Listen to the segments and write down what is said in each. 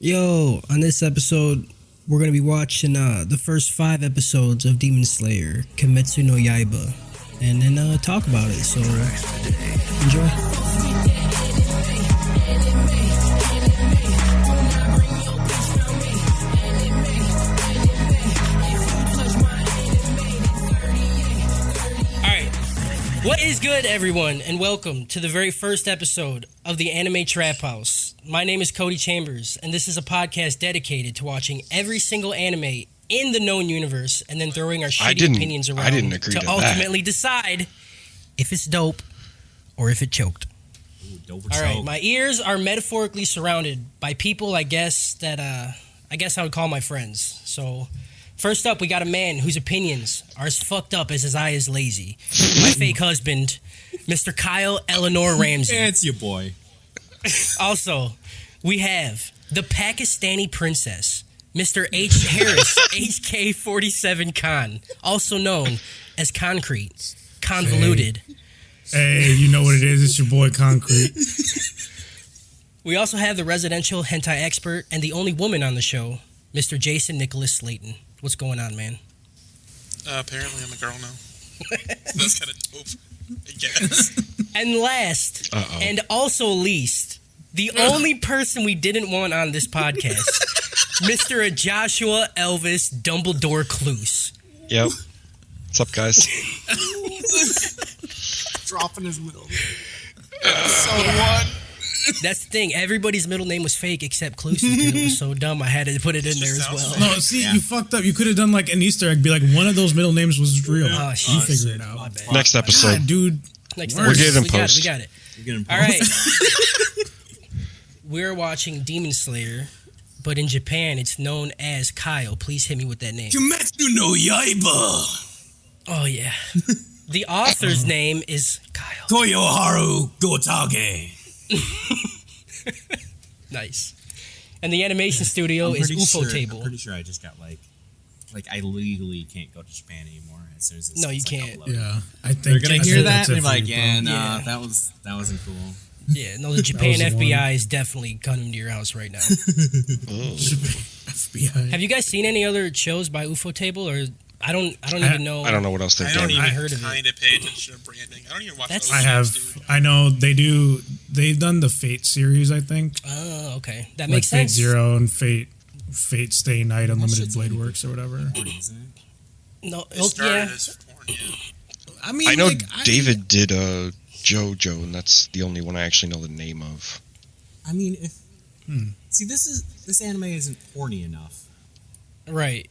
Yo, on this episode, we're going to be watching the first 5 episodes of Demon Slayer, Kimetsu no Yaiba, and then talk about it, so enjoy. What is good, everyone, and welcome to the very first episode of the Anime Trap House. My name is Cody Chambers, and this is a podcast dedicated to watching every single anime in the known universe and then throwing our shitty opinions around to ultimately decide if it's dope or if it choked. All right, my ears are metaphorically surrounded by people, I guess I would call my friends. So, first up, we got a man whose opinions are as fucked up as his eye is lazy. My fake husband, Mr. Kyle Eleanor Ramsey. Yeah, it's your boy. Also, we have the Pakistani princess, Mr. H. Harris, HK47 Khan, also known as Concrete, Convoluted. Hey, you know what it is. It's your boy Concrete. We also have the residential hentai expert and the only woman on the show, Mr. Jason Nicholas Slayton. What's going on, man? Apparently I'm a girl now. That's kind of dope, I guess. And last, and also least, the only person we didn't want on this podcast, Mr. Joshua Elvis Dumbledore Cluse. Yep. What's up, guys? Dropping his middle. Episode 1. That's the thing. Everybody's middle name was fake except Cluse's because it was so dumb I had to put it in there as well. No, see, you fucked up. You could have done like an Easter egg. Be like, one of those middle names was real. Oh, shit. You figure it out. Next episode. God, dude. Next We'll get it in post. We got it. All right. We're watching Demon Slayer, but in Japan it's known as Kyle. Please hit me with that name. Kimetsu no Yaiba. Oh, yeah. The author's name is Kyle. Toyoharu Gotage. Nice. And the animation studio is UFO Table. I'm pretty sure I just got like I legally can't go to Japan anymore as soon as this. No, you can't. Yeah, I think they're gonna hear that and and they're like, that wasn't cool. Yeah, no, the Japan FBI is definitely coming to your house right now. FBI. Have you guys seen any other shows by UFO Table, or I don't even know. I don't know what else they've I done. don't even heard of it. kind of pay attention to branding. I don't even watch those I have. shows, dude. I know they do. They've done the Fate series, I think. Oh, okay, that Like makes Fate sense. Zero and Fate Stay Night Unlimited Blade Works or whatever. No, It started yeah. as porn, yeah. I mean, I know like, David did JoJo, and that's the only one I actually know the name of. I mean, see, this anime isn't horny enough. Right.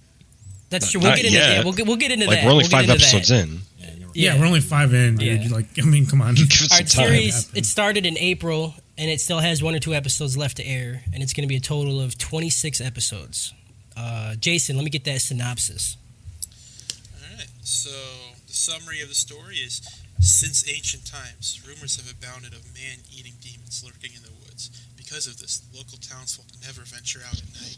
That's true. Not We'll get into yet. that. We'll get into Like, that. we're only We'll get 5 into episodes that. in. Yeah, we're only 5 in, dude. Yeah. Like, I mean, come on. Give it Our some time. series, it started in April, and it still has 1 or 2 episodes left to air, and it's going to be a total of 26 episodes. Jason, let me get that synopsis. Alright, so the summary of the story is, since ancient times, rumors have abounded of man-eating demons lurking in the woods. Because of this, local townsfolk never venture out at night.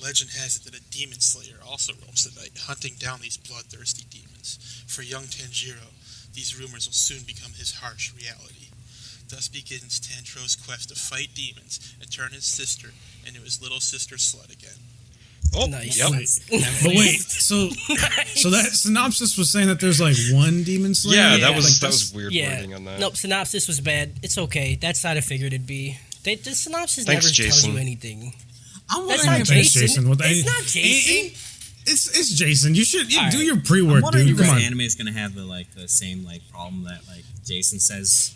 Legend has it that a demon slayer also roams the night, hunting down these bloodthirsty demons. For young Tanjiro, these rumors will soon become his harsh reality. Thus begins Tanjiro's quest to fight demons and turn his sister into his little sister slut again. Oh, Nice. yep. But wait, so that synopsis was saying that there's like one demon slayer? Yeah, Yeah. that was Like, weird Yeah. wording on that. Nope, synopsis was bad. It's okay. That's how I figured it'd be. The synopsis Thanks, never tells Jason. you anything. I'm That's wondering not if Thanks, Jason. Well, It's not Jason. It's Jason. You should do All right. your I'm pre-work, wondering dude. if Come this on. anime is gonna have the same problem that like Jason says.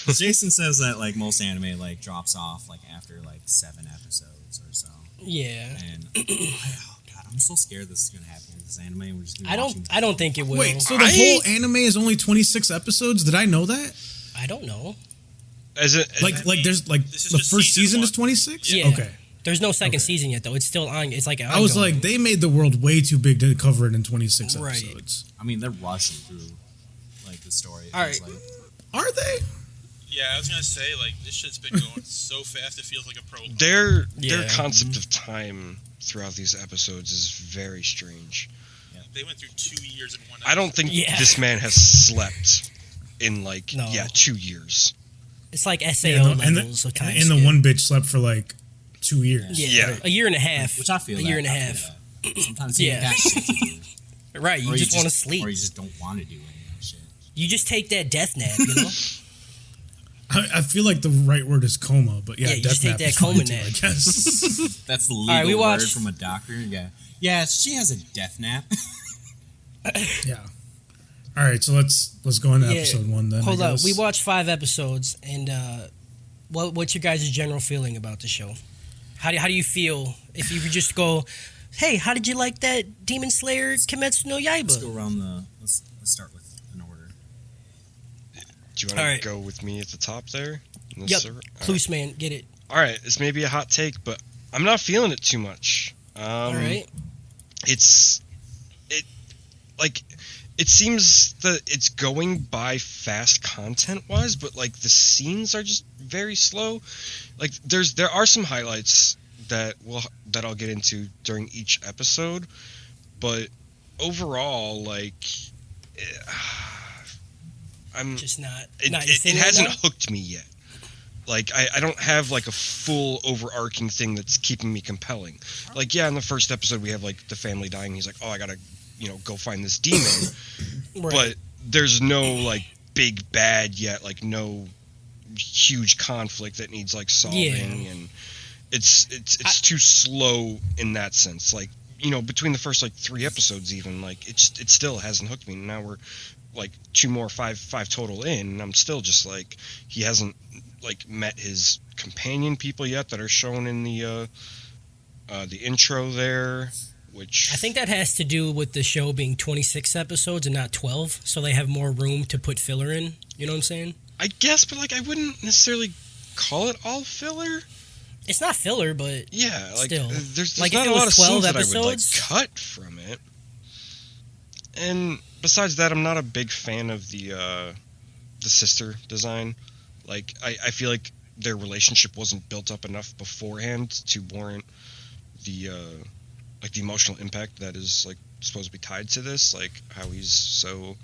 Jason says that like most anime like drops off like after like 7 episodes or so. Yeah. And oh god, I'm so scared this is gonna happen with this anime. We're just gonna I don't think it will. Wait, so the whole anime is only 26 episodes? Did I know that? I don't know. As it, Like there's like This is the just first season season is one. 26? Yeah. Okay. There's no second season yet, though. It's still on. It's like I was ongoing. like, they made the world way too big to cover it in 26 Right. episodes. I mean, they're rushing through like the story. All It's right. like, Are they? Yeah, I was gonna say, like, this shit's been going so fast it feels like a prologue. their Yeah. concept of time throughout these episodes is very strange. They went through 2 years in one. I don't think Yeah. this man has slept in like No. 2 years. It's like SAO Yeah, no, and levels of time. and the skip. one bitch slept for like 2 years. Yeah. A year and a half. Which I feel a year and a half. Sometimes you got shit to do. Right, you just want to sleep. Or you just don't want to do any of that shit. You just take that death nap, you know? I feel like the right word is coma, but yeah, Yeah, you death just take nap that is fine coma too, nap. I guess. That's the legal right, we word watched- from a doctor. Yeah. Yeah, she has a death nap. Yeah. All right, so let's go into episode 1 then. Hold I up. guess. We watched 5 episodes, and what's your guys' general feeling about the show? How do you feel if you would just go, hey, how did you like that Demon Slayer Kimetsu no Let's go Yaiba? around the. Let's start with an order. Do you want All to right. go with me at the top there? In the Yep. server? Clues, man, get it. All right, this may be a hot take, but I'm not feeling it too much. All right. It seems that it's going by fast content wise, but like the scenes are just very slow. Like there are some highlights that I'll get into during each episode, but overall, like I'm Just not. it not your thing right hasn't now? hooked me yet. Like I don't have like a full overarching thing that's keeping me compelling. Like in the first episode we have like the family dying. He's like, oh, I gotta go find this demon. Right. But there's no like big bad yet. Like no huge conflict that needs like solving, and it's too slow in that sense. Like between the first like 3 episodes even, like it still hasn't hooked me. Now we're like 2 more, 5 total in, and I'm still just like he hasn't like met his companion people yet that are shown in the intro there, which I think that has to do with the show being 26 episodes and not 12, so they have more room to put filler in. You know what I'm saying? I guess, but like I wouldn't necessarily call it all filler. It's not filler, but Yeah, like still. there's Like, not if a it lot was of 12 scenes that I would like episodes- cut from it. And besides that, I'm not a big fan of the sister design. Like I feel like their relationship wasn't built up enough beforehand to warrant the the emotional impact that is like supposed to be tied to this. Like how he's so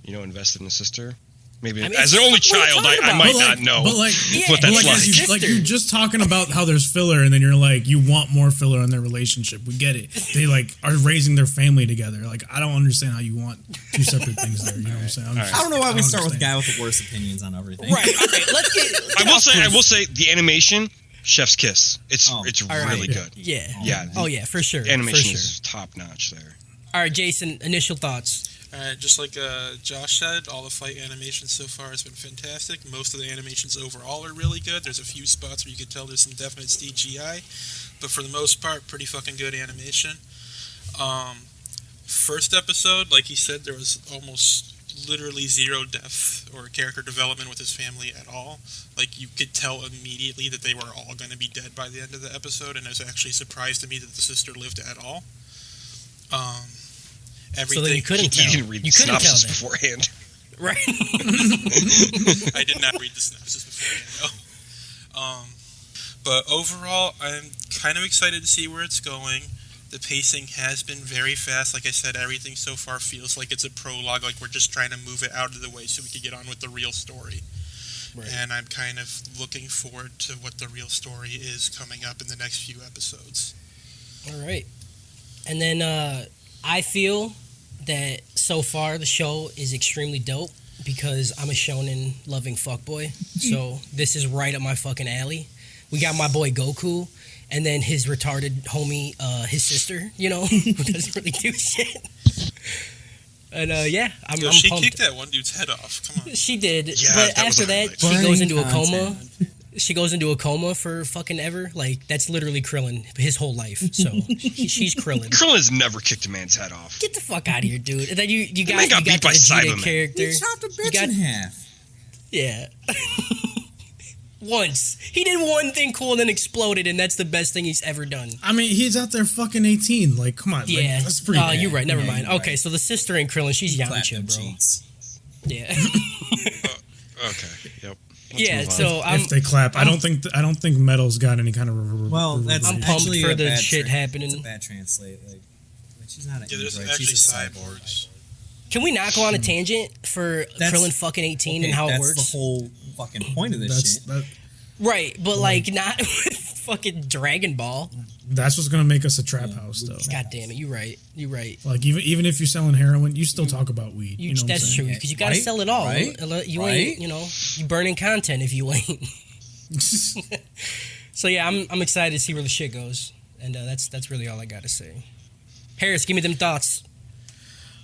invested in his sister. Maybe I mean, as an only what are you child, talking I about? might But, like- not know but, like- what Yeah, that's but, like. like, You're just talking about how there's filler, and then you're like, you want more filler in their relationship. We get it. They like are raising their family together. Like, I don't understand how you want 2 separate things there. You know what I'm saying? I don't know why we start with the understand. guy with the worst opinions on everything. right. Okay, let's get. I will say the animation, chef's kiss. It's Oh, it's all right. really good. Yeah. Yeah. Oh yeah, for sure. Animation for sure. is top notch there. All right, Jason. Initial thoughts. Just like Josh said, all the fight animation so far has been fantastic. Most of the animations overall are really good. There's a few spots where you can tell there's some definite CGI, but for the most part, pretty fucking good animation. First episode, like he said, there was almost literally zero depth or character development with his family at all. Like, you could tell immediately that they were all going to be dead by the end of the episode, and it was actually a surprise to me that the sister lived at all. So then you couldn't You tell. didn't read the You couldn't tell synopsis that. beforehand. Right. I did not read the synopsis beforehand, no. But overall, I'm kind of excited to see where it's going. The pacing has been very fast. Like I said, everything so far feels like it's a prologue, like we're just trying to move it out of the way so we can get on with the real story. Right. And I'm kind of looking forward to what the real story is coming up in the next few episodes. All right. And then I feel that so far the show is extremely dope because I'm a shonen loving fuckboy. So this is right up my fucking alley. We got my boy Goku and then his retarded homie, his sister, who doesn't really do shit. And I'm She pumped. kicked that one dude's head off. Come on. She did, Yeah, but that was after a that, highlight. she goes Burning into a coma. content. She goes into a coma for fucking ever. Like, that's literally Krillin, his whole life. So she's Krillin. Krillin has never kicked a man's head off. Get the fuck out of here, dude. And then you man got got the beat by Vegeta Cyberman. character. He chopped a You bitch got- in half. Yeah. Once. He did one thing cool and then exploded, and that's the best thing he's ever done. I mean, he's out there fucking 18. Like, come on. Yeah. Like, that's pretty bad. You're right. Never Yeah, mind. you're Okay, right. so the sister in Krillin, she's Clap Yamcha, them bro. cheeks. Yeah. Okay, yep. Let's Yeah, move on. so If they clap, I don't think Metal's got any kind of. Well, that's I'm pumped actually for a the bad shit happening. It's a bad translate. Like she's not an Yeah, there's android. actually She's a cyborg. cyborgs. Can we not go on a tangent for That's- Krillin fucking 18 and Okay, how it that's works? the whole fucking point of this That's shit. that. Right, but like not with Fucking Dragon Ball. That's what's gonna make us a trap house, though. God damn it, you're right. You're right. Like even if you're selling heroin, you still talk about weed. You know what I'm That's saying? true because you gotta Right? sell it all. Right? You ain't, you burning content if you ain't. So yeah, I'm excited to see where the shit goes, and that's really all I gotta say. Harris, give me them thoughts.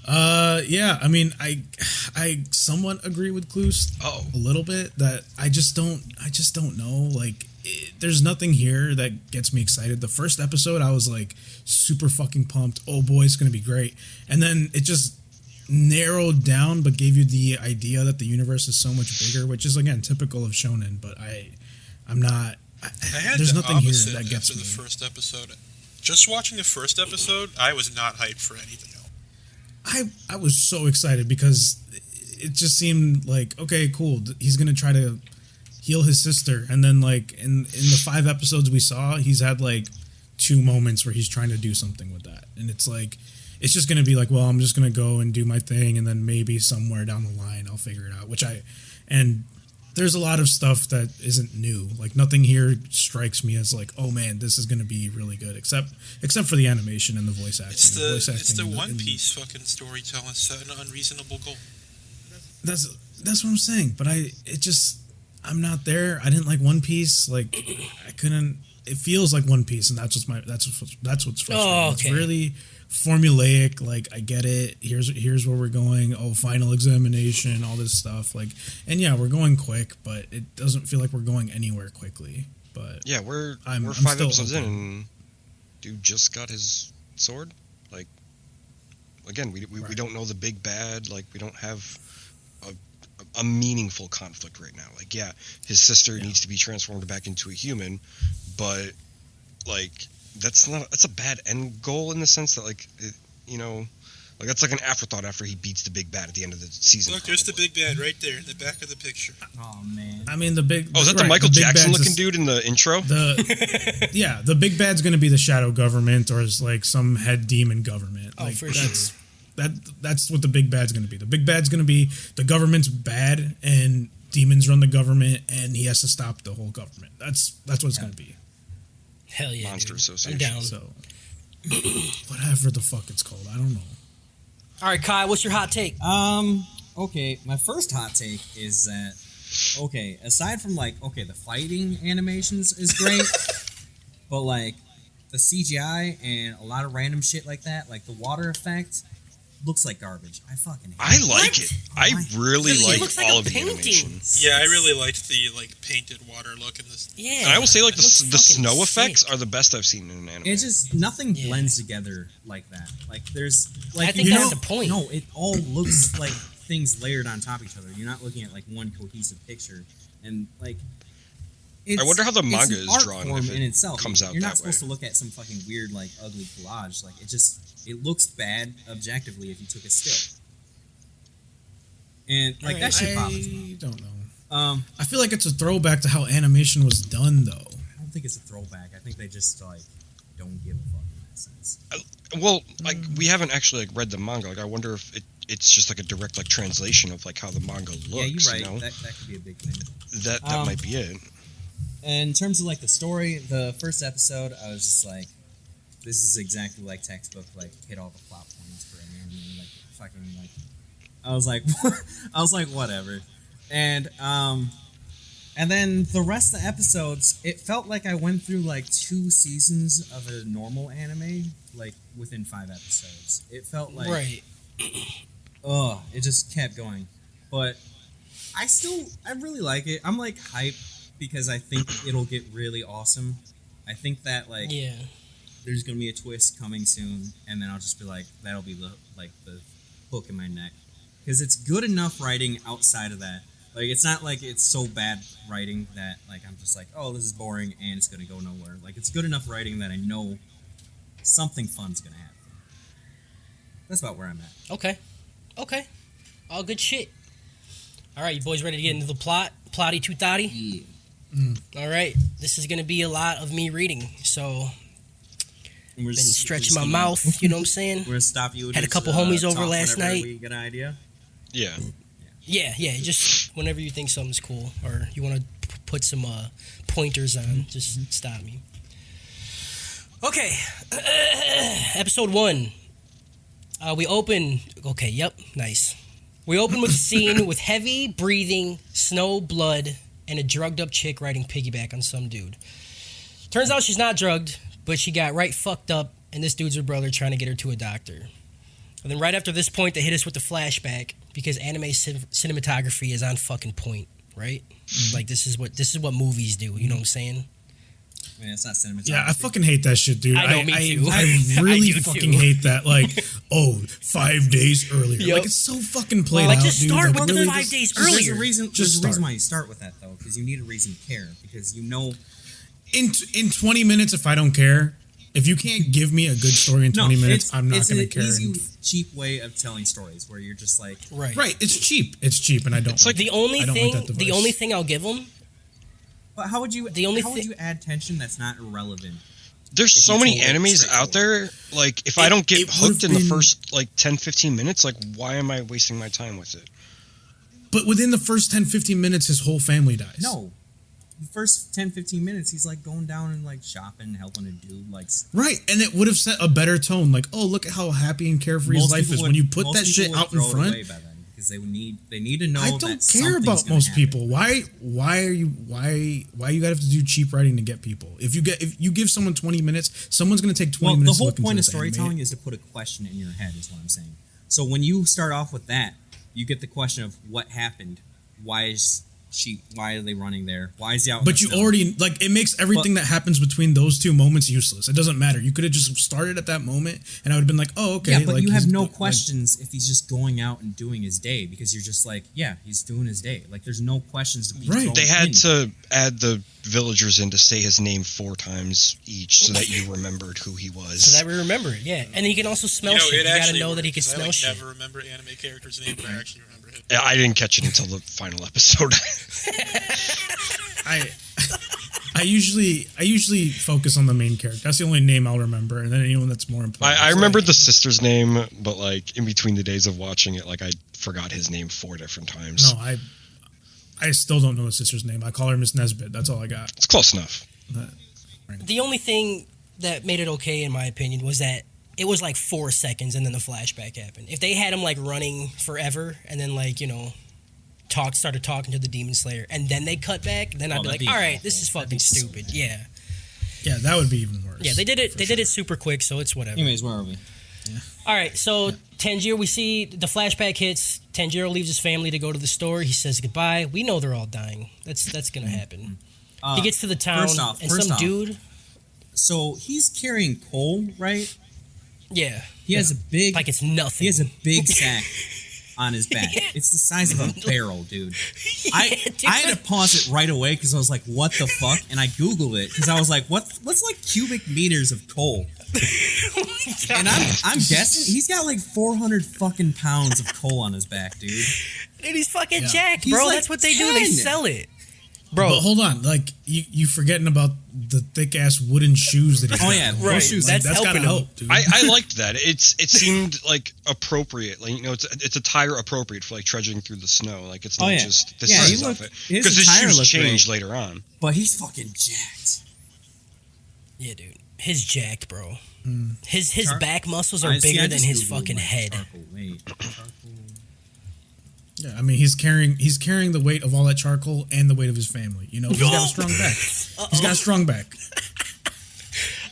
Yeah, I mean, I somewhat agree with Clues a little bit that I just don't know. Like, there's nothing here that gets me excited. The first episode, I was like super fucking pumped. Oh boy, it's gonna be great. And then it just narrowed down, but gave you the idea that the universe is so much bigger, which is again typical of shonen. But I'm not. I had There's the nothing here opposite that gets after me. the first episode. Just watching the first episode, I was not hyped for anything else. I was so excited because it just seemed like, okay, cool. He's gonna try to heal his sister, and then like in the 5 episodes we saw, he's had like 2 moments where he's trying to do something with that, and it's like it's just gonna be like, well, I'm just gonna go and do my thing, and then maybe somewhere down the line I'll figure it out. And there's a lot of stuff that isn't new. Like nothing here strikes me as like, oh man, this is gonna be really good, except for the animation and the voice acting. It's the One Piece fucking storytelling set an unreasonable goal. That's what I'm saying. But I'm not there. I didn't like One Piece. Like I couldn't. It feels like One Piece, and that's what's frustrating. Oh, okay. It's really formulaic. Like I get it. Here's where we're going. Oh, final examination, all this stuff. Like, and yeah, we're going quick, but it doesn't feel like we're going anywhere quickly. But Yeah, we're I'm 5 still episodes in, open. and dude just got his sword. Like, again, we Right. don't know the big bad. Like, we don't have a meaningful conflict right now. Like, yeah, his sister needs to be transformed back into a human, but like that's a bad end goal in the sense that like like that's like an afterthought after he beats the big bad at the end of the season. Look, there's the probably. big bad right there in the back of the picture. Oh man. I mean, the big. Oh, is that the right, Michael big Jackson bad's looking dude in the intro? The big bad's going to be the shadow government or is like some head demon government. Oh, Like, for sure. That's what the big bad's going to be. The big bad's going to be the government's bad and demons run the government and he has to stop the whole government. That's what it's going to be. Hell yeah, Monster dude. Association. I'm down. So whatever the fuck it's called, I don't know. All right, Kai, what's your hot take? Okay, my first hot take is that, okay, aside from like, okay, the fighting animations is great, but like the CGI and a lot of random shit like that, like the water effect, looks like garbage. I fucking hate I it. like it. I really It like looks like all a of the painting. animation. Yeah, I really liked the like painted water look in this. Yeah. And I will say, like, it looks the fucking snow effects sick. are the best I've seen in an anime. It just, nothing Yeah. blends together like that. Like there's, like I think you that's know- the point. No, it all looks like things layered on top of each other. You're not looking at like one cohesive picture, and like. I wonder how the it's manga an is art drawn form if it in itself. comes out You're not that supposed way. to look at some fucking weird, like ugly collage. Like it looks bad objectively if you took a still. And like that shit bothers me. I don't know. I I feel like it's a throwback to how animation was done, though. don't think it's a throwback. I think they just like don't give a fuck in that sense. Well, like we haven't actually like read the manga. Like I wonder if it's just like a direct like translation of like how the manga looks. Yeah, you're right. You know? That could be a big thing. That might be it. And in terms of like the story, the first episode, I was just like, this is exactly like textbook, like hit all the plot points for an anime, like fucking like. I was like, whatever, and then the rest of the episodes, it felt like I went through like 2 seasons of a normal anime, like within 5 episodes. It felt like, Right. it just kept going, but I really like it. I'm like hype because I think it'll get really awesome. I think that like Yeah. there's gonna be a twist coming soon, and then I'll just be like, that'll be the hook in my neck, because it's good enough writing outside of that. Like it's not like it's so bad writing that like I'm just like, oh, this is boring and it's gonna go nowhere. Like it's good enough writing that I know something fun's gonna happen. That's about where I'm at. Okay. All good shit. All right, you boys ready to get into the plot? Plotty two thotty? Yeah. All right. This is going to be a lot of me reading. So, And we're been just- stretching we're my just mouth, you know what I'm saying? We're gonna stop you. and Had a just, couple homies over talk last whenever night. We get an idea. Yeah. Yeah, just whenever you think something's cool or you want to put some pointers on, just stop me. Okay, episode 1. We open. Okay, yep, nice. We open with a scene with heavy breathing, snow, blood, and a drugged up chick riding piggyback on some dude. Turns out she's not drugged, but she got right fucked up, and this dude's her brother trying to get her to a doctor. And then right after this point, they hit us with the flashback because anime cinematography is on fucking point, right? Like this is what movies do. You know what I'm saying? I mean, it's not cinematography. Yeah, I fucking hate that shit, dude. I know, me too. I really I do fucking too. hate that. Like, 5 days earlier. Yep. Like, it's so fucking played Like, out, just dude. start Like, with the really 5 just- days There's earlier. a reason. Just There's a reason start. why you start with that though, because you need a reason to care. Because you know, In 20 minutes, if I don't care, if you can't give me a good story in 20 minutes, I'm not going to care. It's an easy, cheap way of telling stories where you're just like, Right. It's cheap, and I don't. It's like The only I don't thing, like that the device. only thing I'll give them. but how would you? The only how would thi- you add tension that's not irrelevant? There's If so you many told it animes out there. Like, if I don't get hooked in the first, like, 10, 15 minutes, like, why am I wasting my time with it? But within the first 10, 15 minutes, his whole family dies. No. The first 10, 15 minutes, he's like going down and like shopping, helping a dude. Like, Right, and it would have set a better tone. Like, oh, look at how happy and carefree his most life people is. would- When you put most that people shit would out in throw it front, away by then, because they need to know. I don't that care something's about gonna most happen. people. Why you gotta have to do cheap writing to get people? If you give someone 20 minutes, someone's gonna take 20 Well, the minutes. whole to look point of into this anime. storytelling is to put a question in your head. Is what I'm saying. So when you start off with that, you get the question of what happened. Why are they running there? Why is he out? But you already like it makes everything that happens between those two moments useless. It doesn't matter. You could have just started at that moment, and I would have been like, "Oh, okay." Yeah, but like, you have he's- no like- questions if he's just going out and doing his day, because you're just like, yeah, he's doing his day. Like, there's no questions to be Right. thrown They had in. to add the villagers in to say his name 4 times each so that you remembered who he was. So that we remember it, yeah. And he can also smell shit. You gotta know that he can works, 'cause smell I shit. never remember anime characters' names, but I actually remember him. Yeah, I didn't catch it until the final episode. I usually focus on the main character. That's the only name I'll remember, and then anyone that's more important. I remembered the sister's name, but like in between the days of watching it, like I forgot his name 4 different times. No, I still don't know his sister's name. I call her Miss Nesbitt. That's all I got. It's close enough. The only thing that made it okay, in my opinion, was that it was like 4 seconds and then the flashback happened. If they had him like running forever and then like, started talking to the Demon Slayer and then they cut back, then I'd be like, that'd be all right, awful. this is That'd fucking be so stupid. bad. Yeah. Yeah, that would be even worse. Yeah, they did it. They did it super quick, so it's whatever. Anyways, where are we? All right, so Tanjiro, we see the flashback hits. Tanjiro leaves his family to go to the store. He says goodbye. We know they're all dying. That's gonna happen. He gets to the town first off- dude. So he's carrying coal, right? Yeah, He has a big, like it's nothing. he has a big sack on his back. It's the size of a barrel, dude. I had to pause it right away because I was like, "What the fuck?" And I googled it because I was like, "What's like cubic meters of coal?" And I'm guessing he's got like 400 fucking pounds of coal on his back, dude. Dude, he's fucking Yeah. jacked, He's bro. like That's what they do. They 10. sell it, bro. But hold on, like you forgetting about the thick ass wooden shoes that he's Oh got. yeah, those Right. shoes. That's That's gotta helping him. help, dude. I liked that. It seemed like appropriate. Like it's attire appropriate for like trudging through the snow. Like it's not yeah. just this Yeah, is he his looked- outfit. his Because his attire shoes looked change great. later on. But he's fucking jacked. Yeah, dude. His jacked, bro. His Char- back muscles I are see, bigger I than just his Googled, fucking like, head. charcoal. Wait, charcoal. Yeah, I mean he's carrying the weight of all that charcoal and the weight of his family. He's got a strong back. He's got a strong back.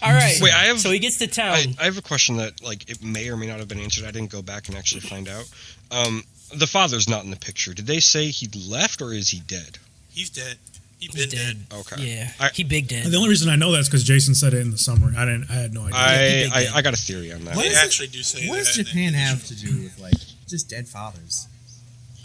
All right. Wait, I have- So he gets to town. I have a question that like it may or may not have been answered. I didn't go back and actually find out. The father's not in the picture. Did they say he left or is he dead? He's dead. He's He's been dead. Okay. Yeah, he big dead. The only reason I know that's because Jason said it in the summary. I had no idea. I got a theory on that. What They is it- actually do say What that. does in the Japan have initial- to do with like just dead fathers?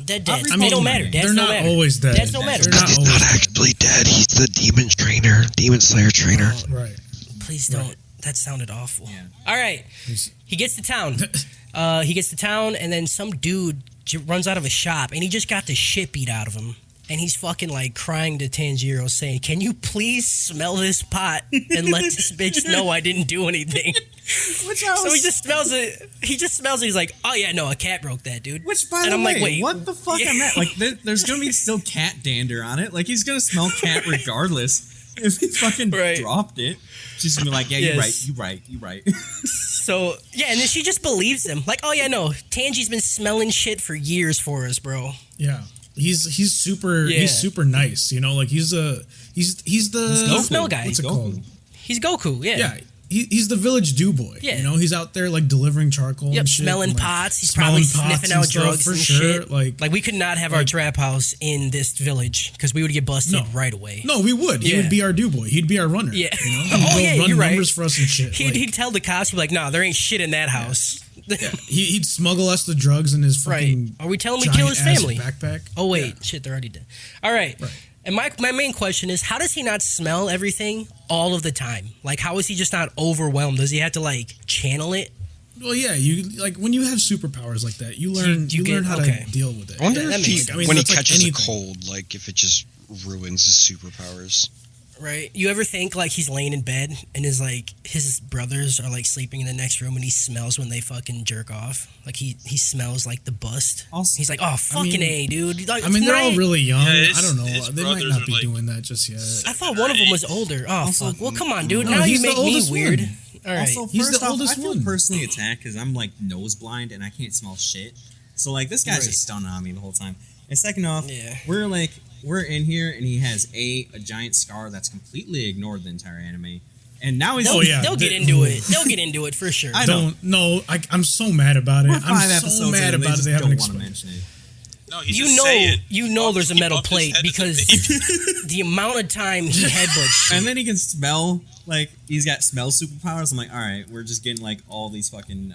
Dead. I They mean, don't matter. Dads They're don't not matter. always dead. Dads don't matter. They're not always actually dead. He's the demon trainer, demon slayer trainer. dead. Right. Please don't. That sounded awful. Yeah. All right. He gets to town. And then some dude runs out of a shop, and he just got the shit beat out of him. And he's fucking like crying to Tanjiro, saying, "Can you please smell this pot and let this bitch know I didn't do anything?" Which I was, So he just smells it. He just smells it. He's like, "Oh yeah, no, a cat broke that, dude." Which, by And the I'm way, like, wait, what the fuck yeah. on that? Like, there's gonna be still cat dander on it. Like, he's gonna smell cat regardless. If he fucking Right. dropped it, she's gonna be like, yeah, Yes. you're right. So, yeah, and then she just believes him. Like, oh, yeah, no, Tangi's been smelling shit for years for us, bro. Yeah. He's super nice, you know, like he's the Goku. Smell guy. What's it He's called? Goku. He's Goku, yeah. Yeah. He's the village do boy. Yeah. You know, he's out there like delivering charcoal Yep, and shit. smelling and, like, pots. He's smelling probably pots sniffing and out stuff, drugs for and sure. shit. Like we could not have our trap house in this village because we would get busted No. right away. no, we would. He Yeah. would be our do boy. He'd be our runner. Yeah. You know? Oh, He'd yeah, go run you're right. numbers for us and shit. He'd tell the cops, he'd be like, nah, there ain't shit in that house. He'd smuggle us the drugs in his Right. fucking Are we telling him we kill his giant-ass family? backpack. Oh, wait. Shit, they're already dead. All right. Right. And my main question is, how does he not smell everything all of the time? Like, how is he just not overwhelmed? Does he have to, like, channel it? Well, yeah, you like when you have superpowers like that, you learn You you learn get- how okay. to deal with it. I wonder Yeah, that if he, makes sense. I mean, when he that's like catches a anything. cold, like if it just ruins his superpowers. Right? You ever think, like, he's laying in bed and his brothers are, like, sleeping in the next room and he smells when they fucking jerk off? Like, he smells like the bust. Also- He's like, oh, fucking mean- A, dude. Like, I mean, they're all tonight- really young. Yeah, I don't know. his They might brothers not are, be like, doing that just yet. I thought one of them was older. Oh, Also- fuck. Well, come on, dude. No, now you he's the make me oldest weird. one. All right. Also, He's first the off, oldest I feel one. personally attacked because I'm like nose blind and I can't smell shit. So like this guy's Right. just stunning on me the whole time. And second off, Yeah. we're in here and he has a giant scar that's completely ignored the entire anime. And now he's Oh, yeah. They'll get into it. They'll get into it for sure. I know. Don't no. I'm so mad about it. We're 5 I'm episodes so mad in, about it. They haven't don't want to explained. mention it. No, he's You just know, saying. you know, there's a He metal bumped his plate head into because the- the amount of time he headbutts shit. And then he can smell, like, he's got smell superpowers. I'm like, all right, we're just getting, like, all these fucking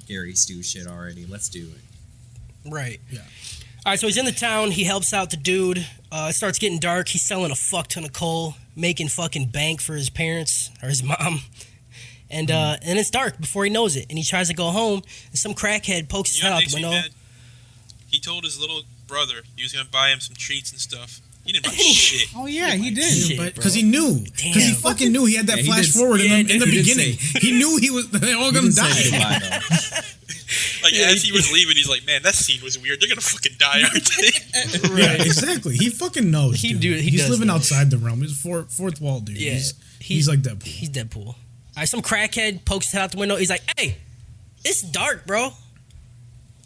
Gary Stu shit already. Let's do it. Right. Yeah. All right, so he's in the town. He helps out the dude. It starts getting dark. He's selling a fuck ton of coal, making fucking bank for his parents or his mom. And it's dark before he knows it. And he tries to go home, and some crackhead pokes his You know head what out makes the me window. mad? He told his little brother he was going to buy him some treats and stuff. He didn't buy shit. Oh, yeah, he did. Shit. Because he knew. Because he Damn. fucking knew he had that Yeah, he flash did- forward in the yeah, in the he did beginning. He knew he was. They're all He gonna didn't say die. goodbye, though. Like, as he was leaving, he's like, man, that scene was weird. They're going to fucking die, aren't they? Yeah, exactly. He fucking knows. He dude. do- he He's does living know. outside the realm. He's fourth wall, dude. Yeah. He's like Deadpool. He's Deadpool. All right, some crackhead pokes his head out the window. He's like, hey, it's dark, bro.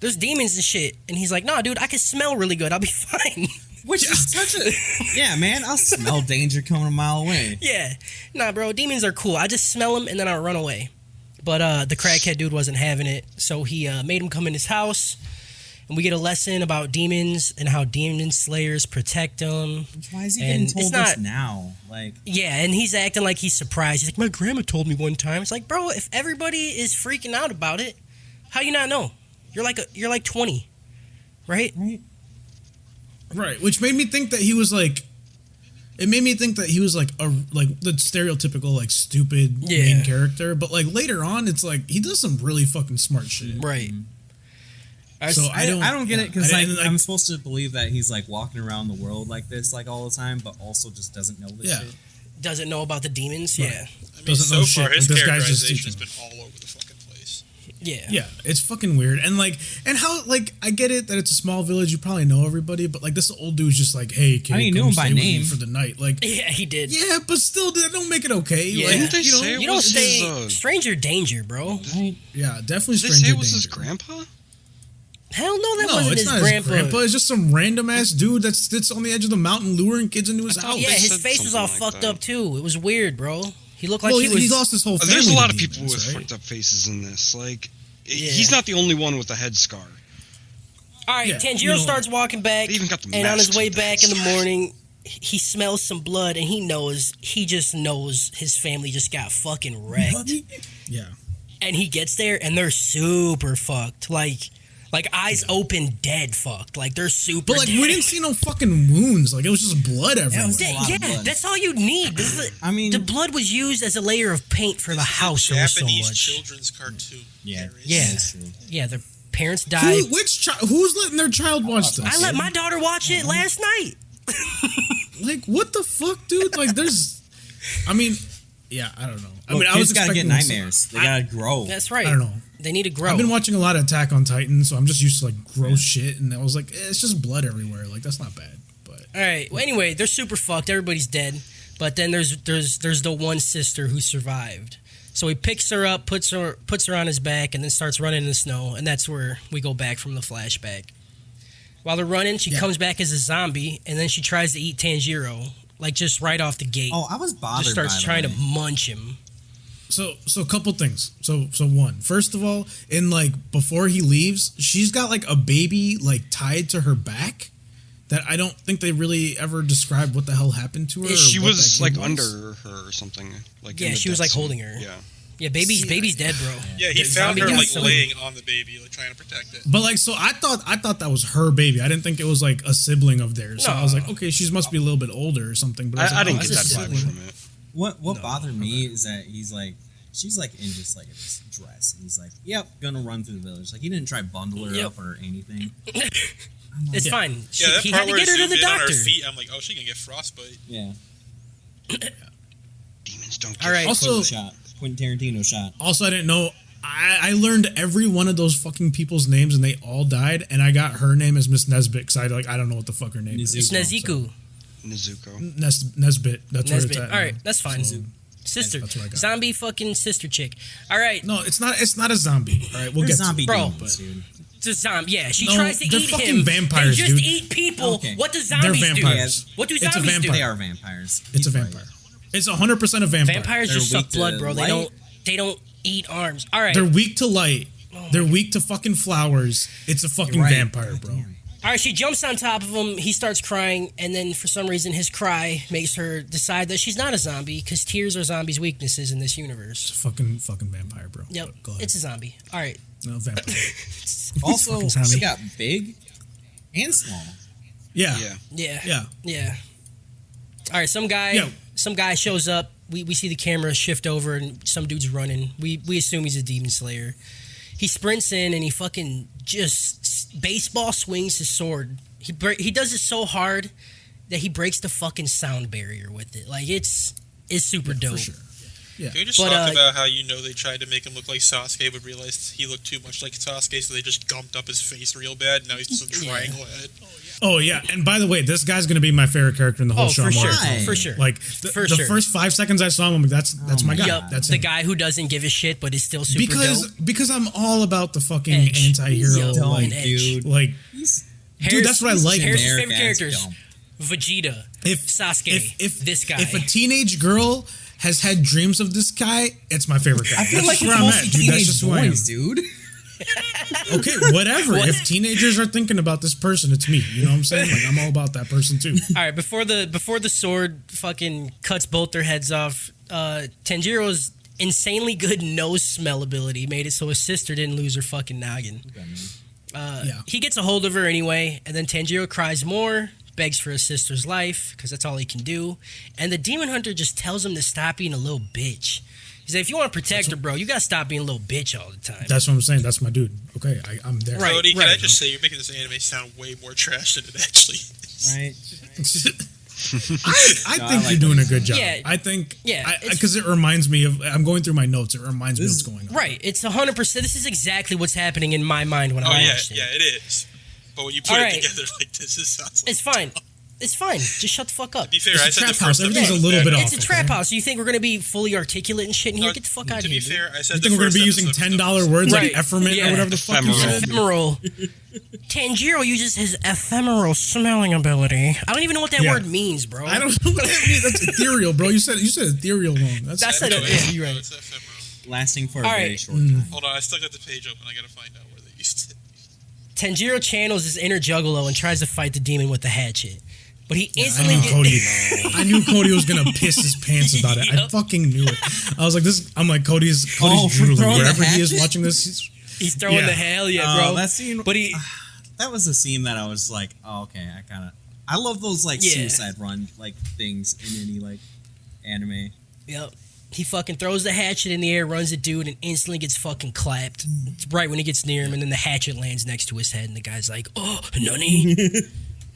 There's demons and shit. And he's like, nah, dude, I can smell really good. I'll be fine. Which is such a... Yeah, man, I'll smell danger coming a mile away. Yeah. Nah, bro, demons are cool. I just smell them and then I run away. But the crackhead dude wasn't having it. So he made him come in his house. And we get a lesson about demons and how demon slayers protect them. Why is he And getting it's told not- this now? Like, Yeah, and he's acting like he's surprised. He's like, my grandma told me one time. It's like, bro, if everybody is freaking out about it, how you not know? You're like 20, right? right? Right, which made me think that he was like. It made me think that he was like the stereotypical like stupid Yeah. main character, but like later on, it's like he does some really fucking smart shit. Right. So I don't get it because I like, didn't, I'm supposed to believe that he's like walking around the world like this like all the time, but also just doesn't know this Yeah. shit. Doesn't know about the demons. Right. Yeah. I mean, Doesn't so know far, shit. his This guy's just characterization has teaching. been all over the fucking place. Yeah. Yeah, it's fucking weird, and how like I get it that it's a small village, you probably know everybody, but like this old dude's just like, hey kid, I mean, he knew come him by stay with me name. for the night, like Yeah, he did. yeah, but still, that don't make it okay. Yeah. Like, Didn't they you know, say it You don't was stay his, stranger danger, bro. Right? yeah, definitely. Did they say stranger it was his danger. grandpa? Hell no, that No, wasn't it's his not grandpa. his grandpa. It's just some random ass dude that sits on the edge of the mountain luring kids into his I thought house. Yeah, they his said face was all something like fucked that. up too. It was weird, bro. He looked like Well, he was. he lost his whole family. There's a lot to of people demons, with right? fucked up faces in this. Like, Yeah. he's not the only one with a head scar. All right, Yeah, Tanjiro you know- starts walking back, They even got the and on his masks way with the back in the heads. morning, he smells some blood, and he just knows his family just got fucking wrecked. Yeah. And he gets there, and they're super fucked, like eyes open, dead fucked, like they're super. But like dead. we didn't see no fucking wounds. Like it was just blood everywhere. was a lot of blood. That's all you need. This is I mean- the blood was used as a layer of paint for the house. There was so Japanese much. children's cartoon. Yeah. There is. Yeah. That's true. Yeah, their parents died. Who's letting their child watch this? I let my daughter watch it last night. Like what the fuck, dude? Like there's, I mean, yeah, I don't know. I Look, mean, I was kids gotta get expecting nightmares. They gotta grow. That's right. I don't know. They need to grow. I've been watching a lot of Attack on Titan, so I'm just used to like gross shit, and I was like, it's just blood everywhere. Like that's not bad, but All right. Well, anyway, they're super fucked. Everybody's dead. But then there's the one sister who survived. So he picks her up, puts her on his back, and then starts running in the snow. And that's where we go back from the flashback. While they're running, she comes back as a zombie, and then she tries to eat Tanjiro, like just right off the gate. Oh, I was bothered. Just starts trying to munch him. So a couple things. So one, first of all, in like before he leaves, she's got like a baby like tied to her back. That I don't think they really ever described what the hell happened to her. Yeah, she was like under her or something. Like she was like holding her. Yeah, baby's dead, bro. Yeah, he found her like laying on the baby, like trying to protect it. But like, so I thought that was her baby. I didn't think it was like a sibling of theirs. So I was like, okay, she must be a little bit older or something. But I didn't get that vibe from it. What bothered me is that she's like in just like this dress, and he's like, "Yep, gonna run through the village." Like he didn't try to bundle her up or anything. It's fine. That he part had to where get her to the zoomed in on her doctor. feet, I'm like, oh, she can get frostbite. Yeah. Demons don't get All right. Also, Quentin Tarantino shot. Also, I didn't know. I learned every one of those fucking people's names, and they all died. And I got her name as Miss Nesbit because I don't know what the fuck her name is. It's Nezuko. Nezuko. Nesbit. That's where it's at. All right, that's fine. Sister, That's what I got. zombie fucking sister chick. All right, No, it's not. It's not a zombie. All right, we'll They're get zombie to it. demons, dude. it's a zombie. Yeah, she No, tries to they're eat fucking him. vampires, they just dude. eat people. Okay. What do They're zombies vampires. do? What do It's a zombies do? vampire. They are vampires. It's He's a right. vampire. It's 100% a vampire. Vampires They're just weak suck blood, to bro. light. They don't eat arms. All right. They're weak to light. They're weak to fucking flowers. It's a fucking You're right. vampire, bro. Damn. All right, she jumps on top of him. He starts crying, and then for some reason, his cry makes her decide that she's not a zombie because tears are zombies' weaknesses in this universe. It's a fucking vampire, bro. Yep, Go ahead. it's a zombie. All right. No, vampire. Also, Fucking zombie. she got big and small. Yeah. Yeah. All right, some guy shows up. We see the camera shift over, and some dude's running. We assume he's a demon slayer. He sprints in, and he fucking just baseball swings his sword. He does it so hard that he breaks the fucking sound barrier with it. Like it's super dope. For sure. Yeah. Can we just talk about how they tried to make him look like Sasuke, but realized he looked too much like Sasuke, so they just gumped up his face real bad. Now he's just a triangle head. Oh yeah, and by the way, this guy's gonna be my favorite character in the whole show. For sure, Why? for sure. Like the first 5 seconds I saw him, I'm like, that's my guy. Yup, That's the him. guy who doesn't give a shit but is still super dope. Because I'm all about the fucking Edge. anti-hero. Yo, Like, dude. like He's dude, that's what I like. Harris's generic favorite ass characters: dumb. Vegeta, If Sasuke, if this guy. if a teenage girl has had dreams of this guy, it's my favorite guy. I feel That's like just it's where I'm mostly at, dude. That's teenage just who I am. boys, dude. Okay, whatever. If teenagers are thinking about this person, it's me. You know what I'm saying? Like I'm all about that person too. All right, before the sword fucking cuts both their heads off, Tanjiro's insanely good nose smell ability made it so his sister didn't lose her fucking noggin. He gets a hold of her anyway, and then Tanjiro cries more, begs for his sister's life because that's all he can do, and the demon hunter just tells him to stop being a little bitch. He's like, if you want to protect her, bro, you gotta stop being a little bitch all the time. That's what I'm saying. That's my dude. Okay, I'm there. Right. Cody, can I just say you're making this anime sound way more trash than it actually is? Right? I No, I think like you're doing a good job. Yeah. I think. Yeah, it's- Because it reminds me of. I'm going through my notes. It reminds me of what's going on. Right, it's 100%. This is exactly what's happening in my mind when Oh I yeah, watched it. yeah, it is. But when you put All it right. together like this, it sounds like It's fine. It's fine. Just shut the fuck up. To be fair, It's I a said the trap house. first Everything's episode a little was bit bad. off. It's a trap house. You think we're gonna be fully articulate and shit in here? No, Get the fuck out of To here. be fair, I said You the think we're gonna first be using episode was $10 words Right. like efferment Yeah. or whatever the fuck you Ephemeral. said? Ephemeral. Tanjiro uses his ephemeral smelling ability. I don't even know what that Yeah. word means, bro. I don't know what that means. That's ethereal, bro. You said ethereal wrong. That's No, it. it's- Yeah, you're right. no, it's ephemeral. Lasting for a All very right. short time. Hold on, I still got the page open. I gotta find out where they used it. Tanjiro channels his inner juggalo and tries to fight the demon with the hatchet. But he I instantly knew Cody. I knew Cody was gonna piss his pants about it. I Yep. fucking knew it. I was like, this. I'm like, Cody's Oh, for drooling. throwing the Wherever he is hatchet? watching this, he's, he's throwing Yeah. the hell yeah, Oh, bro. that scene- But he That was a scene that I was like, oh, okay, I love those like Yeah. suicide run like things in any like anime. Yep. He fucking throws the hatchet in the air, runs at dude, and instantly gets fucking clapped. It's right when he gets near him, and then the hatchet lands next to his head, and the guy's like, "Oh, nani?"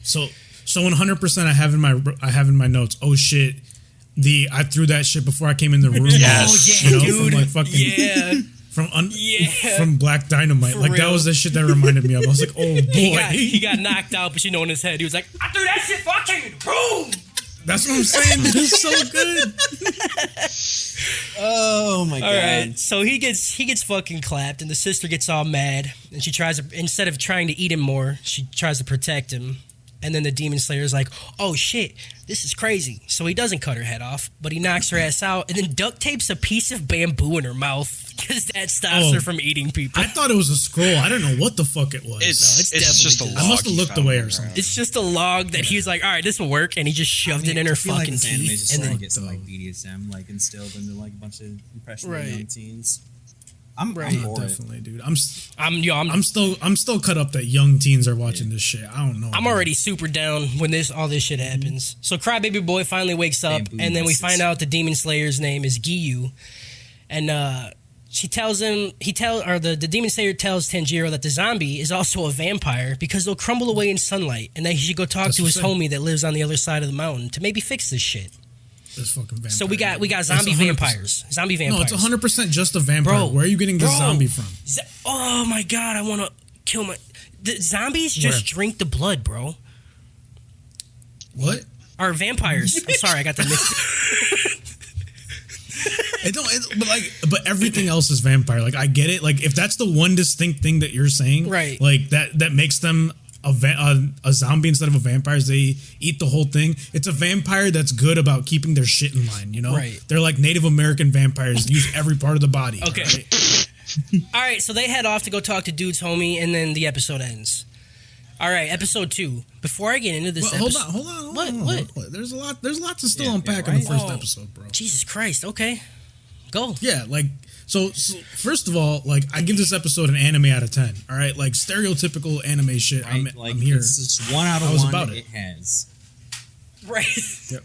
so 100%. I have in my notes. Oh shit. I threw that shit before I came in the room. Yes. Oh yeah, You know, dude. from like fucking Yeah. from from Black Dynamite. For Like that real. was the shit that reminded me of. I was like, oh boy. He got knocked out, but in his head, he was like, "I threw that shit fucking boom." That's what I'm saying. It's so good. Oh my All god. right, so he gets fucking clapped, and the sister gets all mad, and she tries to, instead of trying to eat him more, she tries to protect him. And then the Demon Slayer is like, oh shit, this is crazy. So he doesn't cut her head off, but he knocks her ass out and then duct tapes a piece of bamboo in her mouth because that stops her from eating people. I thought it was a scroll. I don't know what the fuck it was. it's It's just a definitely log. I must have he looked found away or around. something. It's just a log that he was like, all right, this will work. And he just shoved it in her I feel like fucking this anime teeth. just And trying then, to get some like BDSM like instilled into like a bunch of impressionable Right. young teens. I'm Right. for it. Definitely, dude. I'm I'm still cut up that young teens are watching this shit. I don't know. I'm already super down when all this shit happens. So Crybaby Boy finally wakes up, Bamboo and then we muscles. find out the Demon Slayer's name is Giyu, and she tells him the Demon Slayer tells Tanjiro that the zombie is also a vampire because they'll crumble away in sunlight, and that he should go talk That's to what his I'm saying. homie that lives on the other side of the mountain to maybe fix this shit. This fucking vampire. So we got It's zombie 100%. vampires. Zombie vampires. No, it's 100% just a vampire. Bro, Where are you getting this bro. zombie from? Oh my god, I want to kill my. The zombies just Where? drink the blood, bro. What? Or vampires. I'm sorry, I got the mixed. But everything else is vampire. Like I get it. Like if that's the one distinct thing that you're saying, Right. Like that makes them a zombie instead of a vampire. Is they eat the whole thing. It's a vampire that's good about keeping their shit in line. You know, Right. They're like Native American vampires. Use every part of the body. Okay. right? All right, so they head off to go talk to Dude's homie, and then the episode ends. All right, episode 2. Before I get into this Well, episode, hold on. What? There's a lot to still Yeah, unpack yeah, in the right? first Oh. episode, bro. Jesus Christ. Okay, go. Yeah, like so. First of all, like I give this episode an anime out of 10. All right, like stereotypical anime shit. Right? I'm here. It's just 1 out I of was 1 about it it. has. Right. Yep.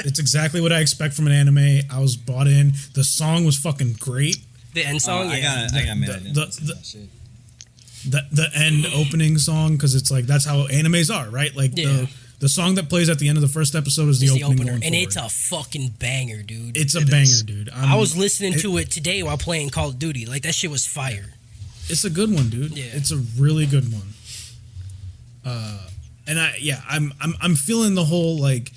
It's exactly what I expect from an anime. I was bought in. The song was fucking great. The end song. I Yeah. got mad. I didn't the- listen to that shit. The end opening song, because it's like that's how animes are, right? Like Yeah. the song that plays at the end of the first episode is the It's opening, opener, going and forward. it's a fucking banger, dude. It's a banger, dude. I was listening to it today while playing Call of Duty. Like that shit was fire. It's a good one, dude. Yeah. It's a really good one. And I'm feeling the whole like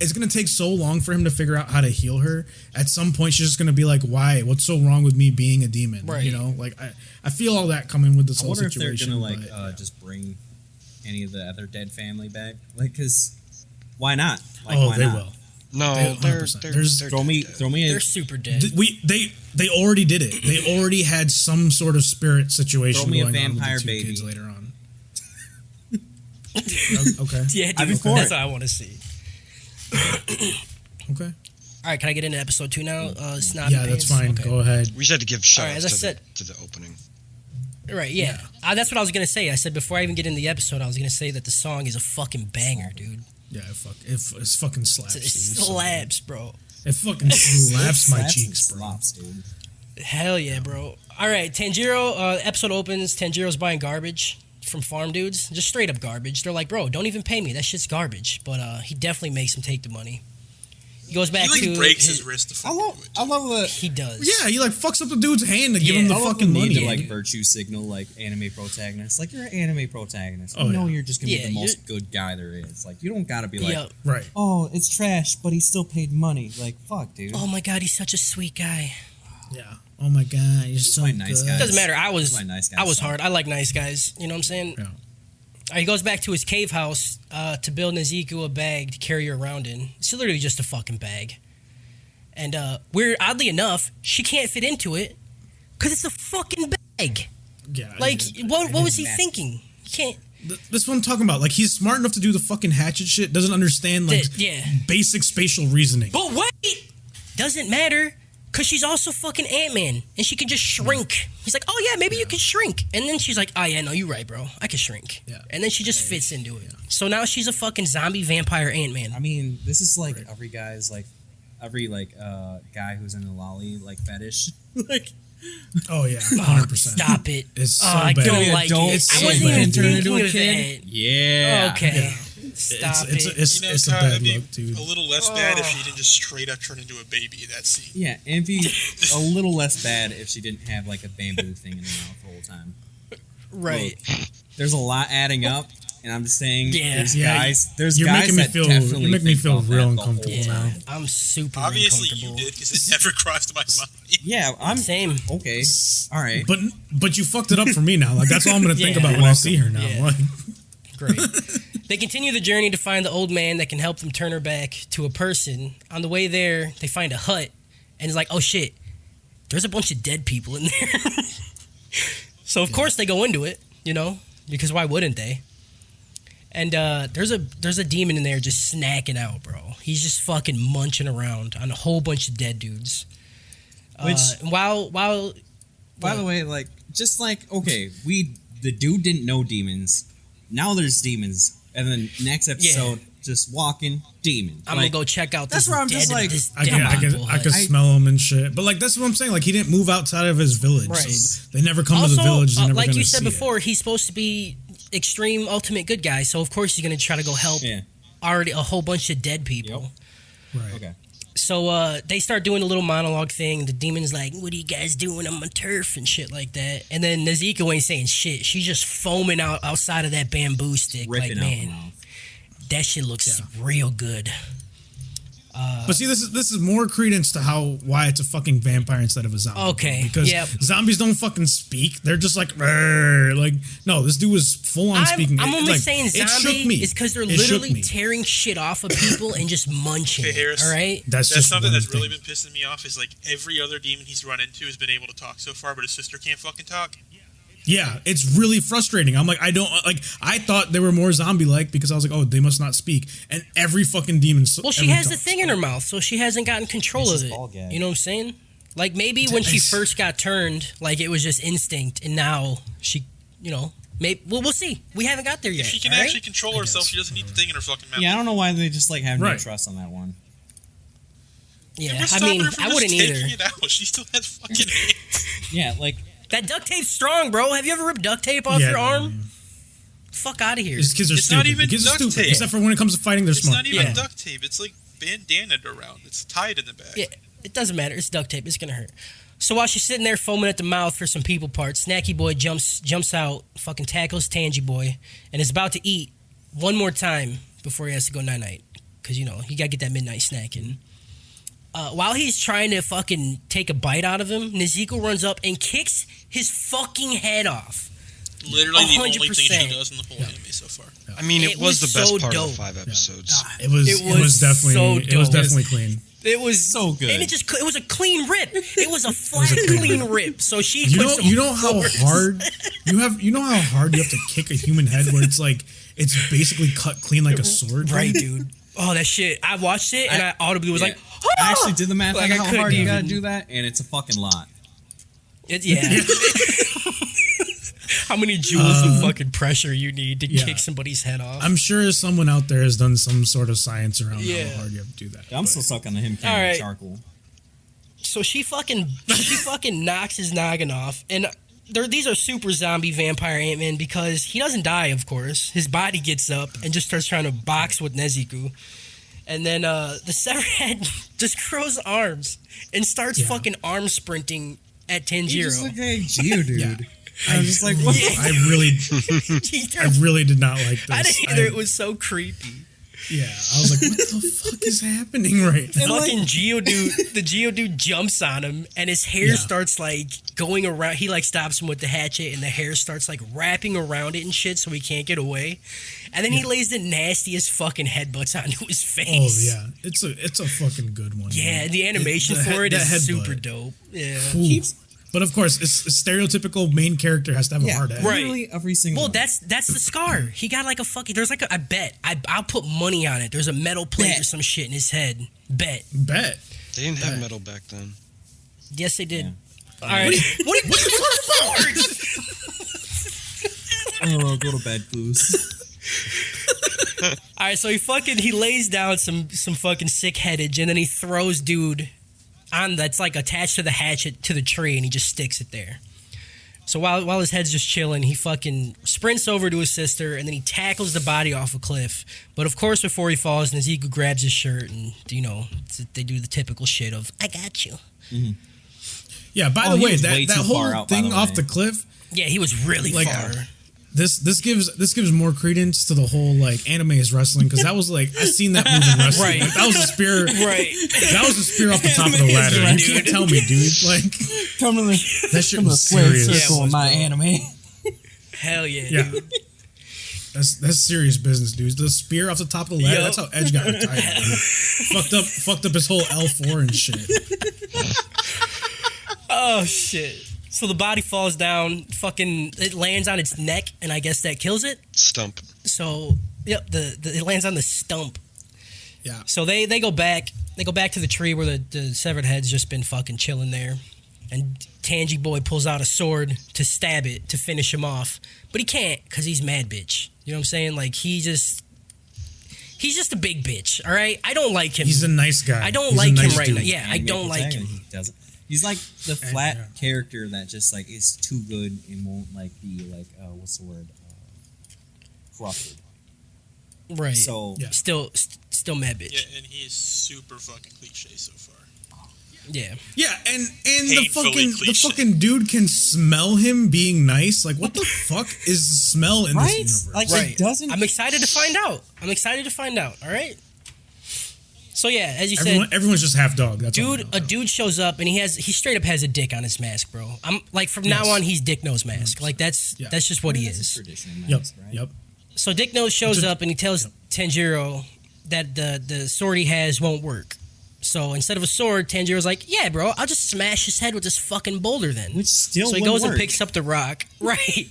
it's gonna take so long for him to figure out how to heal her. At some point, she's just gonna be like, "Why? What's so wrong with me being a demon?" Right. You know, like I feel all that coming with this I whole wonder if situation. they're gonna but- just bring any of the other dead family back, like, cause why not? Like, oh, why they not? will. No, They- they're 100%. they're, There's- they're Throw me They're a super dead. They already did it. They already had some sort of spirit situation Throw me a going on with vampire the two baby. kids later on. Okay. Yeah, I'd be dude, for that's it. what I want to see. Okay. All right, can I get into episode 2 now? Snobby Yeah, that's Pants? fine. Okay. Go ahead. we just had to give shout Alright, outs as I to, said- to the opening. Right, yeah. That's what I was going to say. I said before I even get in the episode, I was going to say that the song is a fucking banger, dude. Yeah, it's fucking slaps. It dude. It's so slaps, bro. good. It fucking slaps my Slaps cheeks, and bro. slops, dude. Hell yeah, bro. All right, Tanjiro, episode opens. Tanjiro's buying garbage from farm dudes. Just straight up garbage. They're like, bro, don't even pay me. That shit's garbage. But he definitely makes him take the money. He goes back He to breaks his wrist to I fucking love do it. I love the He does. Yeah, he like fucks up the dude's hand to give Yeah, him the I love fucking the need money. to like virtue signal like anime protagonists. Like, you're an anime protagonist. Oh, You know yeah. you're just gonna Yeah, be the most good guy there is. Like, you don't gotta be like, Yeah. Right. oh, it's trash, but he still paid money. Like, fuck, dude. Oh my god, he's such a sweet guy. Yeah. Oh my god, you're so why nice good. guys- Doesn't matter. I was That's why nice guys suck. hard. I like nice guys. You know what I'm saying? Yeah. He goes back to his cave house to build Nezuko a bag to carry her around in. It's literally just a fucking bag. And oddly enough, she can't fit into it because it's a fucking bag. Yeah. Like, I- what was he massive. thinking? He can't. This is what I'm talking about. Like, he's smart enough to do the fucking hatchet shit. Doesn't understand like Yeah. basic spatial reasoning. But wait! Doesn't matter because she's also fucking Ant-Man and she can just shrink. He's like, oh yeah, maybe you can shrink. And then she's like, oh yeah, no, you're right, bro. I can shrink. Yeah. And then she just fits into it. So now she's a fucking zombie vampire Ant-Man. I mean, this is like every guy who's in a lolly like fetish. Like, Oh yeah, 100%. Stop it. It's so I bad. don't like Don't it. say I wasn't that. even Turn thinking into a of kid? that. yeah. Okay. Stop It's it. it's You know, it's a Todd, bad it'd be look, dude. a little less bad if she didn't just straight up turn into a baby in that scene. Yeah, and it'd be a little less bad if she didn't have like a bamboo thing in her mouth the whole time. Right. There's a lot adding up, And I'm just saying, Yeah. there's Yeah, guys you're that making me feel. definitely You're making me think feel about real that the whole uncomfortable time. now. I'm super Obviously, you uncomfortable. did because it never crossed my mind. Yeah, I'm Same. okay. All right. But you fucked it up for me now. Like that's all I'm gonna think Yeah. about when I see her now. Yeah. Like, Great. They continue the journey to find the old man that can help them turn her back to a person. On the way there, they find a hut, and it's like, oh shit, there's a bunch of dead people in there. So of course they go into it, because why wouldn't they? And there's a demon in there just snacking out, bro. He's just fucking munching around on a whole bunch of dead dudes. Which, while by the way, like, just like, okay, the dude didn't know demons. Now there's demons. And then next episode, just walking, demon. I'm gonna go check out that's this where I'm just like, I could smell him and shit. But like that's what I'm saying. Like he didn't move outside of his village. Right. So they never come to also, the village. They're never like gonna you said see before, it. he's supposed to be extreme ultimate good guy. So of course he's gonna try to go help already a whole bunch of dead people. Yep. Right. Okay. So they start doing a little monologue thing. The demon's like, "What are you guys doing on my turf?" and shit like that. And then Nezuko ain't saying shit. She's just foaming outside of that bamboo stick. Ripping like, out man, the mouth. that shit looks real good. But see, this is more credence to why it's a fucking vampire instead of a zombie. Okay, Because zombies don't fucking speak. They're just like, "Rrr." Like, no, this dude was full on speaking. I'm only like, saying it shook zombie me. is because they're It shook literally me. tearing shit off of people and just munching. Hey, Harris. All right. That's just something one that's thing. really been pissing me off is like every other demon he's run into has been able to talk so far, but his sister can't fucking talk. Yeah, it's really frustrating. I'm like, I thought they were more zombie-like because I was like, oh, they must not speak. And every fucking demon. Well, she has the thing in her mouth, so she hasn't gotten control It's of just it. ball gag. You know what I'm saying? Like maybe when she first got turned, like it was just instinct, and now she, maybe we'll see. We haven't got there yet. If she can all right? actually control herself, she doesn't need the thing in her fucking mouth. Yeah, I don't know why they just like have no Right. trust on that one. Yeah, We're I stopping mean, her from I just wouldn't taking either. it out. She still has fucking hands. Yeah, like That duct tape's strong, bro. Have you ever ripped duct tape off your arm? Fuck out of here. These kids are It's stupid. not even Kids are duct stupid. tape. Except for when it comes to fighting, they're It's smart. not even Yeah. duct tape. It's like bandanaed around. It's tied in the back. Yeah, it doesn't matter. It's duct tape. It's gonna hurt. So while she's sitting there foaming at the mouth for some people parts, Snacky Boy jumps out, fucking tackles Tangy Boy, and is about to eat one more time before he has to go night-night. Because, he gotta get that midnight snack in. While he's trying to fucking take a bite out of him, Nezuko runs up and kicks his fucking head off. Literally the only thing 100%. she does in the whole anime so far. I mean, it was the best so part dope. of the 5 episodes. It was definitely clean. It was so good. And it was a clean rip. It was a flat, clean rip. So she You know how hard you know how hard you have to kick a human head where it's like it's basically cut clean like a sword. Right, dude. Oh, that shit. I watched it and I audibly was like, I actually did the math Like, on I how couldn't hard you gotta even. do that, and it's a fucking lot. yeah. How many joules of fucking pressure you need to kick somebody's head off? I'm sure someone out there has done some sort of science around Yeah. how hard you have to do that. I'm still stuck on the him All carrying right. charcoal. So she fucking knocks his noggin off, and these are super zombie vampire Ant-Man because he doesn't die, of course. His body gets up and just starts trying to box with Nezuko. And then the severed head just grows arms and starts fucking arm sprinting at You just Tanjiro. look like Geodude. Yeah. I was just like, what the I really did not like this. I didn't either. It was so creepy. Yeah, I was like, what the fuck is happening right now? Fucking Geodude, the Geodude jumps on him, and his hair starts like going around. He like stops him with the hatchet, and the hair starts like wrapping around it and shit, so he can't get away. And then he lays the nastiest fucking headbutts onto his Oh face. yeah, it's a fucking good one. Yeah, man. the animation for it that is headbutt. super dope. Yeah. Ooh. But of course, it's a stereotypical main character has to have a hard head. right. Literally every single Well, one. that's the scar. He got like a fucking. There's like a. I bet. I'll put money on it. There's a metal plate or some shit in his head. Bet. Bet. They didn't have metal back then. Yes, they did. Yeah. All right. What are you Oh, go to bed, Goose. All right, so he lays down some fucking sick headage, and then he throws dude on that's like attached to the hatchet to the tree, and he just sticks it there. So while his head's just chilling, he fucking sprints over to his sister, and then he tackles the body off a cliff. But of course, before he falls, Nezuko grabs his shirt, and they do the typical shit of "I got you." Yeah. By Oh, the he way, was way that too far whole out, by thing the off way. the cliff, Yeah, he was really Like, far. This gives more credence to the whole like anime is wrestling, because that was like I seen that move in wrestling. Right. Like, that was a spear. Right. That was a spear off the top of the ladder. You can't tell me, dude. Like Come to the that shit come to the was square serious. circle in my anime. Hell yeah, Yeah. dude. That's serious business, dude. The spear off the top of the ladder. Yo. That's how Edge got retired. fucked up his whole L4 and shit. Oh shit. So the body falls down, fucking it lands on its neck, and I guess that kills it. Stump. So yep, it lands on the stump. Yeah. So they go back to the tree where the severed head's just been fucking chilling there. And Tangy Boy pulls out a sword to stab it to finish him off. But he can't because he's mad bitch. You know what I'm saying? Like he's just a big bitch, all right? I don't like him. He's a nice guy. I don't He's a like nice him right dude. now. Yeah, I don't like him. He doesn't. He's like the flat yeah. character that just like is too good and won't like be like what's the word corrupted. Right. So Yeah. Still mad bitch. Yeah, and he is super fucking cliche so far. Yeah. Yeah, and the Painfully cliche. fucking dude can smell him being nice. Like, what the fuck is the smell in right, this universe? like Right. it doesn't. I'm excited to find out. All right. So yeah, as you said, Everyone's just half dog. That's all I dude, know. a dude shows up and he straight up has a dick on his mask, bro. I'm like from now on he's Dick Nose Mask. Like that's Yeah. just what he That's a is. traditional Yep. mask, right? Yep. So Dick Nose shows It's a- up and he tells Tanjiro that the sword he has won't work. So instead of a sword, Tanjiro's like, "Yeah, bro, I'll just smash his head with this fucking boulder then." Which still So he wouldn't goes and work. picks up the rock. Right.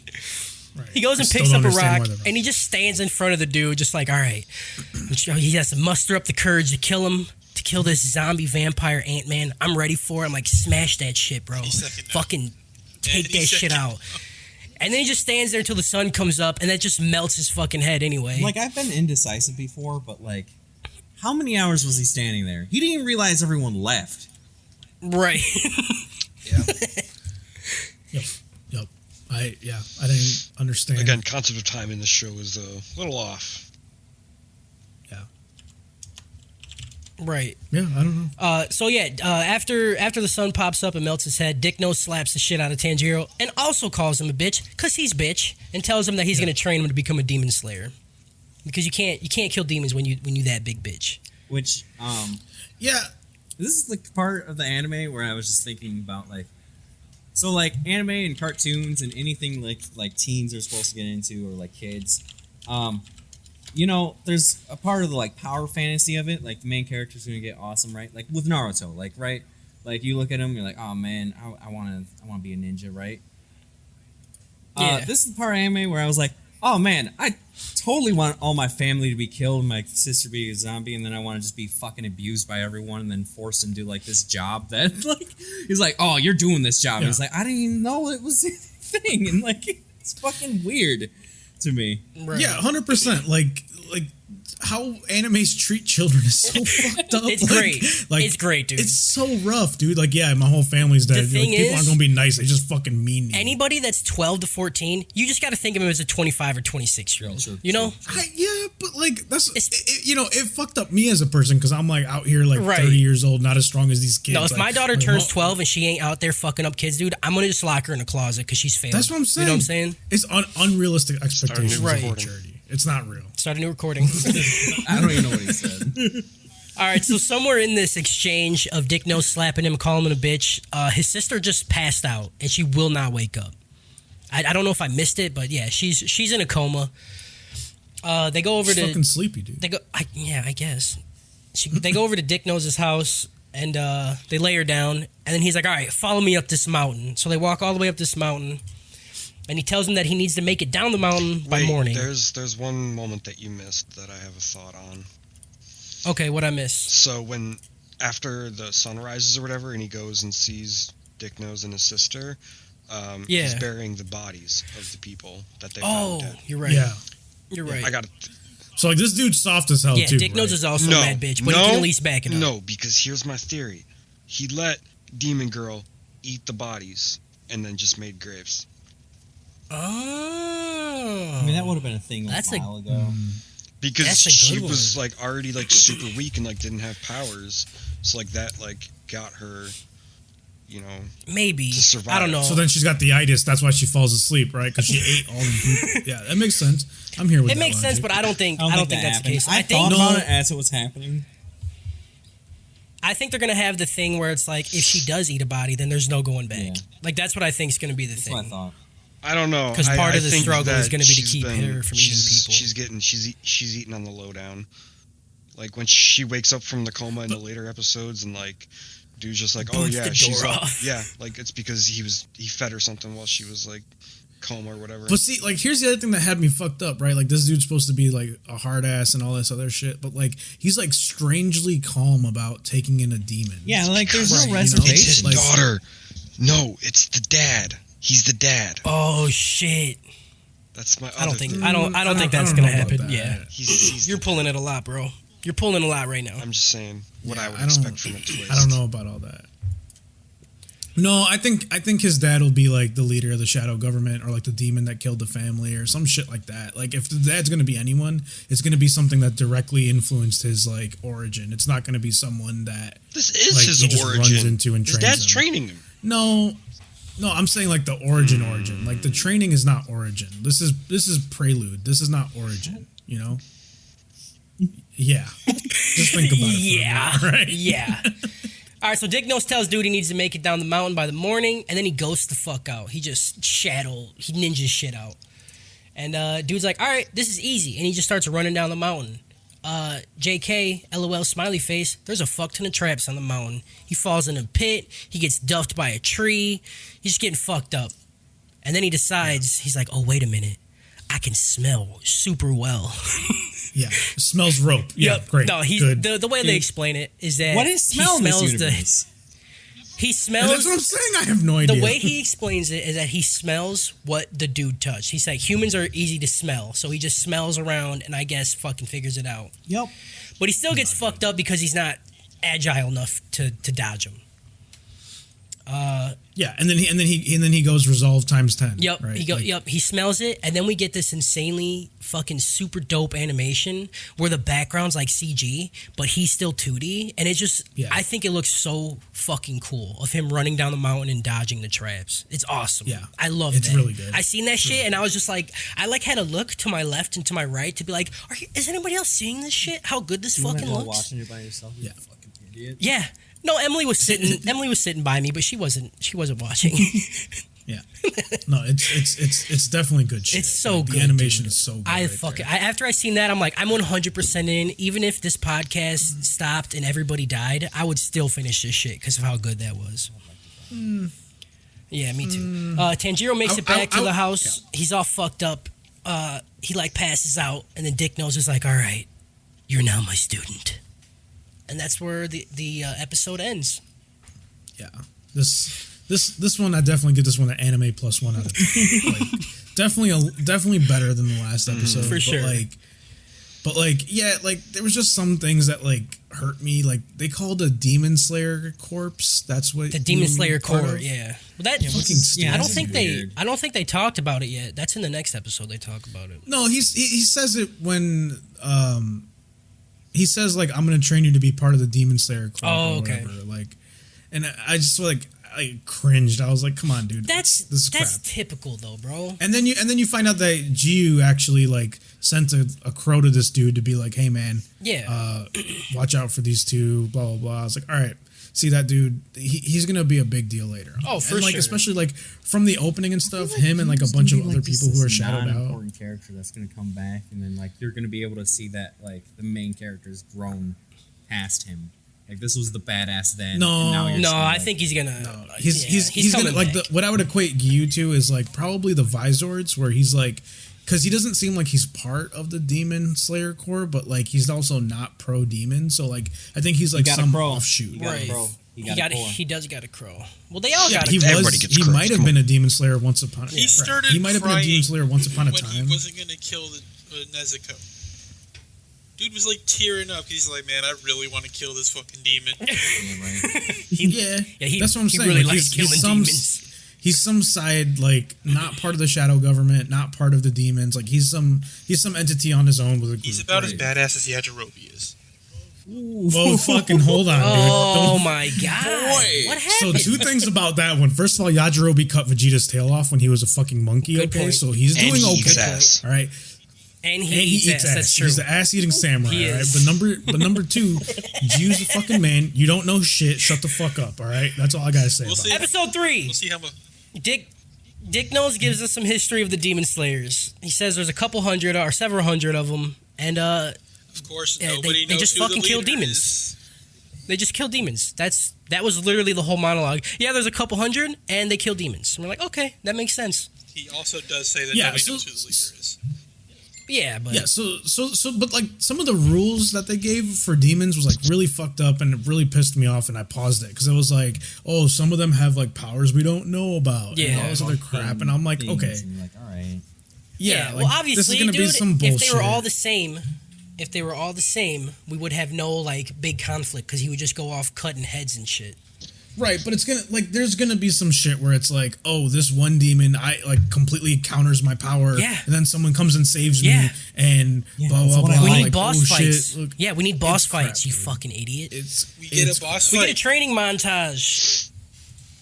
Right. He goes I and still picks don't up a understand rock why they're- and he just stands in front of the dude, just like, all right. He has to muster up the courage to kill him, to kill this zombie vampire Ant-Man. I'm ready for it. I'm like, smash that shit, bro. Any second now. Fucking take Any that shit second. out. And then he just stands there until the sun comes up, and that just melts his fucking head anyway. Like I've been indecisive before, but like, how many hours was he standing there? He didn't even realize everyone left. right. Yep. I didn't understand. Again, concept of time in this show is a little off. Yeah. Right. Yeah, I don't know. So yeah, after the sun pops up and melts his head, Dick Nose slaps the shit out of Tanjiro and also calls him a bitch because he's bitch and tells him that he's gonna train him to become a demon slayer because you can't kill demons when you that big bitch. Which Yeah. this is the part of the anime where I was just thinking about like, so like anime and cartoons and anything like teens are supposed to get into or like kids. You know, there's a part of the like power fantasy of it, like the main character's gonna get awesome, right? Like with Naruto, like right, like you look at him, you're like, oh man, I wanna be a ninja, right? Yeah. This is the part of anime where I was like, oh man, I totally want all my family to be killed, and my sister be a zombie, and then I want to just be fucking abused by everyone, and then force him to do like this job that like he's like, oh, you're doing this job. And Yeah. he's like, I didn't even know it was a thing, and like it's fucking weird to me. Right. Yeah, 100%. Like how animes treat children is so fucked up. It's great. It's great, dude. It's so rough, dude. Like, yeah, my whole family's dead. The thing Like, people is- aren't gonna be nice. They just fucking mean me. Anybody that's 12 to 14, you just got to think of him as a 25 or 26 year old. True, You know? Yeah, but like that's It's- it fucked up me as a person because I'm like out here like Right. 30 years old, not as strong as these kids. No, if Like, my daughter like, turns well, 12 and she ain't out there fucking up kids, dude, I'm gonna just lock her in a closet because she's failed. that's what I'm saying. You know what I'm saying? It's unrealistic expectations Right. of maturity. It's not real. Start a new recording. I don't even know what he said. All right, so somewhere in this exchange of Dick Nose slapping him, calling him a bitch, his sister just passed out and she will not wake up. I don't know if I missed it, but yeah, she's in a coma. They go over She's to fucking sleepy, dude. I guess. They go over to Dick Nose's house and they lay her down, and then he's like, "All right, follow me up this mountain." So they walk all the way up this mountain, and he tells him that he needs to make it down the mountain by Wait, morning. there's one moment that you missed that I have a thought on. Okay, what I miss? So when after the sun rises or whatever, and he goes and sees Dick Nose and his sister, he's Yeah. burying the bodies of the people that they Oh, found dead. you're right. Yeah. You're right. I got So like this dude's soft as hell Yeah, too. Dick Nose right? is also a mad bitch, but he can at least back it up. No, because here's my theory: he let Demon Girl eat the bodies and then just made graves. Oh. I mean, that would have been a thing That's a a- while ago. Because That's a she good was one. like already like super weak and like didn't have powers, so like that like got her, Maybe. to survive. I don't know. So then she's got the itis. That's why she falls asleep, right? Because she ate all the people. Yeah, that makes sense. I'm here with it that makes sense, logic. but I don't think that's the happened. case. I think thought about it as it was happening. I think they're gonna have the thing where it's like if she does eat a body, then there's no going back. Yeah. Like that's what I think is gonna be the That's thing. what I thought. I don't know. Because part I of the think struggle is that going to be to she's keep her from eating people. She's eating on the lowdown. Like when she wakes up from the coma in the later episodes, and like, dude's just like, oh Boots yeah, the she's door up. off. Yeah, like it's because he fed her something while she was like coma or whatever. But see, like, here's the other thing that had me fucked up, right? Like, this dude's supposed to be like a hard ass and all this other shit, but like, he's like strangely calm about taking in a demon. Yeah, like there's Right, no you know? It's reservation. his Like- daughter. No, it's the dad. He's the dad. Oh shit! That's my. I don't other think thing. I don't think I that's don't gonna know about happen. that. Yeah, He's you're pulling it a lot, bro. You're pulling a lot right now. I'm just saying what Yeah, I would I don't- expect from a twist. I don't know about all that. No, I think his dad will be like the leader of the shadow government, or like the demon that killed the family, or some shit like that. Like, if the dad's gonna be anyone, it's gonna be something that directly influenced his like origin. It's not gonna be someone that This is like, his he just origin. runs into and His trains dad's him. training him. No, I'm saying like the origin. Like the training is not origin. This is prelude. This is not origin. You know? Yeah. Just think about it. Yeah, For a minute, right? yeah. All right, so Dick Nose tells dude he needs to make it down the mountain by the morning, and then he ghosts the fuck out. He just he ninjas shit out. And dude's like, all right, this is easy. And he just starts running down the mountain. JK, LOL, smiley face, there's a fuck ton of traps on the mountain. He falls in a pit. He gets duffed by a tree. He's just getting fucked up. And then he decides, he's like, oh, wait a minute. I can smell super well. Yeah. It smells rope. Yeah, Yep. great. No, Good. the way they explain it is that What is smell in this universe? he And smells that's what I'm saying. I have no idea. the way he explains it is that he smells what the dude touched. He's like, humans are easy to smell, so he just smells around and I guess fucking figures it out. Yep. But he still gets fucked up because he's not agile enough to dodge him. Yeah, and then he goes resolve times 10. Yep, Right? Yep, he smells it, and then we get this insanely fucking super dope animation where the background's like CG, but he's still 2D, and it just, Yeah. I think it looks so fucking cool of him running down the mountain and dodging the traps. It's awesome. Yeah. I love It's that. really good. I seen that shit, and I was just like, I like had to look to my left and to my right to be like, is anybody else seeing this shit? How good this fucking looks? Watching it by yourself. You Yeah. fucking idiot. Yeah. No, Emily was sitting by me, but she wasn't watching. Yeah. No, it's definitely good shit. It's so Like, good. The animation dude. is so good. After I seen that, I'm like, I'm 100% in. Even if this podcast stopped and everybody died, I would still finish this shit because of how good that was. Yeah, me too. Tanjiro makes it back to the house. Yeah. He's all fucked up. He like passes out, and then Dick Nose is like, "All right, you're now my student," and that's where the episode ends. Yeah. This one, I definitely give this one an anime plus 1 out of 10. Like, definitely better than the last episode. For sure. But yeah, like there was just some things that like hurt me. Like they called a demon slayer corpse. That's what The Demon you Slayer part core, of? yeah. Well, that Fucking stupid. I don't think weird. I don't think they talked about it yet. That's in the next episode. They talk about it. No, he says it when he says like I'm gonna train you to be part of the Demon Slayer club Oh, or okay. whatever. Like, and I just like I cringed. I was like, come on, dude. That's this is crap. typical though, bro. And then you find out that Jiu actually like sent a crow to this dude to be like, hey man, Yeah. watch out for these two, blah blah blah. I was like, all right, see that dude, he's gonna be a big deal later. Oh, for and, like, sure. Especially like from the opening and stuff, him and like a bunch of other people who are shadowed out. Important character that's gonna come back, and then like you're gonna be able to see that like the main character's grown past him. Like this was the badass then. No. and now you're No, seeing, I like, think he's gonna. He's gonna coming like back. what I would equate Gyu to is like probably the Vizords, where he's like, because he doesn't seem like he's part of the Demon Slayer Corps, but like he's also not pro demon. So like I think he's like got a some crow. offshoot. He got a Right. crow. He got a core. He does got a crow. Well, they all got a He crow. Everybody gets crows, might have come been a Demon Slayer once upon a He started He might have been a crying Demon Slayer once upon a when time. he wasn't going to kill Nezuko. Dude was like tearing up. He's like, man, I really want to kill this fucking demon. Yeah, right. Yeah, that's what I'm he saying. really Like, likes killing demons. He's some side, like not part of the shadow government, not part of the demons. Like he's some entity on his own with a group. He's about as right? badass as Yajirobe is. Well, fucking hold on, dude. Oh my god! What So happened? 2 things about that one. First of all, Yajirobe cut Vegeta's tail off when he was a fucking monkey. Good okay, point. so he's And doing he okay. eats ass. All right, and and he eats ass. That's true. He's the ass-eating samurai. He all right, is. but number 2, Jiu's a fucking man. You don't know shit. Shut the fuck up. All right, that's all I gotta say. We'll about see. it. Episode 3. We'll see how much. Dick Nose gives us some history of the Demon Slayers. He says there's a couple hundred or several hundred of them, and Of course, Yeah, nobody they knows just who fucking the kill leader demons. is. they just kill demons. That was literally the whole monologue. Yeah, there's a couple hundred, and they kill demons. And we're like, okay, that makes sense. He also does say that Yeah, nobody so- knows who the leader is. Yeah, but Yeah, but like some of the rules that they gave for demons was like really fucked up, and it really pissed me off, and I paused it because it was like, oh, some of them have like powers we don't know about, and all this other crap, and I'm like, Things, okay, and you're like, all right. yeah, well, like, obviously, this is gonna dude, be some bullshit. if they were all the same, we would have no like big conflict because he would just go off cutting heads and shit. Right, but it's gonna like there's gonna be some shit where it's like, oh, this one demon I like completely counters my power, Yeah. and then someone comes and saves Yeah. me, and Yeah, blah that's blah what I blah. We like, need like, boss oh, fights. Shit, look, Yeah, we need boss it's crap, fights. You dude. fucking idiot. We get it's a boss We fight. get a training montage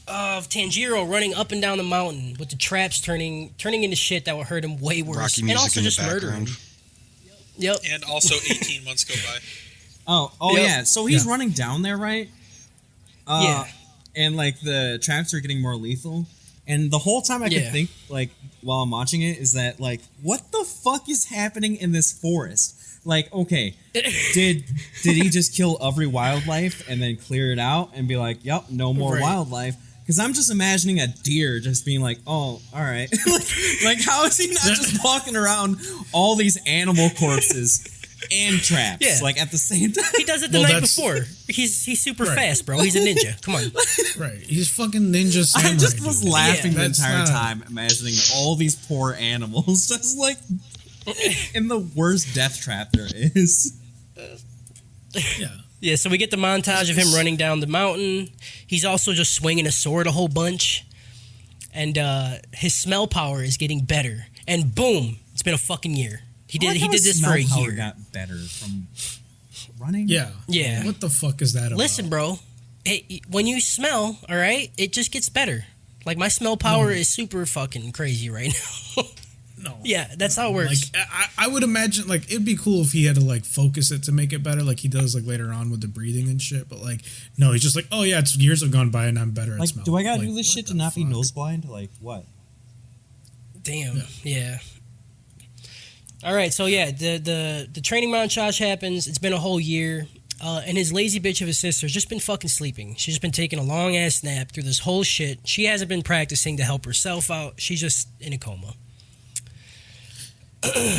of Tanjiro running up and down the mountain with the traps turning into shit that would hurt him way worse, Rocky and music also in the just murdering. background. Yep. And also 18 months go by. Oh Yep. yeah. So he's Yeah. running down there, right? Yeah. And like the traps are getting more lethal. And the whole time I Yeah. could think, like, while I'm watching it, is that like, what the fuck is happening in this forest? Like, okay, did he just kill every wildlife and then clear it out and be like, yep, no more Right. wildlife? Because I'm just imagining a deer just being like, oh, all right. like, how is he not just walking around all these animal corpses and traps, Yeah. like at the same time? He does it the Well, night that's- before. He's super Right. fast, bro. He's a ninja. Come on. Right, he's fucking ninja samurai. I just was dude. laughing Yeah, the that's entire not- time, imagining all these poor animals just like in the worst death trap there is. Yeah. Yeah, so we get the montage of him running down the mountain. He's also just swinging a sword a whole bunch. And his smell power is getting better. And boom, it's been a fucking year. He did this for a year. Got better from running. Yeah. Yeah. What the fuck is that about? Listen, bro, when you smell, all right, it just gets better. Like, my smell power is super fucking crazy right now. No. Yeah, that's how it works. Like I would imagine like it'd be cool if he had to like focus it to make it better, like he does like later on with the breathing and shit. But like no, he's just like, oh yeah, it's years have gone by and I'm better at Like, smell. do I gotta Like, do this what shit to the not be fuck? nose blind? Like, what? Damn. Yeah. All right. So yeah, the training montage happens. It's been a whole year, and his lazy bitch of a sister's just been fucking sleeping. She's just been taking a long ass nap through this whole shit. She hasn't been practicing to help herself out. She's just in a coma.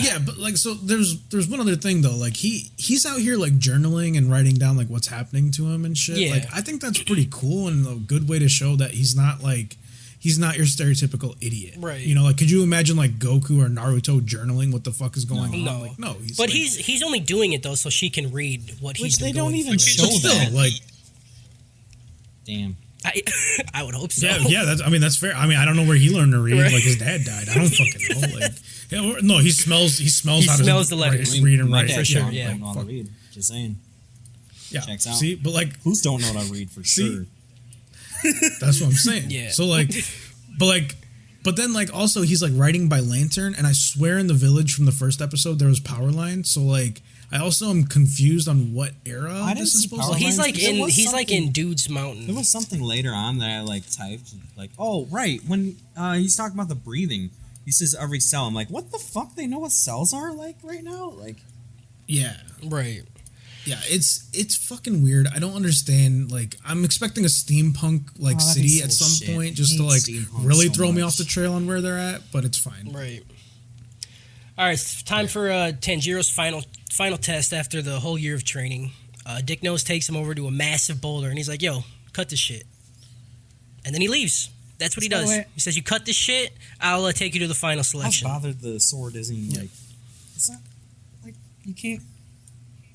Yeah, but like so there's one other thing though. Like he's out here like journaling and writing down like what's happening to him and shit. Yeah. Like I think that's pretty cool and a good way to show that he's not your stereotypical idiot. Right. You know, like could you imagine like Goku or Naruto journaling what the fuck is going on? No. Like no, But like, he's only doing it though so she can read what he's Which they been don't going even through. show but still, that. like Damn. I would hope so. yeah, that's fair. I mean, I don't know where he learned to read. Right. Like his dad died. I don't fucking know. Like, yeah, no, he smells. He smells. He how to smells the letters. Read and My write dad for sure, don't yeah. know how to read. Just saying. Yeah. Checks out. See, but like Who's don't know how to read for See? sure? that's what I'm saying. Yeah. So but then like also he's like writing by lantern, and I swear in the village from the first episode there was power lines. So like I also am confused on what era I didn't this is see supposed power to. Well, he's lines, like but there in was he's like in something- Dude's Mountain. There was something later on that I like typed, like, oh right, when he's talking about the breathing, he says every cell. I'm like, what the fuck? They know what cells are like right now? Like, Yeah. Right. Yeah, it's fucking weird. I don't understand. Like, I'm expecting a steampunk like Oh, that'd be city so at some shit. point, just to I hate like steampunk really so throw me much. off the trail on where they're at. But it's fine. Right. All right, it's time for Tanjiro's final test after the whole year of training. Dick Nose takes him over to a massive boulder, and he's like, "Yo, cut this shit," and then he leaves. That's what he By the does. way- He says, "You cut this shit, I'll take you to the final how selection." bothered the sword isn't like, it's not like you can't.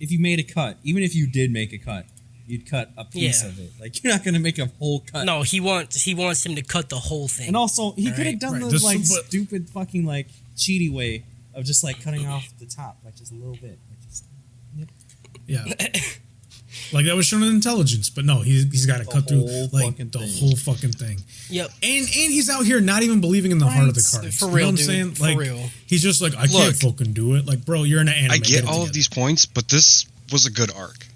If you made a cut, even if you did make a cut, you'd cut a piece Yeah. of it. Like you're not gonna make a whole cut. No, he wants him to cut the whole thing. And also, he could have Right, done right. the This- like but- stupid fucking like cheaty way of just like cutting off the top, like just a little bit. Like just, Yeah. Like that was shown in Intelligence, but no, he's got to cut through like the thing. whole fucking thing. Yep. And he's out here not even believing in the heart of the cards. For You know real, what I'm dude. saying? For Like, real. he's just like, I can't fucking do it. Like, bro, you're in an anime. I get all together. of these points, but this was a good arc.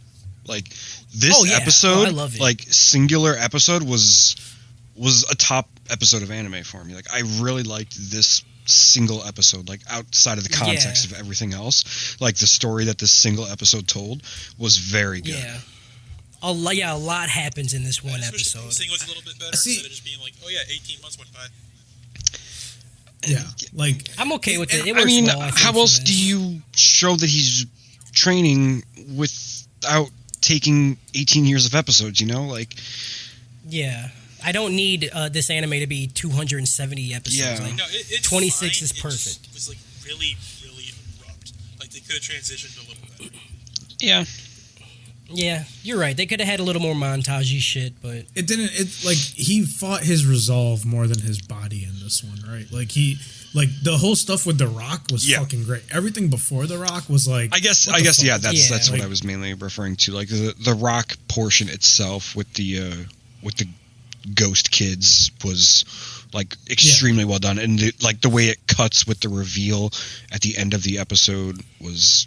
Like this episode, I love it. like singular episode was a top episode of anime for me. Like I really liked this single episode, like outside of the context of everything else. Like the story that this single episode told was very good. Yeah. A lot happens in this one episode. This thing was a little bit better See- instead of just being like, oh yeah, 18 months went by. Yeah, like I'm okay with it. It I works mean, well, I think, how for else this. do you show that he's training without taking 18 years of episodes, you know? Like, Yeah. I don't need this anime to be 270 episodes. Yeah. Like, No, it's 26 fine. is It perfect. just was like really, really abrupt. Like they could have transitioned a little better. yeah. Yeah, you're right. They could have had a little more montagey shit, but it didn't. It like he fought his resolve more than his body in this one, right? Like the whole stuff with The Rock was fucking great. Everything before The Rock was like, I guess, what the fuck? yeah. That's what like- I was mainly referring to. Like the rock portion itself with the ghost kids was like extremely well done, and the way it cuts with the reveal at the end of the episode was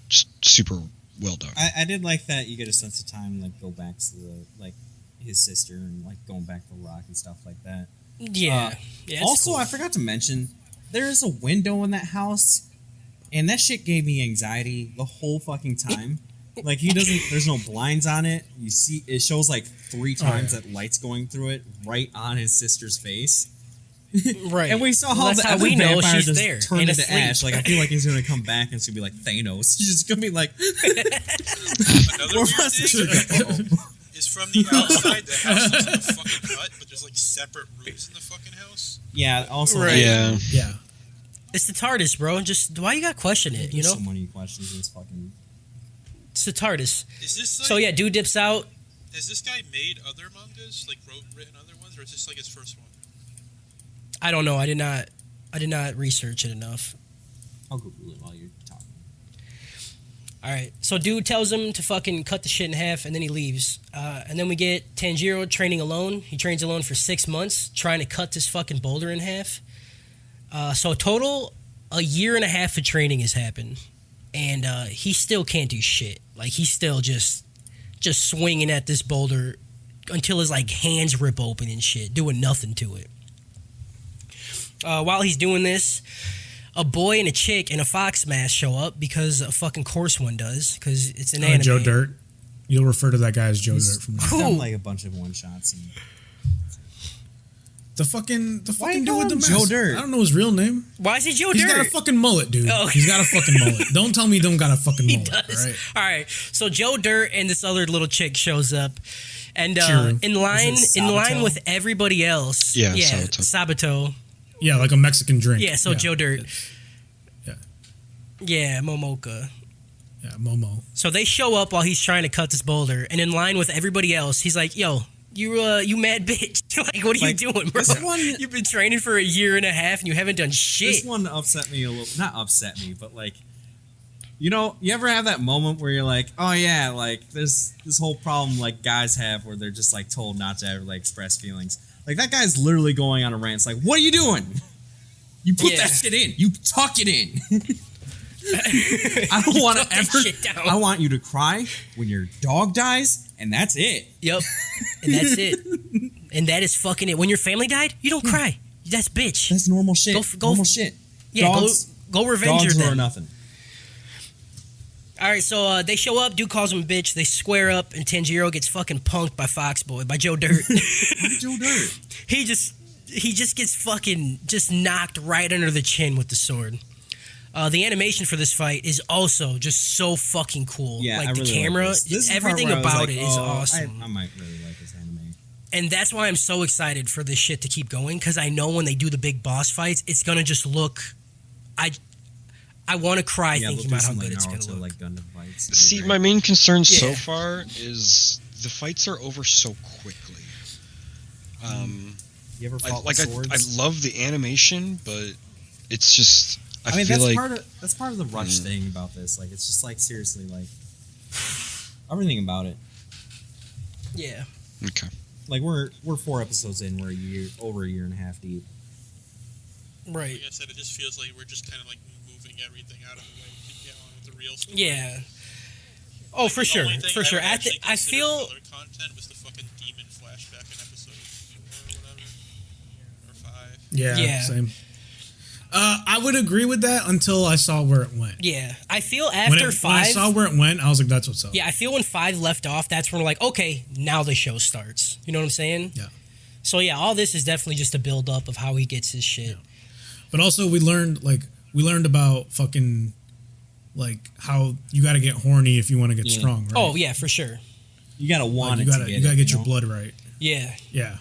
just super well done. I did like that you get a sense of time, like go back to his sister and like going back to Rock and stuff like that. yeah. Yeah. It's Also, cool. I forgot to mention there is a window in that house, and that shit gave me anxiety the whole fucking time. Like there's no blinds on it. You see, it shows like 3 times that light's going through it right on his sister's face. Right. And we saw Well, how that's the how other we know vampire she's just there turned and into asleep. ash. Like I feel like he's gonna come back and it's gonna be like Thanos. She's just gonna be like, Another Or weird my sister thing got- uh-oh. is from the outside, the house looks like a fucking hut, but there's like separate rooms in the fucking house. Yeah. Also, Right. Yeah. yeah. It's the TARDIS, bro. Just why you gotta question it? You There's know, so many questions in this fucking. it's the TARDIS. Is this like, So yeah, dude dips out. has this guy made other mangas, like written other ones, or is this like his first one? I don't know. I did not research it enough. I'll Google it while you're talking. All right. So dude tells him to fucking cut the shit in half, and then he leaves. And then we get Tanjiro training alone. He trains alone for 6 months, trying to cut this fucking boulder in half. So total, a year and a half of training has happened, and he still can't do shit. Like he's still just swinging at this boulder until his like hands rip open and shit, doing nothing to it. While he's doing this, a boy and a chick in a fox mask show up because a fucking course one does, because it's an anime. Joe Dirt. You'll refer to that guy as Joe Dirt from He's now. done Who? like a bunch of one shots. And The fucking Why dude call with the him mask. Joe Dirt? I don't know his real name. Why is he Joe He's Dirt? got a fucking mullet, dude. Oh. He's got a fucking mullet. Don't tell me he don't got a fucking He mullet. does. All right. All right. So Joe Dirt and this other little chick shows up, and Chiru. in line Is it Sabato? with everybody else. Yeah, Sabato. Yeah, like a Mexican drink. Yeah. So Joe Dirt. Yeah. Yeah, Momoka. Yeah, Momo. So they show up while he's trying to cut this boulder, and in line with everybody else, he's like, "Yo, you mad bitch? Like, what are Like, you doing, bro? this one- You've been training for a year and a half, and you haven't done shit." This one upset me a little. Not upset me, but like, you know, you ever have that moment where you're like, oh yeah, like there's this whole problem like guys have where they're just like told not to ever like express feelings. Like that guy's literally going on a rant. It's like, what are you doing? You put Yeah. that shit in. You tuck it in. I don't want Tuck to that ever. shit down. I want you to cry when your dog dies, and that's it. Yep. And that's it. And that is fucking it. When your family died, you don't cry. That's bitch. That's normal shit. Go- normal shit. Yeah, dogs, go revenge her dogs are then. nothing. All right, so they show up. Dude calls him a bitch. They square up, and Tanjiro gets fucking punked by Foxboy, by Joe Dirt. Joe Dirt. he just gets fucking just knocked right under the chin with the sword. The animation for this fight is also just so fucking cool. Yeah, like I the really camera, like this. This is the part everything where I was about like, it is oh, awesome. I might really like this anime. And that's why I'm so excited for this shit to keep going, because I know when they do the big boss fights, it's gonna just look. I want to cry thinking about how good it's gonna look. Like Gundam fights. See, my main concern so Yeah. far is the fights are over so quickly. You ever I, fought like with I swords? love the animation, but it's just I mean, feel that's like part of the rush thing about this. Like, it's just like seriously, like Everything about it. Yeah. Okay. Like we're 4 episodes in. We're over a year and a half deep. Right. Like I said, it just feels like we're just kind of like moving everything out of the way to get on with the real story. Yeah. Oh, Like, for the sure, only thing for sure. would actually I consider feel. filler content was the fucking demon flashback in episode 4 or whatever, or 5. Yeah. Same. I would agree with that until I saw where it went. Yeah, I feel after 5. When I saw where it went, I was like, "That's what's up." Yeah, I feel when 5 left off, that's when we're like, okay, now the show starts. You know what I'm saying? Yeah. So yeah, all this is definitely just a build up of how he gets his shit. Yeah. But also, we learned about fucking like how you got to get horny if you want to get strong. Right? Oh yeah, for sure. You gotta want like, it. You gotta get your blood right. Yeah. Yeah.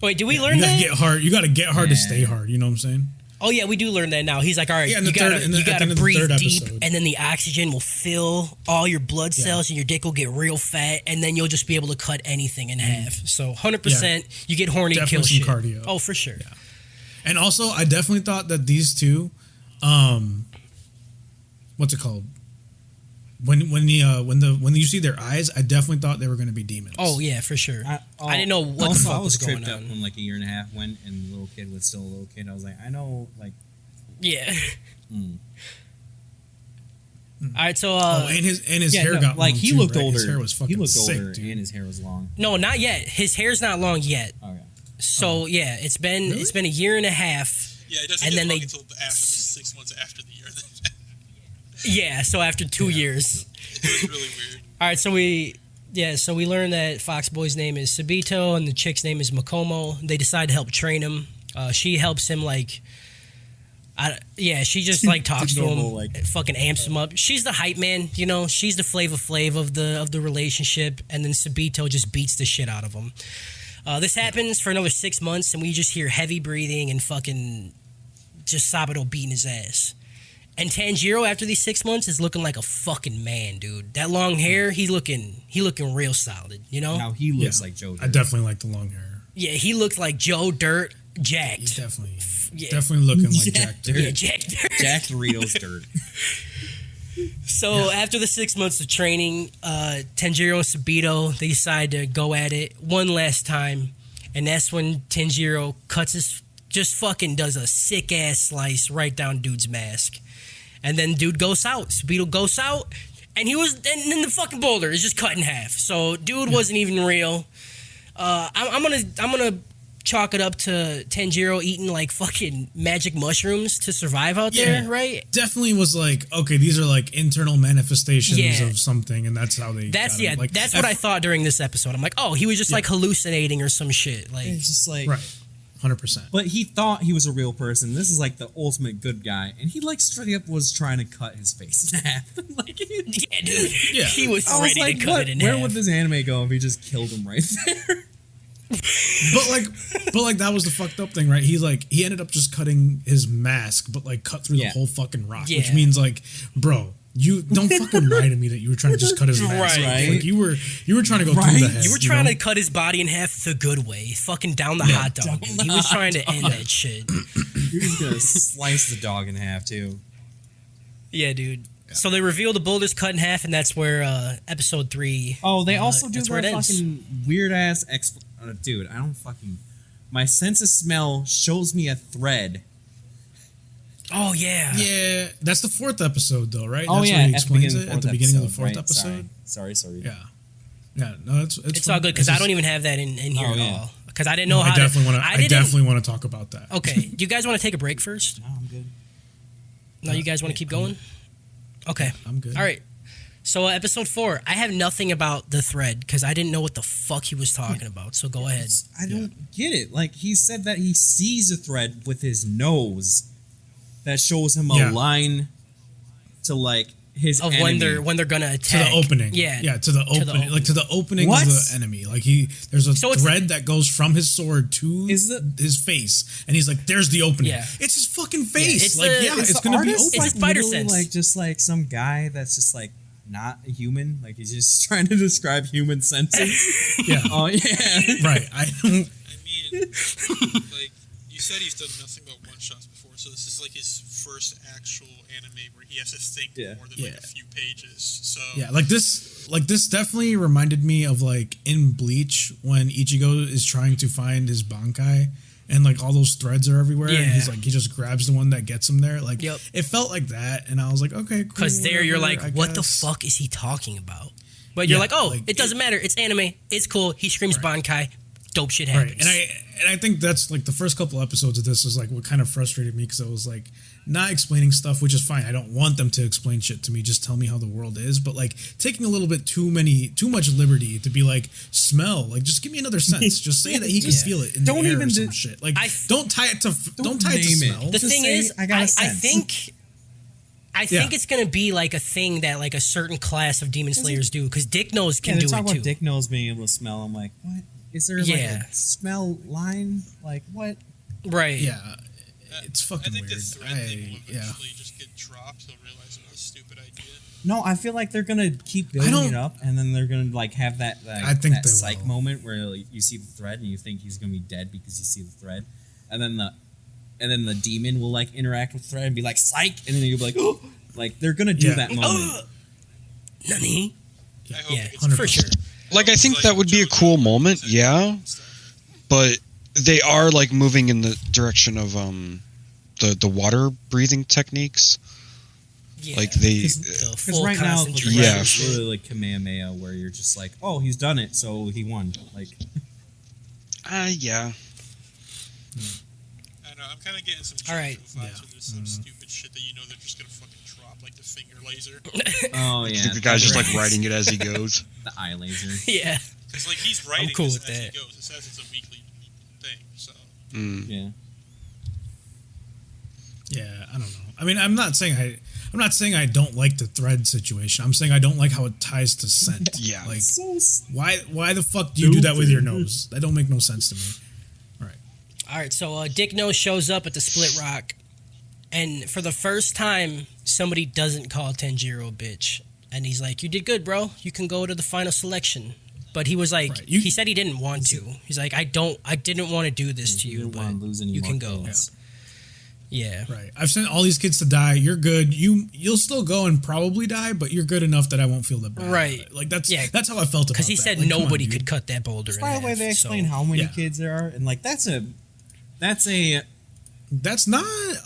Wait, did we learn You gotta that? get hard. You gotta get hard to stay hard. You know what I'm saying? Oh yeah, we do learn that now. He's like, all right, Yeah, you gotta breathe deep, episode. and then the oxygen will fill all your blood cells, and your dick will get real fat, and then you'll just be able to cut anything in half. So 100%, you get horny, Definitely kill some shit. cardio. Oh, for sure. Yeah. And also, I definitely thought that these two, what's it called? When you see their eyes, I definitely thought they were going to be demons. Oh yeah, for sure. I didn't know what the fuck was going tripped up on. when like a year and a half went, and the little kid was still a little kid. I was like, I know, like, Yeah. mm. All right, so and his hair got like long he too, looked right? older. His hair was fucking he looked sick, older, dude. and his hair was long. no, not yet. His hair's not long yet. Okay. So yeah, it's been a year and a half. Yeah, it doesn't And get then long they- until after the 6 months after the year. Yeah, so after 2 years. It was really weird. All right, so we learned that Foxboy's name is Sabito and the chick's name is Makomo. They decide to help train him. She helps him she just like talks to him, Normal, like, fucking amps him up. She's the hype man, you know. She's the Flavor Flav of the relationship, and then Sabito just beats the shit out of him. This happens for another 6 months, and we just hear heavy breathing and fucking just Sabito beating his ass. And Tanjiro, after these 6 months, is looking like a fucking man, dude. That long hair, he looking real solid, you know? Now he looks like Joe. I definitely like the long hair. Yeah, he looked like Joe Dirt jacked. He's definitely Yeah. definitely looking like Jack Jack. Dirt. Yeah, Jack Dirt. Jack Doritos dirt. So after the 6 months of training, Tanjiro and Sabito, they decide to go at it one last time. And that's when Tanjiro just fucking does a sick ass slice right down dude's mask. And then dude goes out. Sabito goes out. And then the fucking boulder is just cut in half. So dude wasn't even real. I'm gonna chalk it up to Tanjiro eating like fucking magic mushrooms to survive out there, right? Definitely was like, okay, these are like internal manifestations Yeah. of something, and that's how they. That's got it. Like, that's what I thought during this episode. I'm like, oh, he was just like hallucinating or some shit. Like, It's just like, Right, 100%. but he thought he was a real person. This is like the ultimate good guy, and he like straight up was trying to cut his face in half. Like, yeah, dude, Yeah. he was I was ready like, to cut what? it in Where half. would this anime go if he just killed him right there? But like that was the fucked up thing, right? He ended up just cutting his mask, but like cut through the whole fucking rock, which Yeah. means like, bro, you don't fucking lie to me that you were trying to just cut his mask. Right. Like you were trying to go through the head. You were trying to cut his body in half the good way, fucking down the hot dog. Dude. He was trying to end that shit. You're just gonna slice the dog in half too. Yeah, dude. So they reveal the boulder's cut in half, and that's where episode 3. Oh, they also do that's where that it ends. fucking weird ass dude, I don't fucking. My sense of smell shows me a thread. Oh yeah. Yeah, that's the 4th episode, though, right? Oh That's yeah, where he explains it at the beginning of the 4th right, episode. Sorry. Yeah, no, it's It's fine. all good because It's I just- don't even have that in here Oh, at yeah. all. Because I didn't know No, how. I definitely didn't- want to talk about that. Okay. Do you guys want to take a break first? No, I'm good. No, you guys want to keep going? Okay. I'm good. All right. So episode 4, I have nothing about the thread because I didn't know what the fuck he was talking about. So go ahead. I don't get it. Like he said that he sees a thread with his nose that shows him a line to like his Of enemy. when they're gonna To attack. the opening, Yeah. to the opening, like to the opening What? of the enemy. Like there's a So it's- thread that goes from his sword to his face, and he's like, "There's the opening." Yeah. It's his fucking face. it's like, the- it's the gonna be artist, open. It's a spider literally, sense. like just like some guy that's just like not a human. Like he's just trying to describe human senses. Yeah, Oh yeah. right. I don't. I mean, like, you said he's done nothing but one-shots before, so this is like his first actual anime where he has to think more than like a few pages. So yeah, like this definitely reminded me of like in Bleach when Ichigo is trying to find his Bankai and like all those threads are everywhere and he's like he just grabs the one that gets him there. Like it felt like that, and I was like, okay, cool. Because there you're like, what the fuck is he talking about? But you're like, oh, like, it doesn't matter. It's anime. It's cool. He screams Bankai. Dope shit happens. Right. And I think that's like the first couple episodes of this is like what kind of frustrated me because I was like not explaining stuff, which is fine. I don't want them to explain shit to me. Just tell me how the world is. But like taking a little bit too much liberty to be like smell. Like just give me another sense. Just say that he can feel it in the air or some shit. Like don't tie it to smell. The thing is, I think it's gonna be like a thing that like a certain class of demon slayers do because Dick Nose can do it too. Talk about Dick Nose being able to smell. I'm like, what? Is there like a smell line? Like what? Right. Yeah. It's fucking weird. I think the thread thing will eventually just get dropped. He'll realize it was a stupid idea. No, I feel like they're gonna keep building it up, and then they're gonna like have that that psych moment where like, you see the thread and you think he's gonna be dead because you see the thread, and then the demon will like interact with the thread and be like psych, and then you'll be like, oh, like they're gonna do that moment. Nani? Yeah, for sure. Like, I think that would be a cool moment, but they are, like, moving in the direction of, the water breathing techniques. Yeah. Like, they... Because right now, it's really like Kamehameha, where you're just like, oh, he's done it, so he won. Like... yeah. I know, I'm kind of getting some vibes where there's some stupid shit that you know they're just gonna fucking drop, like the finger laser. Oh, yeah. The guy's just, like, writing it as he goes. The eye laser. Yeah. Because, like, he's writing this as he goes. It says it's a weekly thing, so... Yeah. Yeah, I don't know. I mean, I'm not saying I don't like the thread situation. I'm saying I don't like how it ties to scent. Yeah. Like, why the fuck do you do that with your nose? That don't make no sense to me. All right, so Dick Nose shows up at the Split Rock, and for the first time, somebody doesn't call Tanjiro a bitch. And he's like, you did good, bro. You can go to the final selection. But he was like, he said he didn't want to. He's like, I didn't want to do this to you, but you can go. Yeah. Right. I've sent all these kids to die. You're good. You'll still go and probably die, but you're good enough that I won't feel that bad. Right. Like that's how I felt about it. Because he said like, nobody could cut that boulder in half. By the way, they explain how many kids there are, and like that's not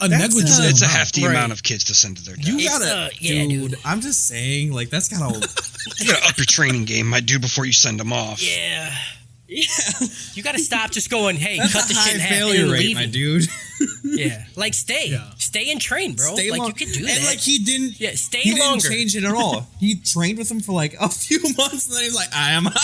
a negligible. It's a hefty amount of kids to send to their death. You gotta, dude. I'm just saying, like that's gotta. You gotta up your training game, my dude, before you send them off. Yeah. You gotta stop just going, hey, that's cut the shit in half failure and rate, leave my dude. Yeah, like stay and train, bro. Stay like long. you can do that. And like he didn't. Yeah, stay he longer. Didn't change it at all. He trained with him for like a few months, and then he's like, I am out.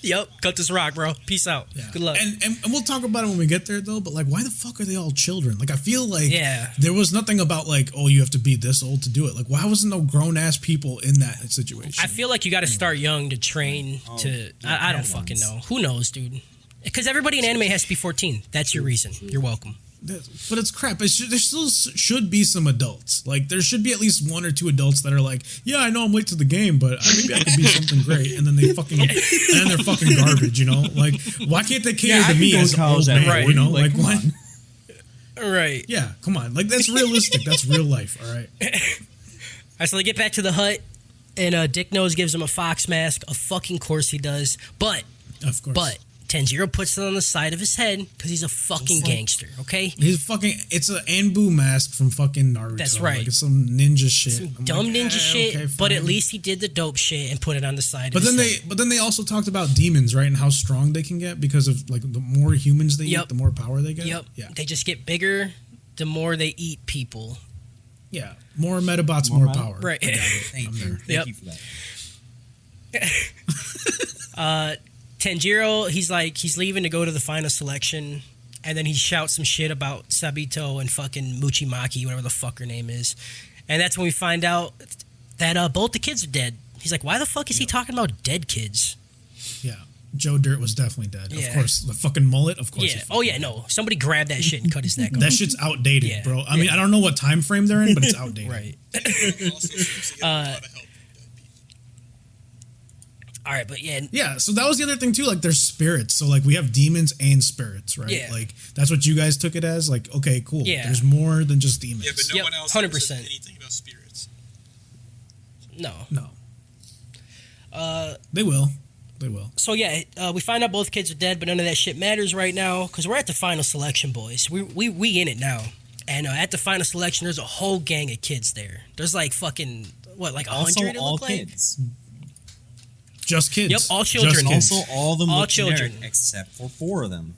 Yep, cut this rock, bro. Peace out. Yeah. Good luck. And we'll talk about it when we get there, though. But like, why the fuck are they all children? Like, I feel like there was nothing about like, oh, you have to be this old to do it. Like, why wasn't no grown ass people in that situation? I feel like you got to start young to train to. I don't fucking know. Who knows, dude? Because everybody in anime has to be 14. That's your reason. You're welcome. But it's crap. There still should be some adults. Like, there should be at least one or two adults that are like, yeah, I know I'm late to the game, but maybe I could be something great. And then they're fucking garbage, you know? Like, why can't they cater to me as an old man, right. you know? Like what? Right. Yeah, come on. Like, that's realistic. That's real life, all right? All right, so they get back to the hut, and Dick Nose gives him a fox mask. Of fucking course he does. But Tanjiro puts it on the side of his head because he's a fucking gangster, okay? It's an Anbu mask from fucking Naruto. That's right. Like, it's some ninja shit. Some dumb ninja shit, okay, but at least he did the dope shit and put it on the side of his head. But then they also talked about demons, right? And how strong they can get because of, like, the more humans they eat, the more power they get. Yep. Yeah. They just get bigger the more they eat people. Yeah. More Metabots, more power. Right. Thank you for that. Tanjiro, he's leaving to go to the final selection, and then he shouts some shit about Sabito and fucking Muchimaki, whatever the fuck her name is. And that's when we find out that both the kids are dead. He's like, why the fuck is he talking about dead kids? Yeah. Joe Dirt was definitely dead. Yeah. Of course. The fucking mullet, of course. Yeah. Oh, yeah, no. Somebody grabbed that shit and cut his neck off. That shit's outdated, bro. I mean, I don't know what time frame they're in, but it's outdated. Right. It also seems to get a lot of help. All right, but yeah. Yeah, so that was the other thing too. Like, there's spirits. So like we have demons and spirits, right? Yeah. Like that's what you guys took it as. Like, okay, cool. Yeah. There's more than just demons. Yeah, but no Yep, one else 100%. said anything about spirits. No. They will. They will. So yeah, we find out both kids are dead, but none of that shit matters right now because we're at the final selection, boys. We in it now, and at the final selection, there's a whole gang of kids there. There's like fucking what, like 100? Also, It all look like? kids. Just kids. Yep, all children. Just kids. Also, all of them All look generic, children. except for 4 of them.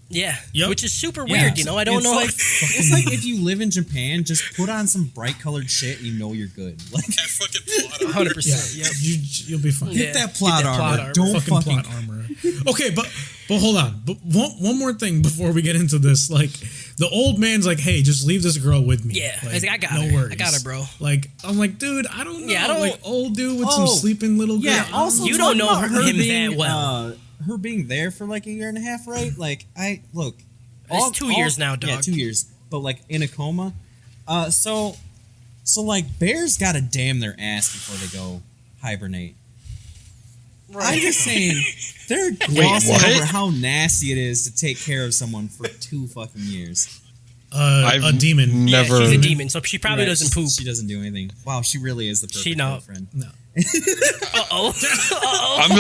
Yeah, Yep. which is super Yeah, weird. You know, I don't it's know. Like, it's like if you live in Japan, just put on some bright colored shit and you know you're good. Like, That fucking plot. 100%. Yeah, Yep. you'll be fine. Yeah. hit that plot Get that armor. plot armor. Don't Fucking plot armor. Okay, but hold on. But one more thing before we get into this. Like, the old man's like, "Hey, just leave this girl with me." Yeah, like, he's like, "I got no her. worries. I got her, bro." Like, I'm like, dude, I don't know. Yeah, I don't- like old dude with some Oh, sleeping little girl. Yeah. I Also, You talk don't know about him being, that well. Her being there for like a year and a half, right? Like, look. It's 2 years now, dog. Yeah, 2 years. But like in a coma. So like bears gotta damn their ass before they go hibernate. I'm just saying they're glossing what? over how nasty it is to take care of someone for 2 fucking years. a demon. Yeah, Never. she's a demon, so she probably Right, doesn't poop. She doesn't do anything. Wow, she really is the perfect She not. girlfriend. No. Uh-oh.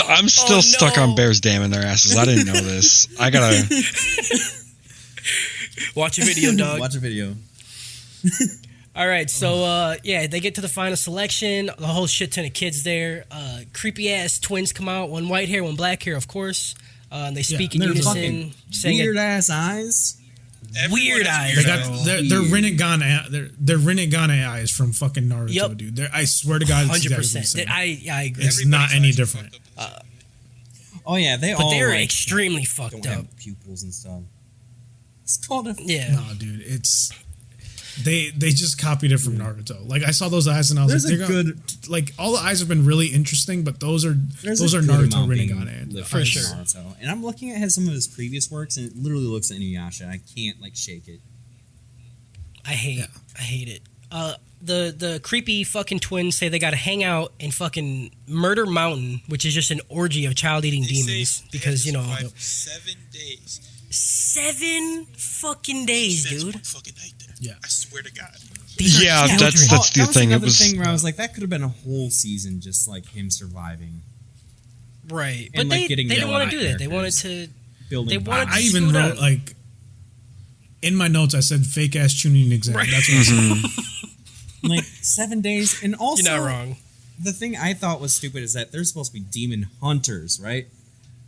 I'm still Oh, stuck no. on bears damning their asses. I didn't know this. I gotta. Watch a video, dog. Watch a video. All right, so yeah, they get to the final selection. A whole shit ton of kids there. Creepy ass twins come out. One white hair, one black hair, of course. They speak in they're unison, fucking saying Weird ass eyes. Weird eyes. They Bro. got they're Rinnegan they're Rinnegan eyes from fucking Naruto, Yep. dude. I swear to God, it's exactly the 100%. same. I agree. It's Everybody's not any eyes are different. fucked up in this movie. Oh yeah, they but all they're like, extremely don't fucked up. have pupils and stuff. It's called a Yeah. No, dude, it's they just copied it from Naruto. Like I saw those eyes and I was There's like, a they're good- like all the eyes have been really interesting, but those are There's those a are good Naruto amount being Rinnegan lifted For from sure. Naruto. And I'm looking at some of his previous works, and it literally looks like Inuyasha. I can't like shake it. I hate it. The creepy fucking twins say they got to hang out in fucking Murder Mountain, which is just an orgy of child-eating They demons. say they Because had you to know, survive 7 days. 7 fucking days, Spends dude. one fucking night there. Yeah. I swear to God. These are Yeah, children. that's That the was thing. It another was. thing where I was like, that could have been a whole season, just like him surviving, Right, but And, like, they getting didn't want yelled to at do that. They wanted characters. to. building. They wanted bonds. I even Scoot wrote up. like in my notes I said fake ass tuning exam. Right. That's what I said. like 7 days, and also You're not wrong. the thing I thought was stupid is that they're supposed to be demon hunters, right?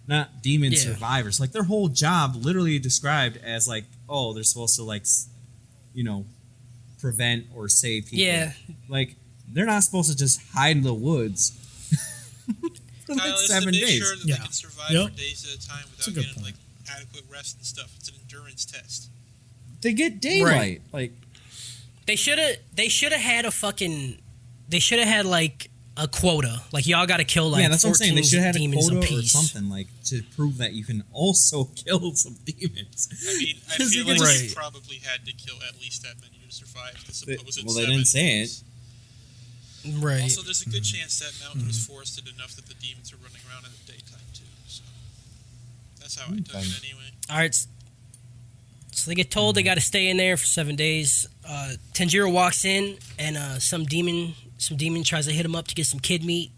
Not demon Yeah. survivors. Like their whole job literally described as like, oh, they're supposed to like, prevent or save people. Yeah. Like they're not supposed to just hide in the woods for like Kyle, it's to 7 make days. sure that Yeah. they can survive Yep. for days at a time That's a without good getting point. like adequate rest and stuff. It's an endurance test. They get daylight. Like They should have had a fucking. They should have had like a quota. Like y'all got to kill like yeah, that's what I'm saying. 14 They should have had a demons quota or apiece. something like to prove that you can also kill some demons. I mean, I 'Cause feel you like can they just- probably had to kill at least that many to survive the They- supposed well, they 7 didn't say days. Right. Also, there's a good chance that mountain was forested enough that the demons are running around in the daytime too. So that's how I took Okay. it anyway. All right. So they get told they got to stay in there for 7 days. Tanjiro walks in, and some demon tries to hit him up to get some kid meat.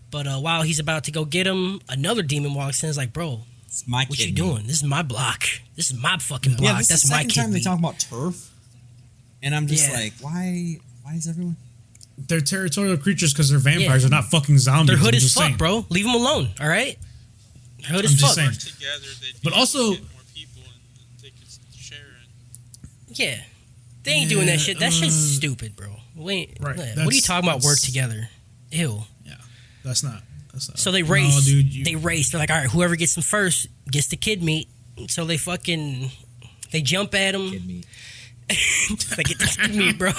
But while he's about to go get him, another demon walks in. Is like, bro, It's my what kid you meat. doing? This is my block. This is my fucking block. Yeah, this That's is the my second kid time meat. they talk about turf, and I'm just Yeah. like, why is everyone? They're territorial creatures because they're vampires. Yeah. They're not fucking zombies. They're hood I'm as just fuck, saying. bro. Leave them alone. All right. They're hood I'm as just fuck. saying. Work together, they'd But be also- able to get more people and they could share. And Yeah. They ain't doing that Yeah, shit. That shit's stupid, bro. Wait. Right, What are you that's- talking about? Work that's- together. Ew. That's not. So they race. No, dude, you- They race. They're like, all right, whoever gets them first gets the kid meat. So they jump at him. Kid meat. They get the kid meat, bro.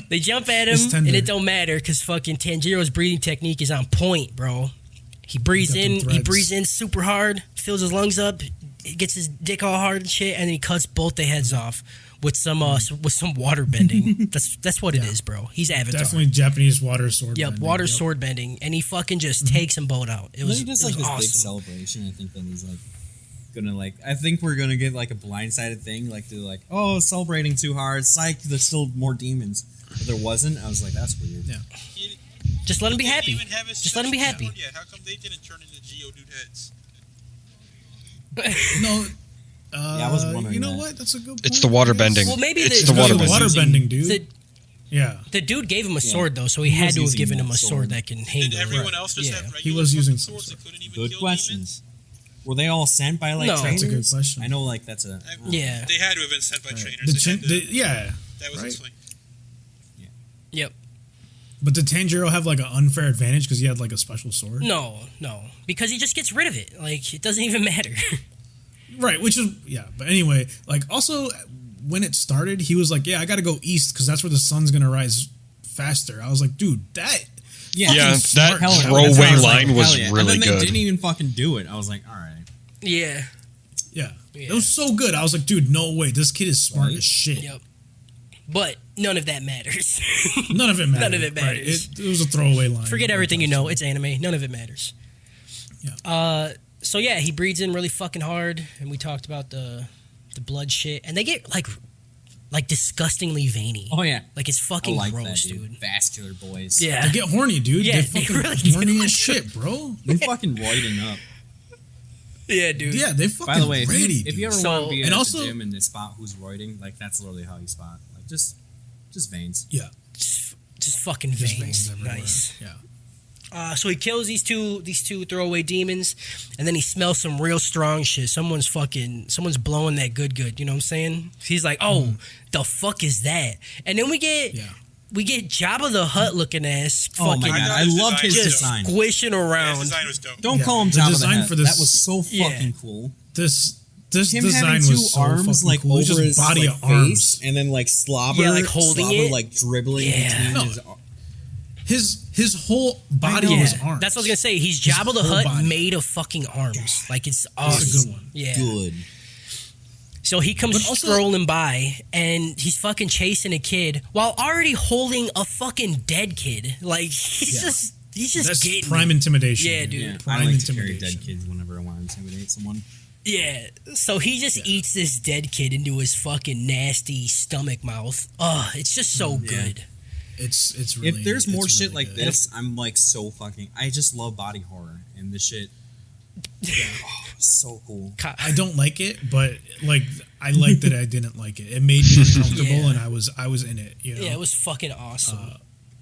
They jump at It's him, tender. and it don't matter because fucking Tanjiro's breathing technique is on point, bro. He breathes Got them in. He threads. breathes in super hard, fills his lungs up, gets his dick all hard and shit, and then he cuts both the heads off with some water bending. That's what it is, bro. He's Avatar. Definitely Japanese water sword. Yep, bending. water sword bending, and he fucking just takes them both out. It was, he does it was like this awesome. big celebration. I think then he's like gonna like. I think we're gonna get like a blindsided thing, like they're like, oh, celebrating too hard. Psych, there's still more demons. But there wasn't. I was like, that's weird. Yeah. Just let him be He didn't happy. even have his Just let him be chest happy. down yet. How come they didn't turn into Geodude heads? No. I was wondering You know that. what? That's a good point. It's the water I guess. bending. Well, maybe it's the- the water It's bending. water bending, dude. Yeah. The dude gave him a Yeah. sword though, so he He had was to have using given that him a sword sword. that can Did handle. everyone it. else just Yeah. have regular He was using fucking swords some that couldn't even Good kill questions. Were they all sent by like No. trainers? That's a good question. I know, like that's a demons? Yeah. They had to have been sent by Right. trainers. They had to- Yeah. that was right. explained. Yep. But did Tanjiro have like an unfair advantage because he had like a special sword? No, because he just gets rid of it. Like it doesn't even matter. Right, which is but anyway, like also when it started, he was like, "Yeah, I got to go east because that's where the sun's gonna rise faster." I was like, "Dude, that Yeah, fucking Yeah, smart. that Hell yeah. throwaway That's why I was line like, was hell yeah. really and then good. They didn't even fucking do it. I was like, all right. Yeah. Yeah. Yeah. It was so good. I was like, dude, no way. This kid is smart Right? as shit. Yep. But none of that matters. None of it mattered. None of it Right. matters. It was a throwaway line. Forget everything you know. It's anime. None of it matters. Yeah. So yeah, he breathes in really fucking hard, and we talked about the blood shit, and they get like disgustingly veiny. Oh yeah, Like it's I fucking like gross, that, dude. Vascular boys. Yeah. They get horny, dude. Yeah, they they fucking really do. horny as shit, bro. They fucking roiding up. Yeah, dude. Yeah, they fucking By the way, ready, if you ever So- want to be and at also- the gym and they spot who's roiding, like that's literally how you spot. Like just veins. Yeah. Just fucking Just veins. veins everywhere. Nice. Yeah. So he kills these two throwaway demons, and then he smells some real strong shit. Someone's blowing that good. You know what I'm saying? He's like, oh, the fuck is that? And then we get Yeah. Jabba the Hutt looking ass. Oh fucking my god, thought I his loved his design just design. squishing Yeah, his around. design was dope. Don't Yeah, call him the Jabba design the Hutt. for this- That was so Yeah. fucking cool. This Him design having was two so arms fucking like cool. It was over just his body like, of face, arms. and then like slobber, Yeah, like holding slobber, it. like dribbling Yeah. between No. his. His whole body Yeah, was arms. that's what I was gonna say. He's His Jabba the whole Hutt body. made of fucking arms. Like it's That's awesome. a good one. Yeah. Good. So he comes But also- strolling by, and he's fucking chasing a kid while already holding a fucking dead kid. Like he's just That's getting prime it. intimidation. Yeah, dude. dude. Yeah, Prime I like to carry intimidation. dead kids whenever I want to intimidate someone. Yeah. So he just eats this dead kid into his fucking nasty stomach mouth. Ugh, it's just so good. It's really. If there's more it's shit really like good. this, I'm like so fucking. I just love body horror, and this shit. Oh, so cool. I don't like it, but like I liked that I didn't like it. It made me uncomfortable, Yeah. and I was in it. You know. Yeah, it was fucking awesome.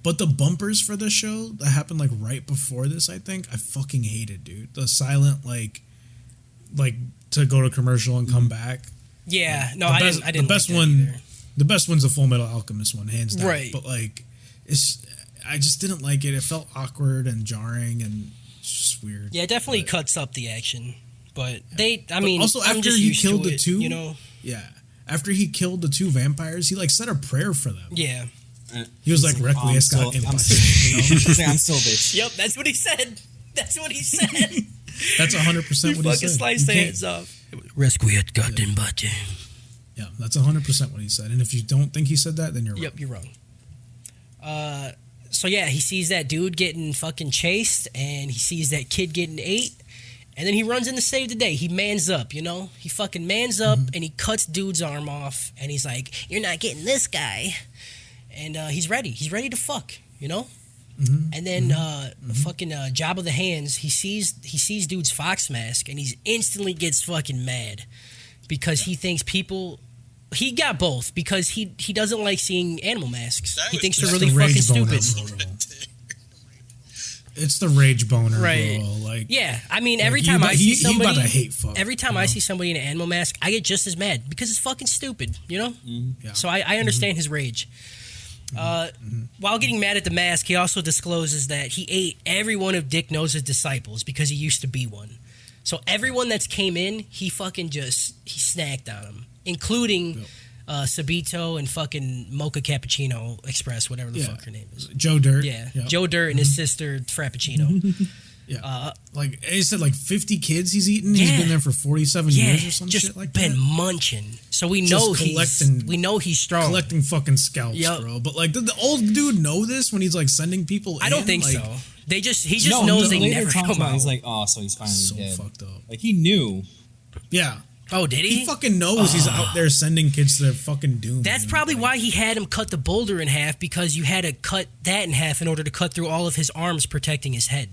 But the bumpers for the show that happened like right before this, I think I fucking hated, dude. The silent like to go to commercial and come back. yeah. No, the I best, didn't. I didn't. The best like that one. either. The best one's the Full Metal Alchemist one, hands down. Right. But like, I just didn't like it. It felt awkward and jarring, and it's just weird. Yeah, it definitely But- cuts up the action. But I But mean, also I'm after just he used killed to the it, two, you know. Yeah. After he killed the two vampires, he like said a prayer for them. Yeah. He was like I'm Requiescat in still, I'm paz, still, you know? He's like, I'm still a bitch. Yep, that's what he said. That's what he said. That's 100% You what he fucking said. sliced You the can't- hands off. Requiet gotten button. Yeah, that's 100% what he said. And if you don't think he said that, then you're wrong. Yep, you're wrong. So yeah, he sees that dude getting fucking chased, and he sees that kid getting ate, and then he runs in to save the day. He mans up, you know? He fucking mans up, and he cuts dude's arm off, and he's like, "You're not getting this guy." And he's ready. He's ready to fuck, you know? And then fucking Jabba the Hands, he sees dude's fox mask, and he instantly gets fucking mad because he thinks people. He got both because he doesn't like seeing animal masks. That He was thinks just they're really the fucking rage boner, stupid. bro. It's the rage boner, Right. bro. Like, Yeah, I mean, every like, time I see he somebody, about to hate fuck. every time you I know? see somebody in an animal mask, I get just as mad because it's fucking stupid, you know. Yeah. So I understand his rage. While getting mad at the mask, he also discloses that he ate every one of Dick Nose's disciples because he used to be one. So everyone that's came in, he fucking he snacked on them, including Sabito and fucking Mocha Cappuccino Express, whatever the Yeah. fuck her name is. Joe Dirt. Yeah, Yep. Joe Dirt and his sister Frappuccino. Yeah. Like he said, like 50 kids he's eaten. He's been there for 47 years or some shit like that. Just been munching. So we know he's strong. Collecting fucking scalps, bro. But like, did the old dude know this when he's like sending people? I don't think so. He just knows they never come out. He's like, oh, so he's finally so dead. fucked up. Like he knew. Yeah. Oh, did he? He fucking knows he's out there sending kids to their fucking doom. That's probably why he had him cut the boulder in half, because you had to cut that in half in order to cut through all of his arms protecting his head.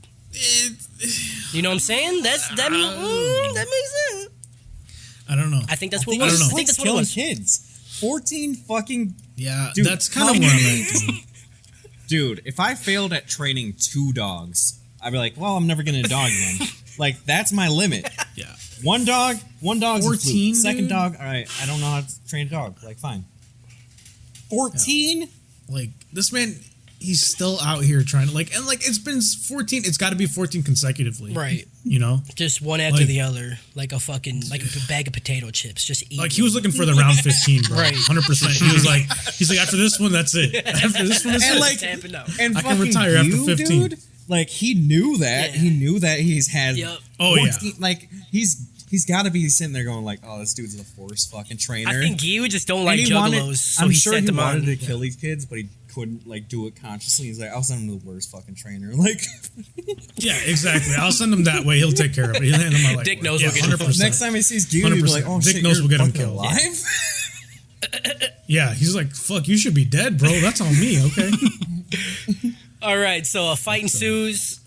You know what I'm saying? That makes sense. I don't know. I think that's what I don't know. I think that's what it was. Kids. 14 fucking. Yeah, dude, that's kind of where I'm at, dude. Dude, if I failed at training 2 dogs, I'd be like, well, I'm never getting a dog again. Like, that's my limit. Yeah. One dog's 14, Second dude? dog, all right, I don't know how to train a dog. Like, fine. 14? Yeah. Like, this man, he's still out here trying to, like, and like, it's been 14, it's got to be 14 consecutively. Right. You know? Just one after the other, like a bag of potato chips. Just eat. Like, he was looking for the round 15, bro. Right. 100%. He's like, after this one, that's it. After this one, And that's like, it. and I can retire after 15. Dude, like, he knew that. Yeah. He knew that he's had. Yep. Oh, 14, yeah. Like, he's got to be sitting there going like, "Oh, this dude's a force fucking trainer." I think Guy just don't And like he juggalos, so I'm he sure sent he them wanted on. to kill these kids, but he couldn't like do it consciously. He's like, "I'll send him to the worst fucking trainer." Like, Yeah, exactly. I'll send him that way. He'll take care of it. He'll handle my life. Dick knows yeah, we'll get him 100%. next time he sees Guy, he'll be like, 100%. "Oh Dick shit, knows you're we'll get him fucking killed. alive." Yeah, he's like, fuck, you should be dead, bro. That's on me, okay? All right, so a fight ensues.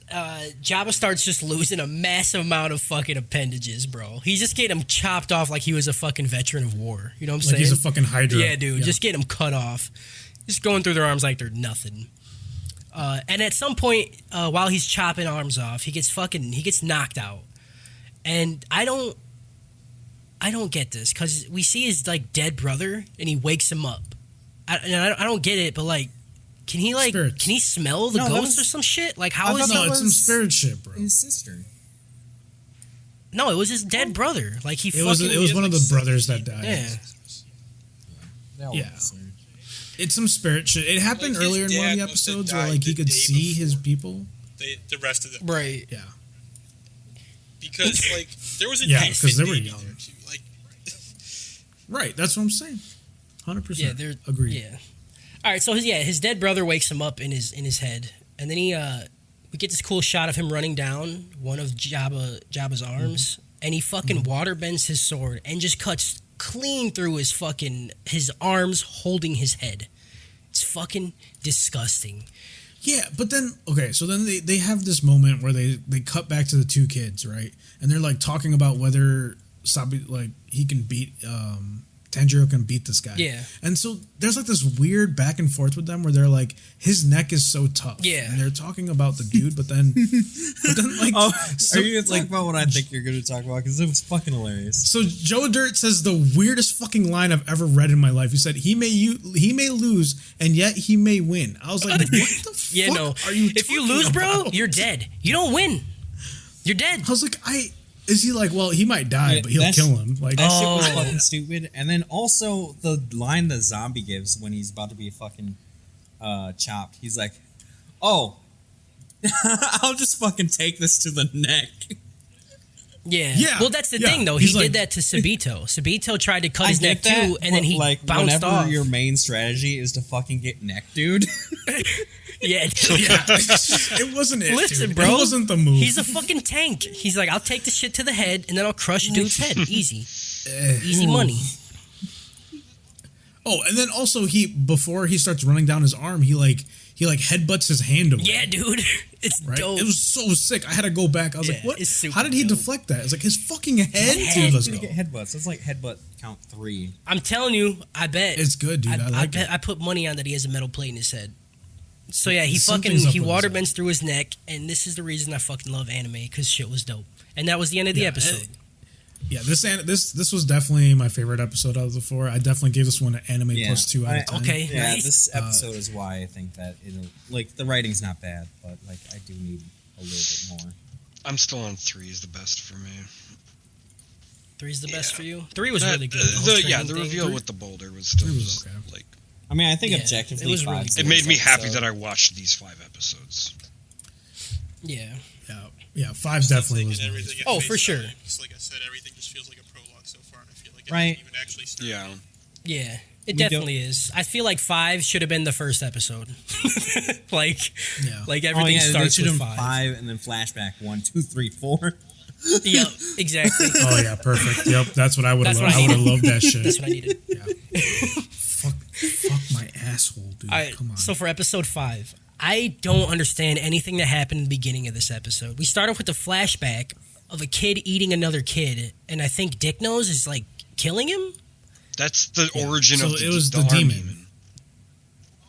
Jabba starts just losing a massive amount of fucking appendages, bro. He's just getting him chopped off like he was a fucking veteran of war. You know what I'm saying? He's a fucking Hydra. Yeah, dude. Just get him cut off. Just going through their arms like they're nothing. And at some point, while he's chopping arms off, he gets knocked out. And I don't get this, because we see his like dead brother and he wakes him up. I don't get it, but like, can he smell the ghost or some shit? Like, how is No, he? it's some spirit shit, bro. His sister. No, it was his dead brother. Like, It was one of the brothers that died. Yeah. Yeah. It's some spirit shit. It happened Like, his earlier in one of dad the must have episodes where died like he the could day see his before. people. The rest of them. Right. Yeah. Because like there was an Yeah, infant 'cause they were baby young. there too. Like Right. That's what I'm saying. 100%. Yeah, they're agreed. Yeah. All right, so his dead brother wakes him up in his head, and then we get this cool shot of him running down one of Jabba's arms, and he fucking water bends his sword and just cuts clean through his arms holding his head. It's fucking disgusting. Yeah, but then so then they have this moment where they cut back to the 2 kids, right? And they're like talking about whether Sabi he can beat Tanjiro can beat this guy. Yeah. And so there's like this weird back and forth with them where they're like, his neck is so tough. Yeah. And they're talking about the dude, but then like Are you gonna talk about what I think you're gonna talk about? Because it was fucking hilarious. So Joe Dirt says the weirdest fucking line I've ever read in my life. He said he may lose and yet he may win. I was like, what the fuck are you if you talking lose, bro, about? you're dead. You don't win. You're dead. I was like, is he like, well, he might die, but he'll That's- kill him. Like, That shit was fucking stupid. And then also the line the zombie gives when he's about to be fucking chopped. He's like, "Oh, I'll just fucking take this to the neck." Yeah. Yeah. Well, that's the Yeah. thing, though. He He's did like- that to Sabito. Sabito tried to cut his neck get that, too, and then he like bounced whenever off. your main strategy is to fucking get neck, dude. Yeah. yeah, it wasn't it. Listen, dude. bro. It wasn't the move. He's a fucking tank. He's like, I'll take the shit to the head, and then I'll crush a dude's head. Easy. Easy money. Oh, and then also before he starts running down his arm, he headbutts his hand away. Yeah, dude. It's Right? dope. It was so sick. I had to go back. I was like, Yeah, what? it's super How did he dope. deflect that? It's like his fucking head. Head. Dude, let's He's go. gonna get headbutts. It's like headbutt count 3. I'm telling you, I bet. It's good, dude. I like bet it. I put money on that he has a metal plate in his head. So yeah, Something's up he with water his bends through his neck, and this is the reason I fucking love anime, because shit was dope. And that was the end of the episode. Yeah, this was definitely my favorite episode out of the 4. I definitely gave this one an anime Yeah. plus 2 out of 10. Okay. Yeah, Nice. this episode is why I think that it'll like the writing's not bad, but like I do need a little bit more. I'm still on 3 is the best for me. 3's the best for you. 3 was That- really good. The, whole yeah, training the thing. reveal with the boulder was still 3 was just, okay. like I mean, I think Yeah, objectively, it was really 5's good. it the made me worst happy episode. that I watched these 5 episodes. Yeah. Yeah. Yeah, 5 definitely was. Everything at Oh, face for sure. value, 'cause like I said, everything just feels like a prologue so far, and I feel like it Right. didn't even actually start. Yeah. Yeah, it definitely is. I feel like 5 should have been the first episode. like, Yeah. like everything they starts should with have 5 and then flashback 1, 2, 3, 4. Yep, exactly. Oh yeah, perfect. Yep, that's what I would have That's loved. what I I would have loved that shit. That's what I needed. Fuck my asshole, dude. All right, Come on. so for episode 5, I don't understand anything that happened in the beginning of this episode. We start off with a flashback of a kid eating another kid, and I think Dick Nose is like killing him. That's the origin So of the, it was the the arm demon.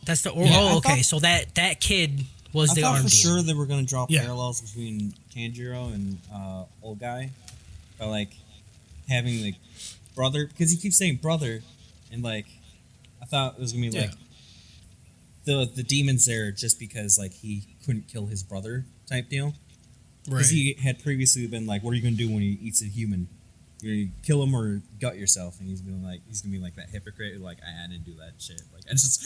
That's the Yeah. oh I okay. thought- So that kid was I the thought arm for demon. sure they were going to draw Yeah. parallels between Tanjiro and old guy by like having the brother, because he keeps saying brother, and like I thought it was going to be like the demons there just because like he couldn't kill his brother type deal. Right. Because he had previously been like, "What are you going to do when he eats a human? You're gonna kill him or gut yourself?" And he's gonna be like that hypocrite who like, I didn't do that shit. Like I just,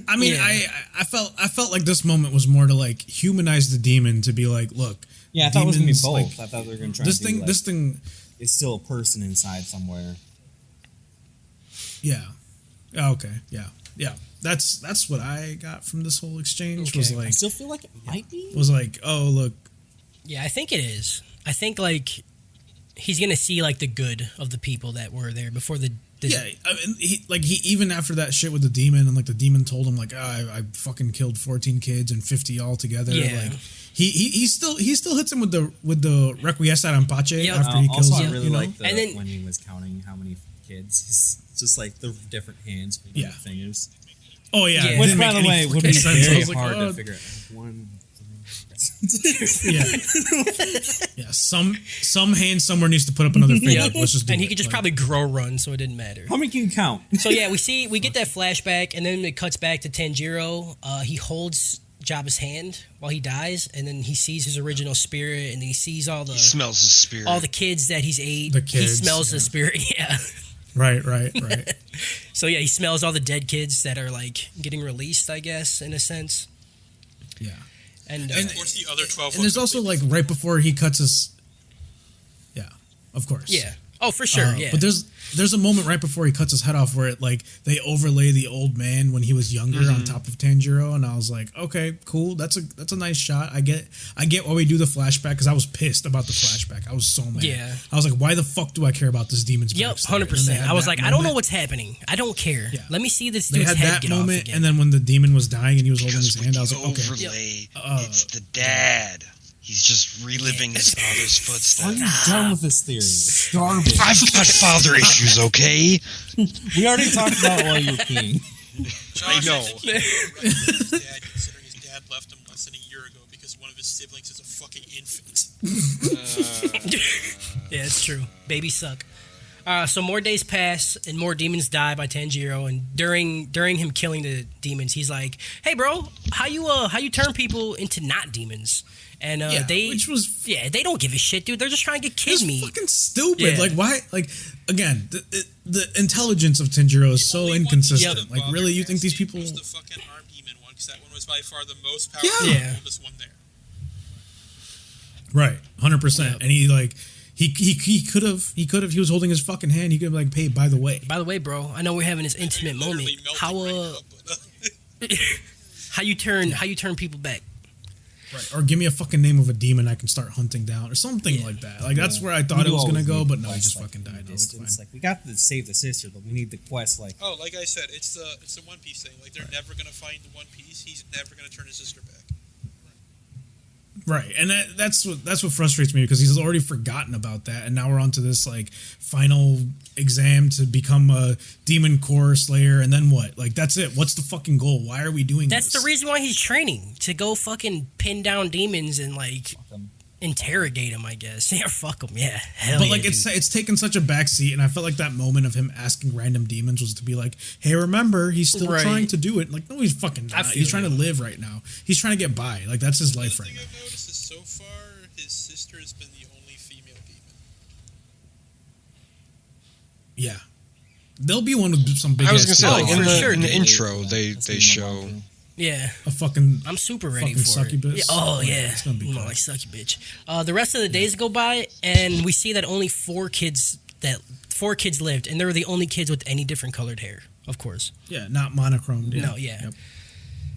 I mean, Yeah. I felt like this moment was more to like humanize the demon, to be like, look, yeah, I thought it was gonna be demons, both. like, I thought they were gonna try this to do, thing, like, this thing, it's still a person inside somewhere. yeah. Oh, okay, yeah. That's what I got from this whole exchange. Okay. Was I like, still feel like it might be. oh look, Yeah, I think it is. I think like he's gonna see like the good of the people that were there before the yeah. I mean, he even after that shit with the demon, and like the demon told him like, I fucking killed 14 kids and 50 altogether. Yeah. Like he still hits him with the Requiescat en Pace Yep. after he kills Also, I him. really you know? like And then- when he was counting how many kids. It's just like the different hands, with Yeah. fingers. Oh yeah, Yeah. it Which, didn't by make the any way, would fucking be sense. I very was like, hard oh, to figure out. One. Yeah, yeah. Some hand somewhere needs to put up another finger. Yep. Let's just do and he it. could just Like, probably grow run, so it didn't matter. How many can you count? So yeah, we get that flashback, and then it cuts back to Tanjiro. He holds Jabba's hand while he dies, and then he sees his original spirit, and then he sees all He the smells the spirit. kids that he's ate. The he kids, smells the yeah. spirit. Yeah. right. So yeah, he smells all the dead kids that are like getting released, I guess, in a sense. Yeah. And, And- Of course, the other 12. And there's also like right before he cuts his. Yeah, of course. yeah. Oh, for sure. Yeah. But there's a moment right before he cuts his head off where it like they overlay the old man when he was younger Mm-hmm. on top of Tanjiro, and I was like, okay, cool. That's a nice shot. I get why we do the flashback, because I was pissed about the flashback. I was so mad. Yeah. I was like, why the fuck do I care about this demon's Yep, backstory? And then they 100%. had I was that like, I don't know moment. what's happening. I don't care. Yeah. Let me see this They dude's had head that get off moment, again. and then when the demon was dying and he was holding because his with hand, the I was like, okay. overlay, it's the dad. He's just reliving his father's Are footsteps. you done with this theory? It's garbage. I've got father issues, okay? We already talked about while you were peeing. I know. His dad, considering his dad left him less than a year ago because one of his siblings is a fucking infant. Yeah, it's true. Babies suck. So more days pass and more demons die by Tanjiro. And during him killing the demons, he's like, "Hey, bro, how you turn people into not demons?" And Yeah, they they don't give a shit, dude. They're just trying to get kid It's meat. fucking stupid. Yeah. Like, why? Like, again, the intelligence of Tanjiro is so Only one inconsistent. demon Like, bothered really, you think these Nancy people? was the fucking arm demon one, because that one was by far the most powerful, Yeah. Yeah. oldest one there. Right, 100%. And he like he could have he was holding his fucking hand. He could have like, hey, by the way, By the way, bro, I know we're having this intimate moment. Literally melting How right now, but, how you turn people back? right? Or give me a fucking name of a demon I can start hunting down, or something like that. Like that's where I thought it was gonna go, but no, he just fucking died. I was like, fine. Like we got to save the sister, but we need the quest. Like Oh, like I said, it's the One Piece thing. Like they're never gonna find the One Piece. He's never gonna turn his sister back. Right, and that's what frustrates me, because he's already forgotten about that, and now we're on to this like final exam to become a demon core slayer, and then what? Like that's it. What's the fucking goal? Why are we doing That's this? the reason why he's training, to go fucking pin down demons and like them. interrogate them, I guess. Yeah, fuck them. Yeah, hell But yeah, like it's dude. it's taken such a backseat, and I felt like that moment of him asking random demons was to be like, "Hey, remember, he's still Right. trying to do it." Like, no, he's fucking I not. feel He's trying you. to live right now. He's trying to get by. Like that's his life The right thing now. I've noticed is so far his sister has been the only female demon. Yeah, there'll be one with some big. I was gonna say, Oh, like for in the sure, in the dude. intro, they That's what show I'm Yeah. A fucking I'm super ready fucking for it. succubus. Yeah. Oh, yeah. It's gonna be More cool. like sucky bitch. The rest of the days go by, and we see that only 4 kids lived, and they were the only kids with any different colored hair, of course. Yeah, not monochromed. Yeah. No, yeah. Yep.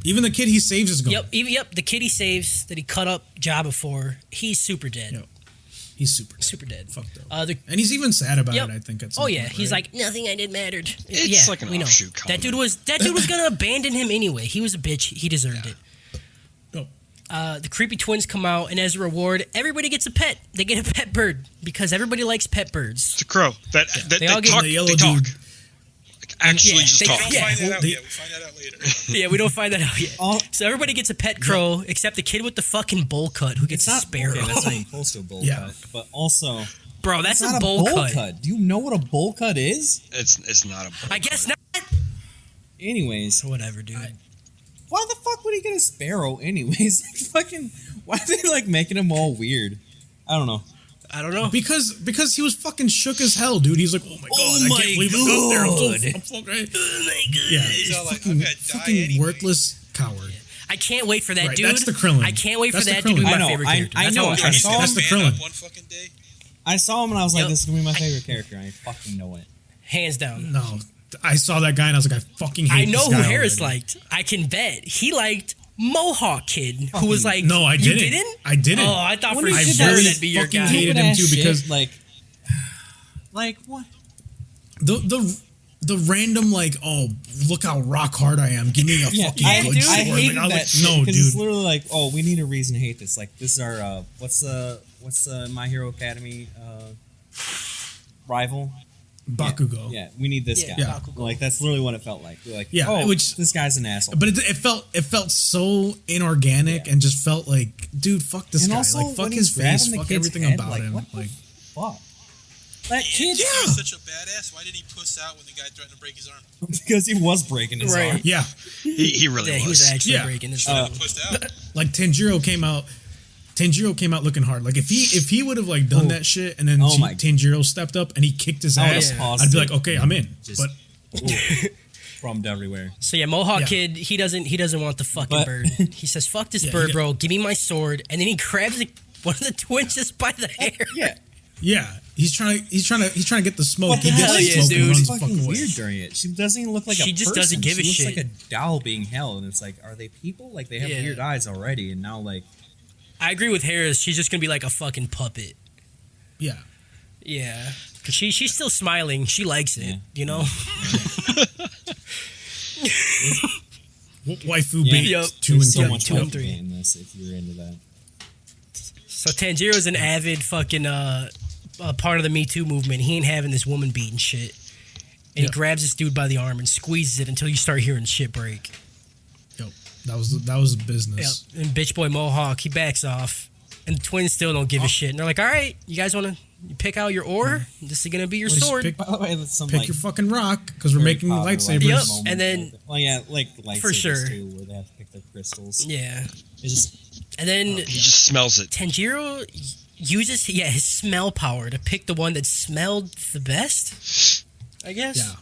Even the kid he saves is gone. Yep. The kid he saves that he cut up Jabba for, he's super dead. Yep. He's super dead. Fucked up. And he's even sad about Yep. it, I think. At some Oh yeah, point, he's right? like, nothing I did mattered. It's like an we know. offshoot That dude comment. was gonna abandon him anyway. He was a bitch. He deserved it. Oh. The creepy twins come out, and as a reward, everybody gets a pet. They get a pet bird because everybody likes pet birds. It's a crow. That They all get talk. the yellow They talk. dude. Like, actually, Yeah, just they- talk. We don't Yeah. find that out They- yet. We find that out later. Yeah, we don't find that out yet. So everybody gets a pet crow, except the kid with the fucking bowl cut who gets It's a not sparrow. Okay, that's not even close to a bowl Yeah. cut. But also, Bro, that's it's not a bowl cut. cut. Do you know what a bowl cut is? It's not a. I guess not. Anyways, Whatever, dude. why the fuck would he get a sparrow? Anyways, like, fucking, why are they like making him all weird? I don't know. I don't know. Because he was fucking shook as hell, dude. He's like, oh my god, Oh I my can't believe I got there. God. I'm fucking, Oh my god. yeah, He's all like, fucking, I'm gonna die fucking anyway. worthless coward. I can't wait for that Right, dude. that's the Krillin. I can't wait That's for the that to be Krillin. my I know, favorite I- character. I That's know, all I'm I trying to saw say. That's the Man up Krillin. one fucking day. I saw him and I was like, Yep. this is gonna be my favorite character. I fucking know it. Hands down. No, I saw that guy and I was like, I fucking hate I know this who guy Harris already. liked. I can bet. He liked Mohawk Kid, who was like, No, I You didn't. didn't? I didn't. Oh, I thought When for he I did sure really that'd be your fucking guy. hated him too because like what? the random like, oh, look how rock hard I am. Give me a fucking I, good I sword. hated Like, I was that like, shit no, because it's dude. literally like, oh, we need a reason to hate this. Like, this is our what's the My Hero Academy rival? Bakugo. Yeah, we need this Yeah, guy. Yeah. Bakugo. Like that's literally what it felt like. We're like, Yeah, oh, which- this guy's an asshole. But it felt so inorganic Yeah. and just felt like, dude, fuck this And guy. also, Like, fuck when his he's grabbing face. the Fuck kid's everything head, about like, him. what the Like, fuck. That kid, He was such a badass. Why did he puss out when the guy threatened to break his arm? because he was breaking his Right. arm. yeah, He really Yeah, he was. was actually Yeah. breaking this. He pussed out. like Tanjiro came out. Tanjiro came out looking hard. Like if he would have like done Oh. that shit and then Oh my- Tanjiro stepped up and he kicked his I would've ass, paused I'd be it. like, okay, I'm in. Just- But From everywhere. So yeah, Mohawk Yeah. Kid, he doesn't want the fucking But- bird. He says, "Fuck this Yeah, bird, yeah. bro. Give me my sword." And then he grabs one of the twins just by the hair. Yeah. yeah, he's trying to get the smoke. What He the gets hell, the yeah, smoke dude. and runs She's the fuck fucking away. weird during it. She doesn't even look like She a just person. doesn't give a she looks shit. like a doll being held, and it's like, are they people? Like they have Yeah. weird eyes already, and now like I agree with Harris. She's just gonna be like a fucking puppet. Yeah, Yeah, cause she's still smiling. She likes it. Yeah. You know. waifu Yeah. bait Yep. 2 and there's so 3. much 2 and waifu 3. bait in this. If you're into that, So Tanjiro's an avid fucking part of the Me Too movement. He ain't having this woman beating shit. And he Yep. grabs this dude by the arm and squeezes it until you start hearing shit break. Yo, that was the business. Yep. And bitch boy Mohawk, he backs off. And the twins still don't give a shit. And they're like, all right, you guys want to pick out your ore? This is going to be your Well, just sword. pick- by the way, that's some Pick like your fucking rock because we're very making popular, lightsabers. Yep. moment, And then- well, yeah, like lightsabers For sure. too, where they have to pick their crystals. Yeah. It's just And then He just smells it. Tanjiro uses his smell power to pick the one that smelled the best, I guess. Yeah.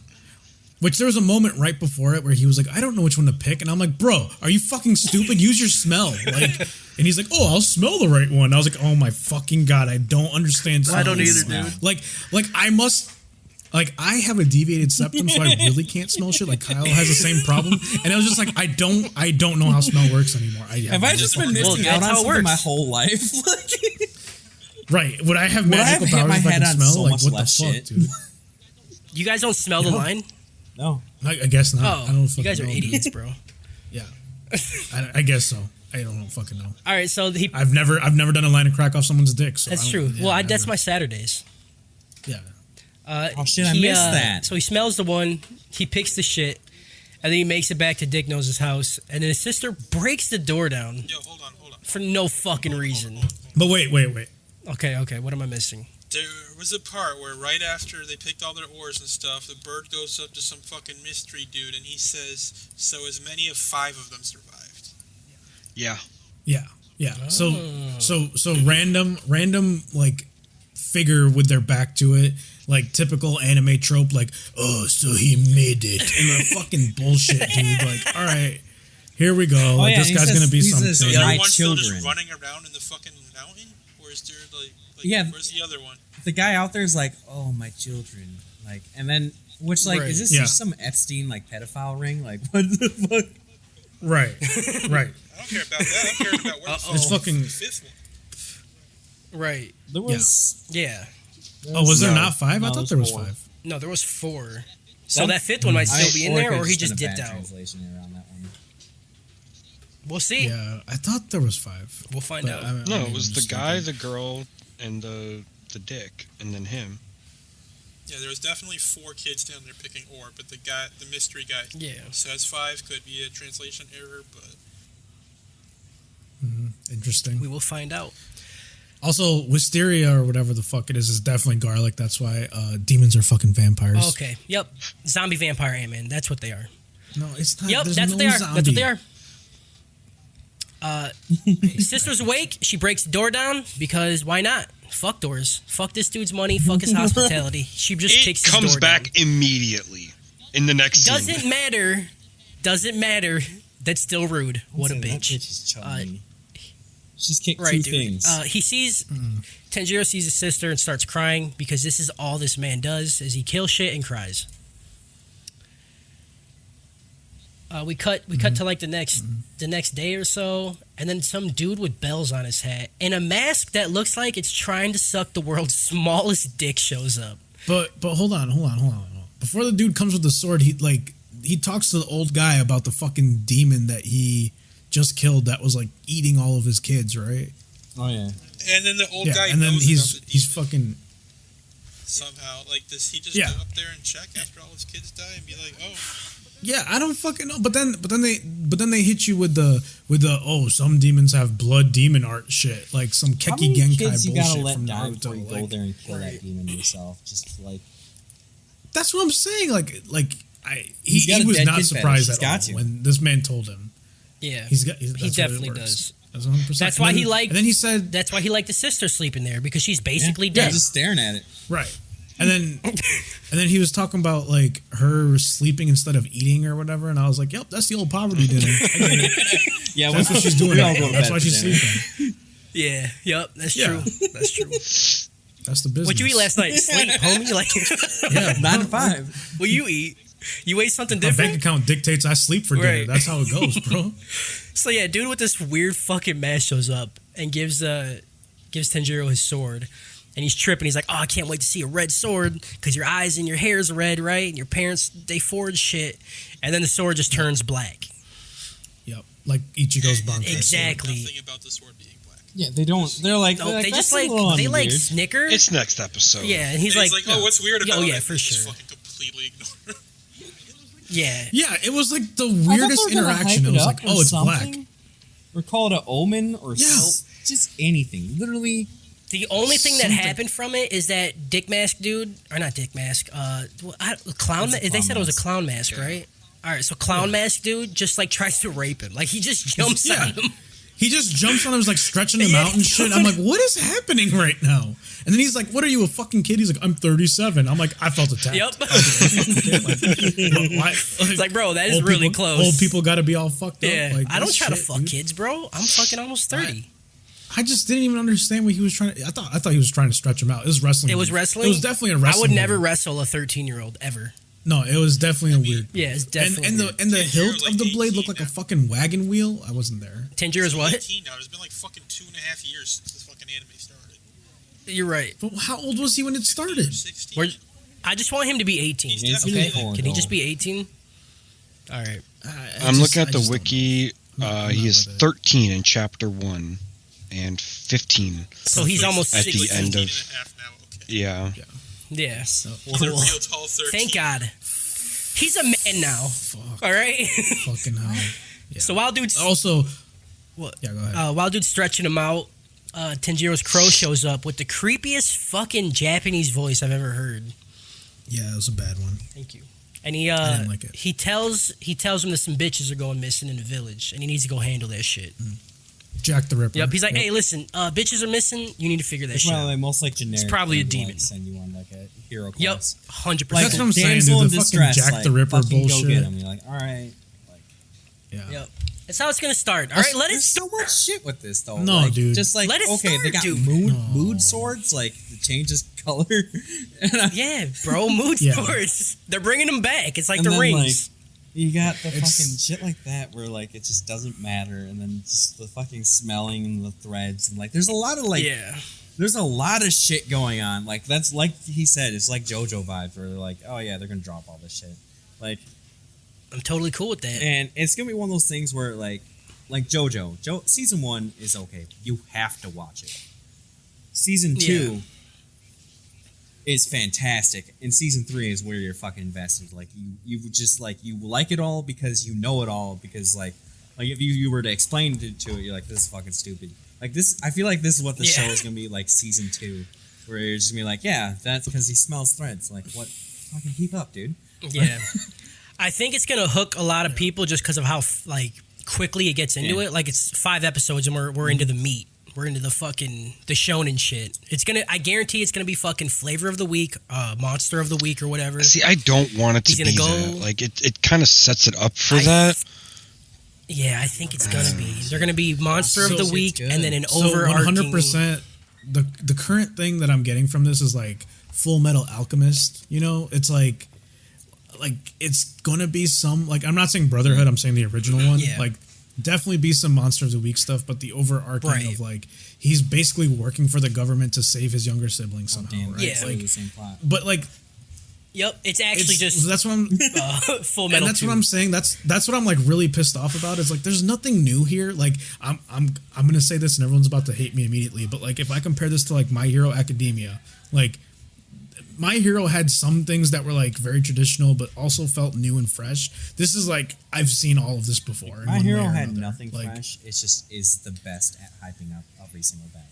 Which there was a moment right before it where he was like, I don't know which one to pick. And I'm like, bro, are you fucking stupid? Use your smell. Like, and he's like, oh, I'll smell the right one. I was like, oh my fucking God, I don't understand. I don't smells. either, dude. Like I must, like I have a deviated septum, so I really can't smell shit. Like Kyle has the same problem. And I was just like, I don't know how smell works anymore. have I just been Well, missing that's out on how it something my works. whole life? Right. Would I have Would I have magical hit my powers if I head could on smell? so Like much what the less fuck, shit? dude? You guys don't smell the line? No. I guess not. Oh, I don't you fucking guys are know, idiots, dude. bro. Yeah. I guess so. I don't fucking know. All right, so he. I've never done a line of crack off someone's dick. So That's I true. don't- yeah, Well, never. that's my Saturdays. Yeah. Oh shit, I missed that. So he smells the one, he picks the shit, and then he makes it back to Dick Nose's house, and then his sister breaks the door down Yo, hold on. for no fucking reason. But wait. Okay, what am I missing? There was a part where right after they picked all their ores and stuff, the bird goes up to some fucking mystery dude and he says, so as many as 5 of them survived. Yeah. Yeah. Oh. So random like figure with their back to it, like typical anime trope, like, oh, so he made it, and the fucking bullshit, dude. Like, all right, Here we go. Oh, yeah, this he guy's says- gonna be he says, something. So is My everyone still just children. running around in the fucking mountain, or is there like Yeah. where's the other one? The guy out there is like, "Oh, my children," like, and then which like Right. is this Yeah. just some Epstein like pedophile ring? Like, what the fuck? Right. Right. I don't care about that. I'm caring about where Uh-oh. It's fucking. the fifth one. Right. There was Yeah. Oh, was there No. not 5? I No, thought there there was was 4. 5. No, there was 4. So that 5th one might still be in there, or he just dipped out. Translation around that one. We'll see. Yeah, I thought there was 5. We'll find But out. No, maybe it was I'm the just guy, thinking. the girl, and the dick, and then him. Yeah, there was definitely 4 kids down there picking ore, but the mystery guy, Yeah. says 5. Could be a translation error, but Interesting. We will find out. Also, wisteria or whatever the fuck it is definitely garlic. That's why demons are fucking vampires. Okay. Yep. Zombie vampire Ant-Man. That's what they are. No, it's not. Yep. There's That's no what they are. zombie. That's what they are. Sister's awake. She breaks the door down because why not? Fuck doors. Fuck this dude's money. Fuck his hospitality. She just It kicks his comes door back down. immediately in the next scene. Doesn't matter. Doesn't matter. That's still rude. What a That bitch. is chummy. She's kicked Right, 2 dude. things. He sees Tanjiro sees his sister and starts crying because this is all this man does is he kills shit and cries. We cut to like the next day or so, and then some dude with bells on his hat and a mask that looks like it's trying to suck the world's smallest dick shows up. But hold on. Before the dude comes with the sword, he talks to the old guy about the fucking demon that he just killed that was like eating all of his kids, right? Oh yeah. and then the old Yeah, guy and then knows he's about the he's demon fucking somehow. Like, does he just Yeah. go up there and check after all his kids die and be like, oh, yeah. I don't fucking know. But then they hit you with the oh, some demons have blood demon art shit, like some How Keki many Genkai kids you gotta bullshit let from die before you Naruto. go Like, there and kill that demon yourself? Just like that's what I'm saying. He's got he a was dead not kid surprised fetish. He's at all got to. when this man told him. Yeah, He he definitely does. That's 100%. That's And why then- he liked. And then he said, That's why he liked the sister sleeping there because she's basically yeah, dead. just staring at it. right. And then he was talking about like her sleeping instead of eating or whatever, and I was like, "Yep, that's the old poverty dinner. I get it. Yeah, That's what she's doing. we all go to That's bed why for she's dinner. sleeping. Yeah, yep, that's Yeah. true. That's true. That's the business. What'd you eat last night? Sleep, homie. Like, Yeah, 9 to 5. what you eat? You ate something my bank different. account dictates I sleep for dinner. Right. That's how it goes, bro. So yeah, dude with this weird fucking mask shows up and gives Tanjiro his sword, and he's tripping. He's like, "Oh, I can't wait to see a red sword because your eyes and your hair's red, right? And your parents they forged shit." And then the sword just turns black. Yep, like Ichigo's Bankai. Exactly. nothing about the sword being black. Yeah, they don't. They're like, No, they "That's just a like little they like weird." snicker. It's next episode. Yeah, and he's And like, oh, what's weird about oh it? yeah, And for they just sure. fucking completely ignore it. Yeah, Yeah, it was like the I thought they weirdest were gonna interaction. hype It was up like, or oh, it's something, black. or call it an omen, or Yeah. just anything. Literally, the only thing that Something. happened from it is that Dick Mask dude, or not Dick Mask, clown. It's a They clown said it was a mask. clown mask, right? All right, so clown mask dude just like tries to rape him. Like he just jumps Yeah. on him. He just jumps on him, like stretching him Yeah. out and shit. I'm like, what is happening right now? And then he's like, what are you, a fucking kid? He's like, I'm 37. I'm like, I felt attacked. Yep. Why? It's like, bro, that is old really people, close. Old people got to be all fucked up. Yeah, Like, I don't that's try to shit, fuck dude. kids, bro. I'm fucking almost 30. I just didn't even understand what he was trying to. I thought he was trying to stretch him out. It was wrestling. It was move. wrestling. It was definitely a wrestling. I would never move. wrestle a 13-year-old ever. No, it was definitely a weird. Yeah, it's And, definitely. and the weird. and the Tanjiro hilt was of like the blade 18 looked like a now. fucking wagon wheel. I wasn't there. Tanjiro's what? 18 now. It's been like fucking 2.5 years since this fucking anime started. You're right. But how old was he when it 15 or started? 16. We're, I just want him to be 18. He's He's definitely Okay, full can he just adult. be 18? All right. I'm looking at the just don't wiki. know. I'm He not is with it. 13 in chapter 1 and 15. So he's almost At the 16. end of- 15 and a half now. Okay. Yeah. Yeah. The real tall 13. Thank God. He's a man now. Fuck. All right. Fucking hell. Yeah. So while dude's Also, What? Yeah, go ahead. while dude's stretching him out, Tanjiro's crow shows up with the creepiest fucking Japanese voice I've ever heard. Yeah, it was a bad one. Thank you. And he I didn't like it. he tells him that some bitches are going missing in the village, and he needs to go handle that shit. Jack the Ripper. Yep. He's like, hey, listen, bitches are missing. You need to figure that It's shit one of out. the most like generic. probably a things, like, demon. send you on like a hero Yep. class. 100%. Like That's what I'm saying, damsel dude. in The fucking distress, Jack like, the Ripper fucking bullshit. Go get him. You're like, all right. Yeah. Yep. That's how it's gonna start. All right, let it There's start. so much shit with this though. No, like, dude. Just like Let it okay, they start, got dude. mood swords, like it changes color. Yeah, bro, mood Yeah. swords. They're bringing them back. It's like And the then, rings. You got the It's- fucking shit like that where like it just doesn't matter, and then just the fucking smelling and the threads and like there's a lot of like Yeah. there's a lot of shit going on. Like that's like he said, it's like JoJo vibes where they're like, oh yeah, they're gonna drop all this shit. Like, I'm totally cool with that. and it's gonna be one of those things where like JoJo, season 1 is okay. You have to watch it. Season 2 is fantastic, and season 3 is where you're fucking invested. Like you just like you like it all because you know it all because like if you were to explain it to it, you're like, this is fucking stupid. Like this, I feel like this is what the show is gonna be like season 2, where you're just gonna be like, yeah, that's because he smells threads. Like what? Fucking keep up, dude. Yeah. I think it's gonna hook a lot of people just because of how like quickly it gets into it. Like it's 5 episodes and we're into the meat. We're into the fucking the shonen shit. It's gonna. I guarantee it's gonna be fucking flavor of the week, monster of the week, or whatever. See, I don't want it to He's be gonna that. go- Like it kind of sets it up for I- that. Yeah, I think it's gonna be. They're gonna be monster of the So week, it's and then an So overarching. 100%. The current thing that I'm getting from this is like Full Metal Alchemist. You know, it's like it's gonna be some like I'm not saying Brotherhood. I'm saying the original one. Yeah. Like definitely be some Monster of the Week stuff, but the overarching Right. of like he's basically working for the government to save his younger sibling somehow. Damn, right? Yeah. like, Like, the same plot. but like Yep, it's actually just that's what I'm. Full And Metal. that's 2. what I'm saying. That's what I'm like really pissed off about. Is like there's nothing new here. Like I'm gonna say this and everyone's about to hate me immediately. But like if I compare this to like My Hero Academia, like My Hero had some things that were like very traditional, but also felt new and fresh. This is like I've seen all of this before. in My one Hero way or had another. nothing Like, fresh. It's just is the best at hyping up every single battle.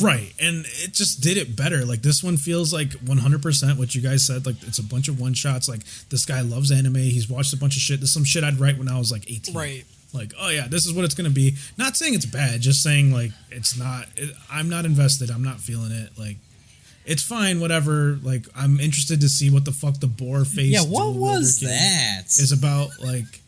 Right, and it just did it better. Like this one feels like 100% what you guys said. Like it's a bunch of one shots. Like this guy loves anime. He's watched a bunch of shit. This is some shit I'd write when I was like 18. Right. Like, oh yeah, this is what it's gonna be. Not saying it's bad, just saying like it's not. I'm not invested. I'm not feeling it. Like, it's fine, whatever. Like, I'm interested to see what the fuck the boar face. Yeah, what was that? Is about like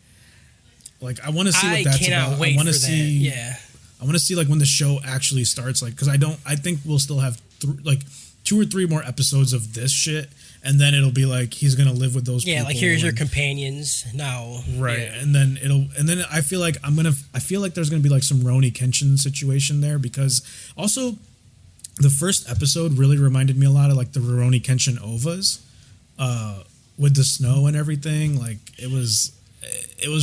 I want to see what I that's cannot about. wait I want for to that. see. Yeah. I want to see like when the show actually starts. Like, because I think we'll still have like 2 or 3 more episodes of this shit, and then it'll be like he's gonna live with those. Yeah, people like here's your and- companions now. Right, Yeah. and then I feel like I feel like there's gonna be like some Roni Kenshin situation there because also the first episode really reminded me a lot of like the Rurouni Kenshin OVAs, with the snow and everything. Like it was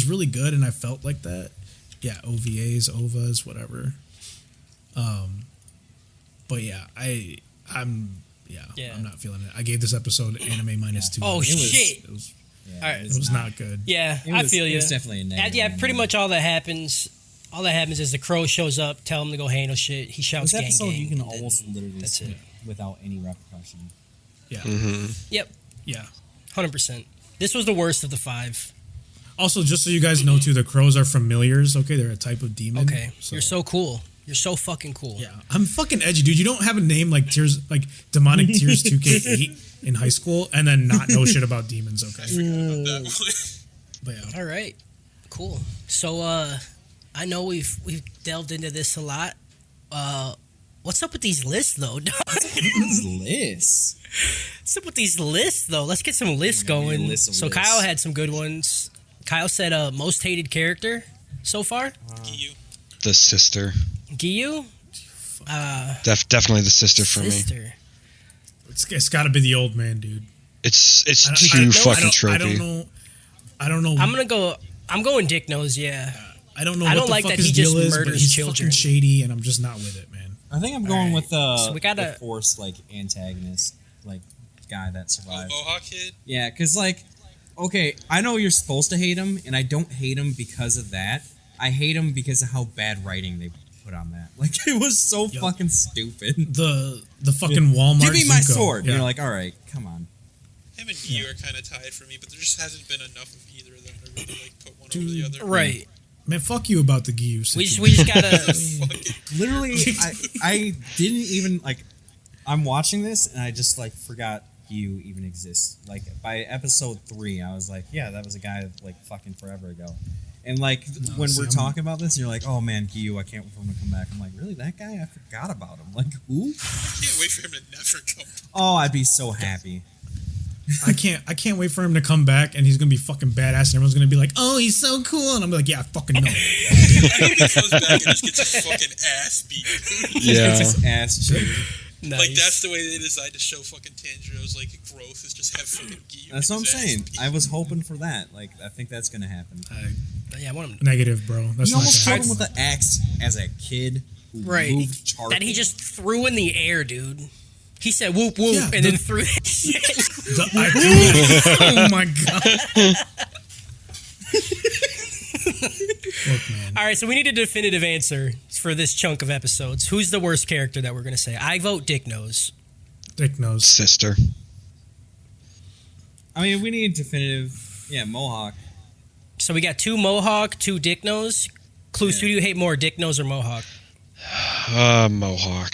really good, and I felt like that. Yeah, OVAs, OVAs, whatever. But yeah, I'm not feeling it. I gave this episode anime -2. Oh, shit. It was Yeah, All right. it was not good. Yeah, It I was- feel it you. was definitely a negative. Yeah, pretty much all that happens. All that happens is the crow shows up, tell him to go handle shit. He shouts, This "Gang, episode gang," you can and then almost literally that's skip it. without any repercussion. Yeah, Yep, yeah. 100%. This was the worst of the 5. Also, just so you guys know too, the crows are familiars. Okay, they're a type of demon. Okay, you're so cool. You're so fucking cool. Yeah, I'm fucking edgy, dude. You don't have a name like Tears, like Demonic Tears 2K8 in high school, and then not know shit about demons. Okay, That one. but yeah, All right, cool. So, I know we've delved into this a lot. What's up with these lists, though, dog? What's this? What's up with these lists, though? Let's get some lists Yeah, we need a going. list of So lists. Kyle had some good ones. Kyle said most hated character so far. You. The sister. Giyu? Definitely the sister for me. Sister. it's got to be the old man, dude. It's I don't- too I don't- fucking I tropey. don't know. I'm going Dick Nose, yeah. I don't know. I what don't the like fuck that his he just deal is, but murders he's children. fucking shady, and I'm just not with it, man. I think I'm going with So we gotta- the force like antagonist, like guy that Oh, survived. Mohawk kid? Yeah, because like, okay, I know you're supposed to hate him, and I don't hate him because of that. I hate him because of how bad writing they put on that. Like it was so Yup. fucking stupid. The fucking Walmart. Give me my Zuko. sword. Yeah. You're like, all right, come on. Him and Giyu are kind of tied for me, but there just hasn't been enough of either of them to really like put one over Dude. the other. Right. Man, fuck you about the Giyu We situation. just gotta. Fucking Literally, I didn't even like. I'm watching this and I just like forgot you even exists. Like by episode 3, I was like, yeah, that was a guy like fucking forever ago. And like when see, we're I'm- talking about this, and you're like, "Oh man, Gyu, I can't wait for him to come back." I'm like, "Really, that guy? I forgot about him. Like who?" I can't wait for him to never come. Oh, I'd be so happy. I can't wait for him to come back, and he's gonna be fucking badass, and everyone's gonna be like, "Oh, he's so cool," and I'm like, "Yeah, I fucking know." I hope he comes back and just gets his fucking ass beat. It's his ass cheek. Nice. Like that's the way they decided to show fucking Tanjiro's like growth is just have fucking Gyu. That's get what I'm his ass saying. beat. I was hoping for that. Like I think that's gonna happen. Yeah, I want him. Negative, bro. That's You not almost gonna killed him happen. with an axe as a kid. Who Right. moved charcoal. That he just threw in the air, dude. He said whoop whoop Yeah, and then threw that shit. I do that. Oh my god. Look, man. All right, so we need a definitive answer for this chunk of episodes. Who's the worst character that we're going to say? I vote Dick Nose. Dick knows. Sister. I mean, we need definitive. Yeah, Mohawk. So we got 2 Mohawk, 2 Dick Nose. Clues, Yeah. who do you hate more, Dick Nose or Mohawk? Mohawk.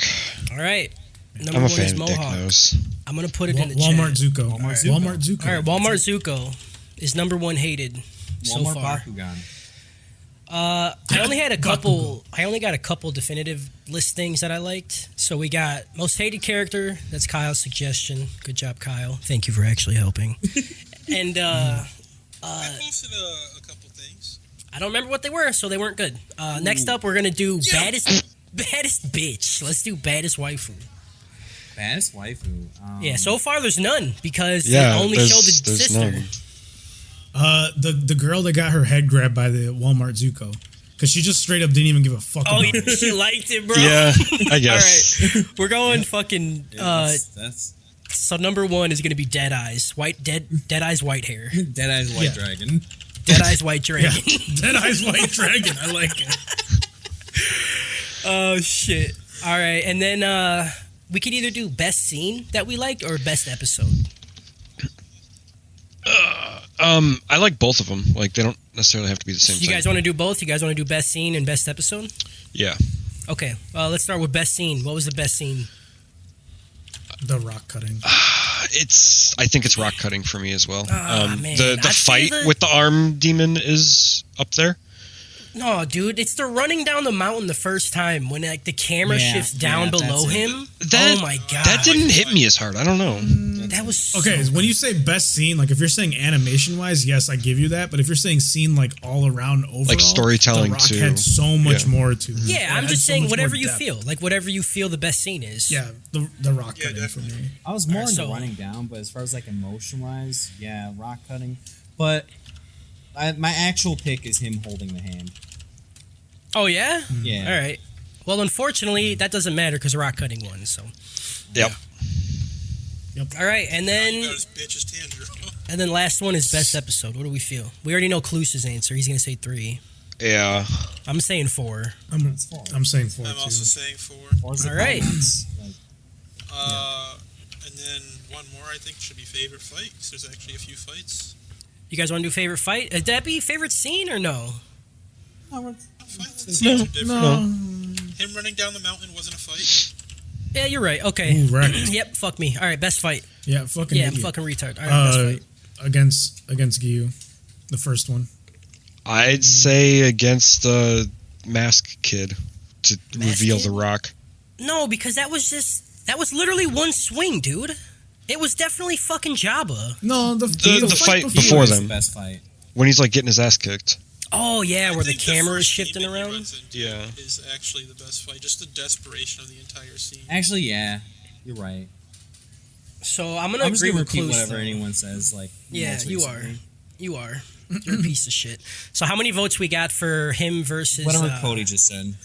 All right. Number I'm a 1 fan is of Dick Mohawk. Nose. I'm going to put it in the Walmart chat. Zuko. Walmart Zuko. All right, Walmart Zuko is number 1 hated so Walmart far. Bakugan. I only had a couple. I only got a couple definitive listings that I liked. So we got most hated character. That's Kyle's suggestion. Good job, Kyle. Thank you for actually helping. And I posted a couple things. I don't remember what they were, so they weren't good. Next up, we're gonna do baddest bitch. Let's do baddest waifu. Baddest waifu. Yeah. So far, there's none because Yeah, they only there's- showed the there's sister. none. The girl that got her head grabbed by the Walmart Zuko. Because she just straight up didn't even give a fuck Oh, about yeah, it. she liked it, bro. Yeah, I All guess. right, we're going fucking. Yeah, that's So number 1 is gonna be Dead Eyes, Dead Eyes, white hair. Dead Eyes White Yeah. Dragon. Dead Eyes White Yeah. Dragon. Dead Eyes White Dragon. I like it. Oh shit! All right, and then we could either do best scene that we liked or best episode. I like both of them. Like they don't necessarily have to be the same You thing. guys want to do both? You guys want to do best scene and best episode? Yeah. Okay. Let's start with best scene. What was the best scene? The rock cutting. I think it's rock cutting for me as well. Man, the I'd say fight with the arm demon is up there. No, dude, it's the running down the mountain the first time when like the camera Yeah, shifts down yeah, below that's it. him. That, Oh my god, That didn't hit me as hard. I don't know. That was so Okay, when you say best scene, like if you're saying animation wise, yes, I give you that. But if you're saying scene like all around overall, Like storytelling, the rock too. had so much Yeah. more to it. Yeah, It I'm had just so saying much whatever more you depth. feel, like whatever you feel the best scene is. Yeah, the rock Yeah, cutting for definitely. me. I was more Alright, into so- running down, but as far as like emotion wise, yeah, rock cutting. But my actual pick is him holding the hand. Oh yeah. Yeah. All right. Well, unfortunately, that doesn't matter because rock cutting won. So. Yep. All right, and You then got his bitch as Tanjiro. and then last one is best episode. What do we feel? We already know Cluse's answer. He's gonna say 3. Yeah. I'm saying 4. I'm saying 4 I'm too. also saying 4. Or is it All right. comments? Like, And then one more I think should be favorite fight, because there's actually a few fights. You guys want to do favorite fight? Would that be favorite scene or no? Fights and scenes are different. No. Him running down the mountain wasn't a fight. Yeah, you're right. Okay. Ooh, right. Yep. Fuck me. All right. Best fight. Yeah, fucking Yeah, I'm idiot. fucking retard. All right. Best fight. Against Gyu, the first one. I'd say against the mask kid to Mask reveal Kid? the rock. No, because that was literally one swing, dude. It was definitely fucking Jabba. No, the fight he before was them. the best fight. When he's like getting his ass kicked. Oh yeah, I where the think camera is first shifting demon he around. runs into Yeah. is actually the best fight. Just the desperation of the entire scene. Actually, yeah, you're right. So I'm gonna I'm just agree gonna with repeat Cluse. whatever though. anyone says. Like, Yeah, most you are. recently. You are. You're a piece of shit. So how many votes we got for him versus Whatever Cody just said.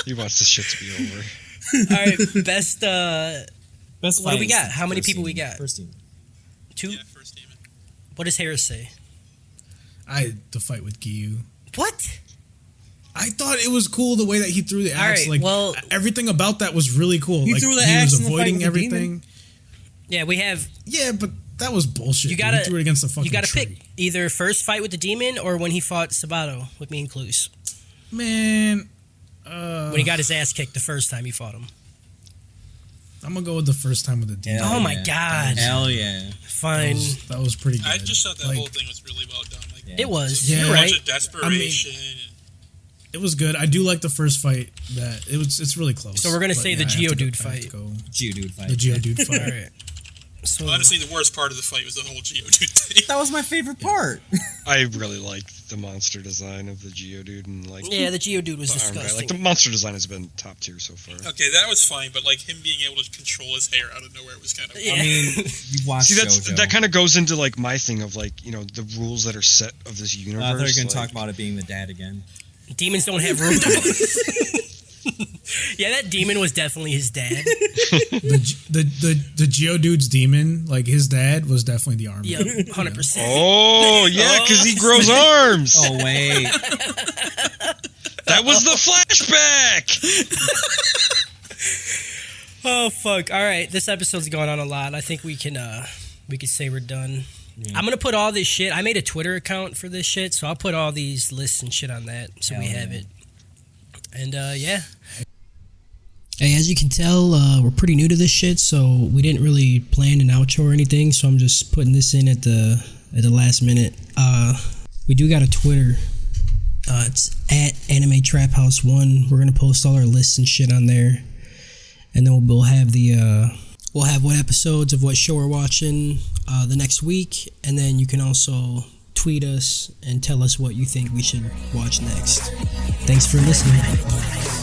He wants this shit to be over. All right, best Best What do fight we is got? the How many first people we demon. got? First team. 2. Yeah, first demon. What does Harris say? the fight with Gyu. What? I thought it was cool the way that he threw the axe. right, like well- everything about that was really cool. He like, threw the he axe was in the fight avoiding with the everything. Yeah, we have. Yeah, but that was bullshit. You dude. gotta. He threw it against the fucking You gotta tree. pick either first fight with the demon or when he fought Sabato with me and Cluse. Man, When he got his ass kicked the first time he fought him. I'm gonna go with the first time with the demon. Oh my God. Hell yeah. Fine. That was pretty good. I just thought that Like, whole thing was really well done. Like, Yeah. It was. Yeah. You're right. bunch of desperation. it was good. I do like the first fight. It's really close. So we're gonna But say the I have to go- Geodude I have to fight. go- Geodude fight. The Geodude All fight. right. So Honestly, the worst part of the fight was the whole Geodude thing. That was my favorite part. I really liked the monster design of the Geodude and like yeah, the Geodude was the arm guy. disgusting. Like the monster design has been top tier so far. Okay, that was fine, but like him being able to control his hair out of nowhere was kind of Yeah. I mean, you watched See, JoJo. that kind of goes into like my thing of like the rules that are set of this universe. I thought you were going to like, talk about it being the dad again. Demons don't have rules. Yeah, that demon was definitely his dad. The Geodude's demon, like his dad, was definitely the army. Yep, 100%. Oh yeah, because he grows arms. Oh, wait. That was the flashback. Oh fuck! All right, this episode's going on a lot. I think we could say we're done. Yeah. I'm gonna put all this shit. I made a Twitter account for this shit, so I'll put all these lists and shit on that, so we Hell have yeah. it. And yeah. Hey, as you can tell, we're pretty new to this shit, so we didn't really plan an outro or anything. So I'm just putting this in at the last minute. We do got a Twitter. It's at Anime Trap House 1. We're gonna post all our lists and shit on there, and then we'll have we'll have what episodes of what show we're watching the next week, and then you can also tweet us and tell us what you think we should watch next. Thanks for listening.